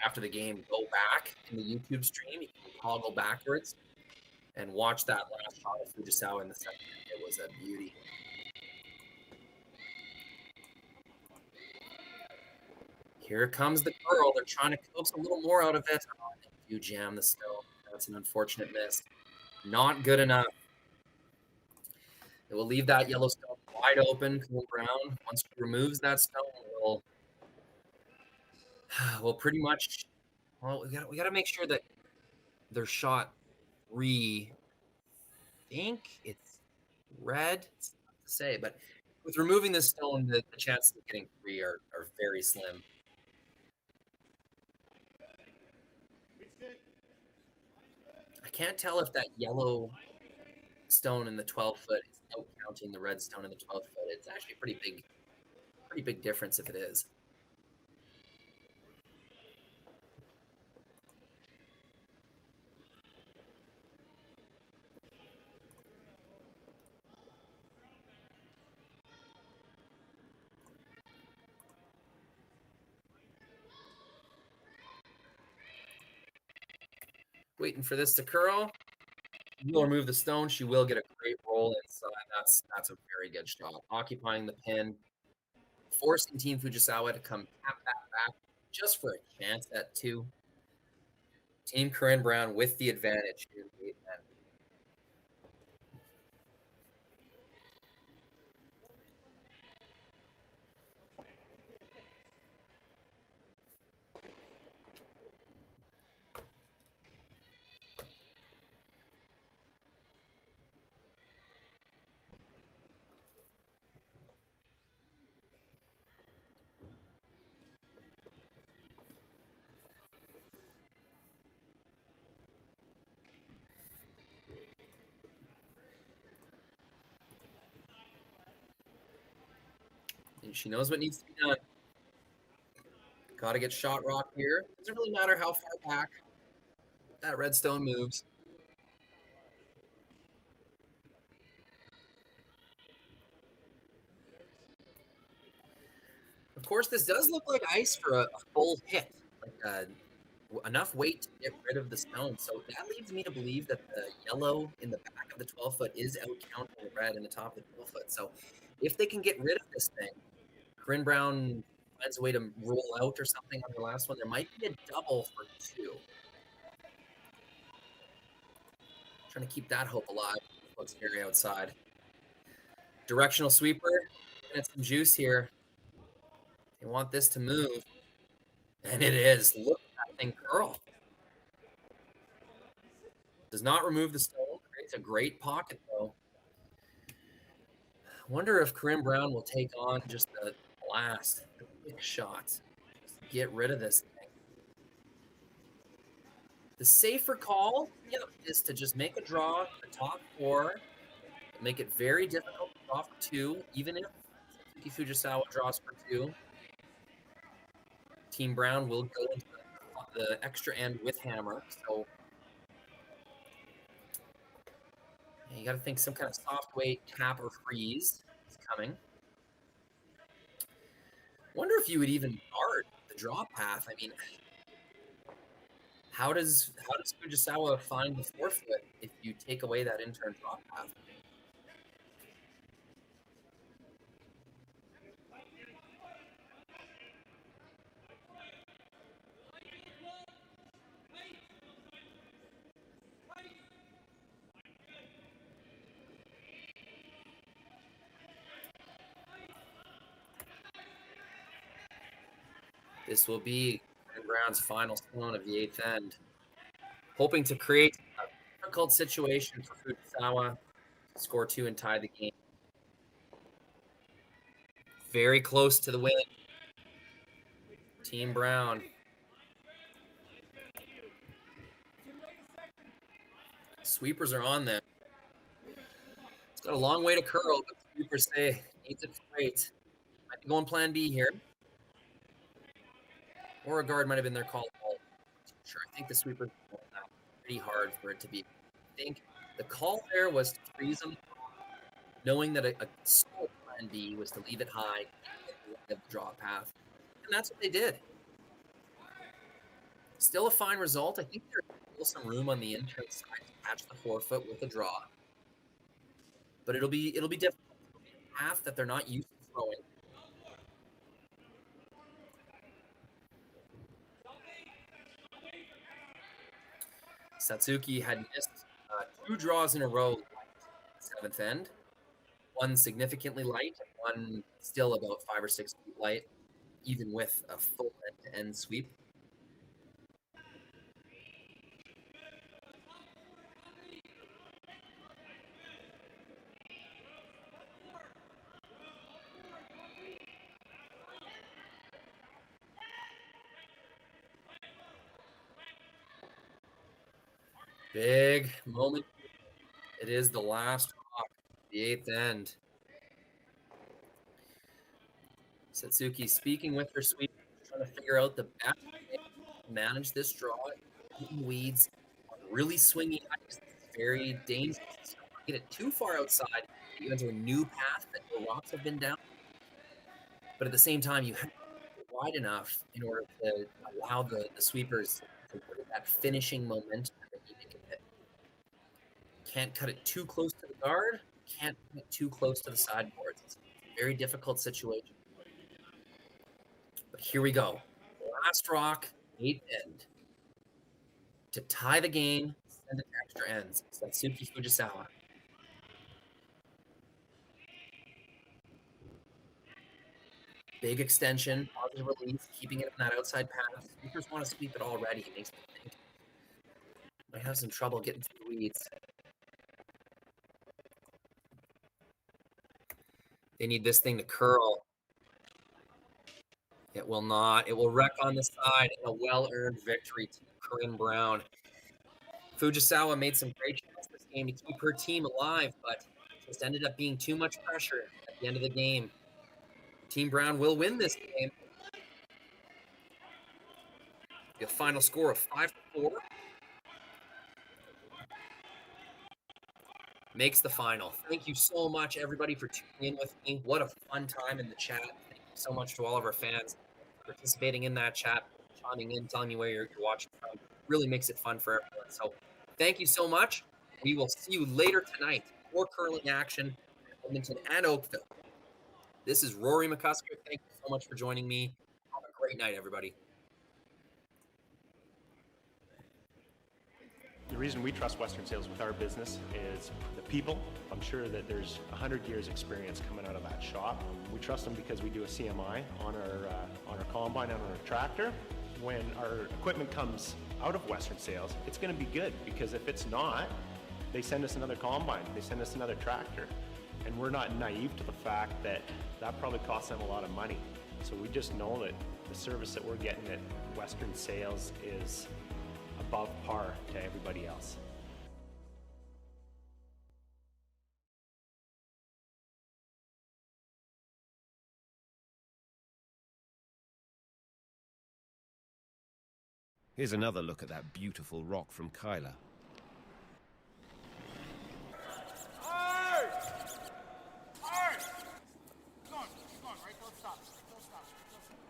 after the game, go back in the YouTube stream, you can toggle backwards and watch that last shot of Fujisawa in the second end. It was a beauty. Here comes the curl. They're trying to coax a little more out of it. Oh, you jam the stone. That's an unfortunate miss. Not good enough. It will leave that yellow stone wide open. Corryn Brown, once he removes that stone, we'll pretty much. Well, we got to make sure that their shot think it's red. It's tough to say, but with removing this stone, the chances of getting 3 are very slim. I can't tell if that yellow stone in the 12-foot is out counting the red stone in the 12-foot. It's actually a pretty big difference if it is. Waiting for this to curl. We'll remove the stone. She will get a great roll inside. That's a very good shot. Occupying the pin, forcing Team Fujisawa to come tap that back just for a chance at 2. Team Corryn Brown with the advantage in the 8th end. And she knows what needs to be done. Got to get shot rock here. Doesn't really matter how far back that red stone moves. Of course, this does look like ice for a full hit, like enough weight to get rid of the stone. So that leads me to believe that the yellow in the back of the 12-foot is out-counting the red in the top of the 12-foot. So if they can get rid of this thing, Corryn Brown finds a way to roll out or something on the last one. There might be a double for 2. Trying to keep that hope alive. Looks scary outside. Directional sweeper. Get some juice here. They want this to move. And it is. Look at that thing curl. Does not remove the stone. Creates a great pocket, though. I wonder if Corryn Brown will take on just the last quick shot. Just to get rid of this thing. The safer call is to just make a draw the top 4. Make it very difficult to draw for 2, even if Satsuki Fujisawa draws for 2. Team Brown will go into the extra end with hammer, so yeah, you got to think some kind of soft weight tap or freeze is coming. Wonder if you would even guard the draw path. I mean, how does Fujisawa find the forefoot if you take away that in-turn draw path? This will be Brown's final stone of the 8th end. Hoping to create a difficult situation for Fujisawa, score 2 and tie the game. Very close to the win. Team Brown. Sweepers are on them. It's got a long way to curl, but sweepers say needs it great. Might be going plan B here. Or a guard might have been their call. Sure, I think the sweepers pretty hard for it to be. I think the call there was to freeze them, knowing that a sole plan B was to leave it high and the draw path. And that's what they did. Still a fine result. I think there's still some room on the intern side to catch the forefoot with a draw. But it'll be difficult. A path that they're not used to throwing. Satsuki had missed 2 draws in a row, 7th end. One significantly light, one still about 5 or 6 feet light, even with a full end-to-end sweep. Big moment. It is the last rock, the 8th end. Satsuki speaking with her sweep, trying to figure out the best way to manage this draw. Weeds, really swingy hikes. Very dangerous. Don't get it too far outside. You enter a new path that the rocks have been down. But at the same time, you have to be wide enough in order to allow the sweepers to put that finishing momentum. Can't cut it too close to the guard, can't cut it too close to the sideboards. It's a very difficult situation. But here we go. Last rock, 8th end. To tie the game, send it to extra ends. Satsuki Fujisawa. Big extension, positive release, keeping it on that outside path. Sweepers want to sweep it already. It makes me think might have some trouble getting through the weeds. They need this thing to curl. It will not. It will wreck on the side. A well-earned victory to Corryn Brown. Fujisawa made some great shots this game to keep her team alive, but just ended up being too much pressure at the end of the game. Team Brown will win this game. The final score of 5-4. Makes the final. Thank you so much, everybody, for tuning in with me. What a fun time in the chat. Thank you so much to all of our fans participating in that chat, chiming in, telling me where you're watching from. Really makes it fun for everyone. So thank you so much. We will see you later tonight for curling action in Edmonton and Oakville. This is Rory McCusker. Thank you so much for joining me. Have a great night, everybody. The reason we trust Western Sales with our business is the people. I'm sure that there's 100 years experience coming out of that shop. We trust them because we do a CMI on our combine and on our tractor. When our equipment comes out of Western Sales, it's going to be good, because if it's not, they send us another combine, they send us another tractor. And we're not naive to the fact that that probably costs them a lot of money. So we just know that the service that we're getting at Western Sales is above par to everybody else. Here's another look at that beautiful rock from Kyla.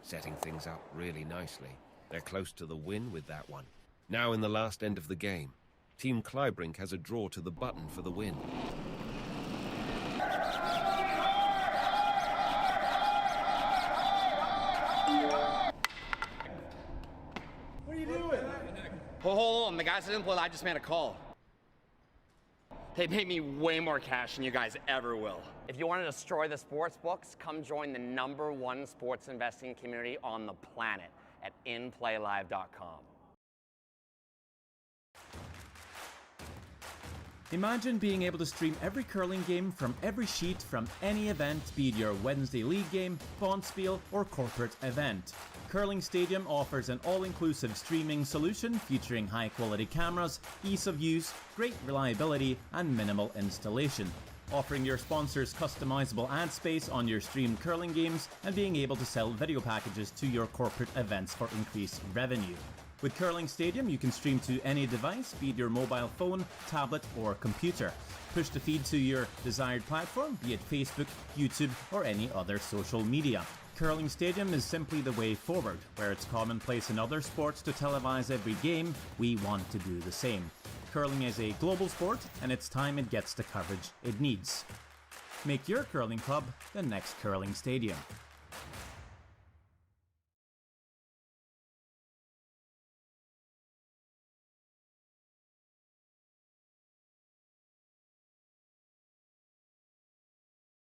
Setting things up really nicely. They're close to the win with that one. Now in the last end of the game, Team Clybrink has a draw to the button for the win. What are you doing? Hold on, the guys that didn't play, I just made a call. They made me way more cash than you guys ever will. If you want to destroy the sports books, come join the #1 sports investing community on the planet at inplaylive.com. Imagine being able to stream every curling game from every sheet from any event, be it your Wednesday league game, bonspiel, or corporate event. Curling Stadium offers an all-inclusive streaming solution featuring high-quality cameras, ease of use, great reliability, and minimal installation. Offering your sponsors customizable ad space on your streamed curling games and being able to sell video packages to your corporate events for increased revenue. With Curling Stadium, you can stream to any device, be it your mobile phone, tablet, or computer. Push the feed to your desired platform, be it Facebook, YouTube, or any other social media. Curling Stadium is simply the way forward. Where it's commonplace in other sports to televise every game, we want to do the same. Curling is a global sport, and it's time it gets the coverage it needs. Make your curling club the next Curling Stadium.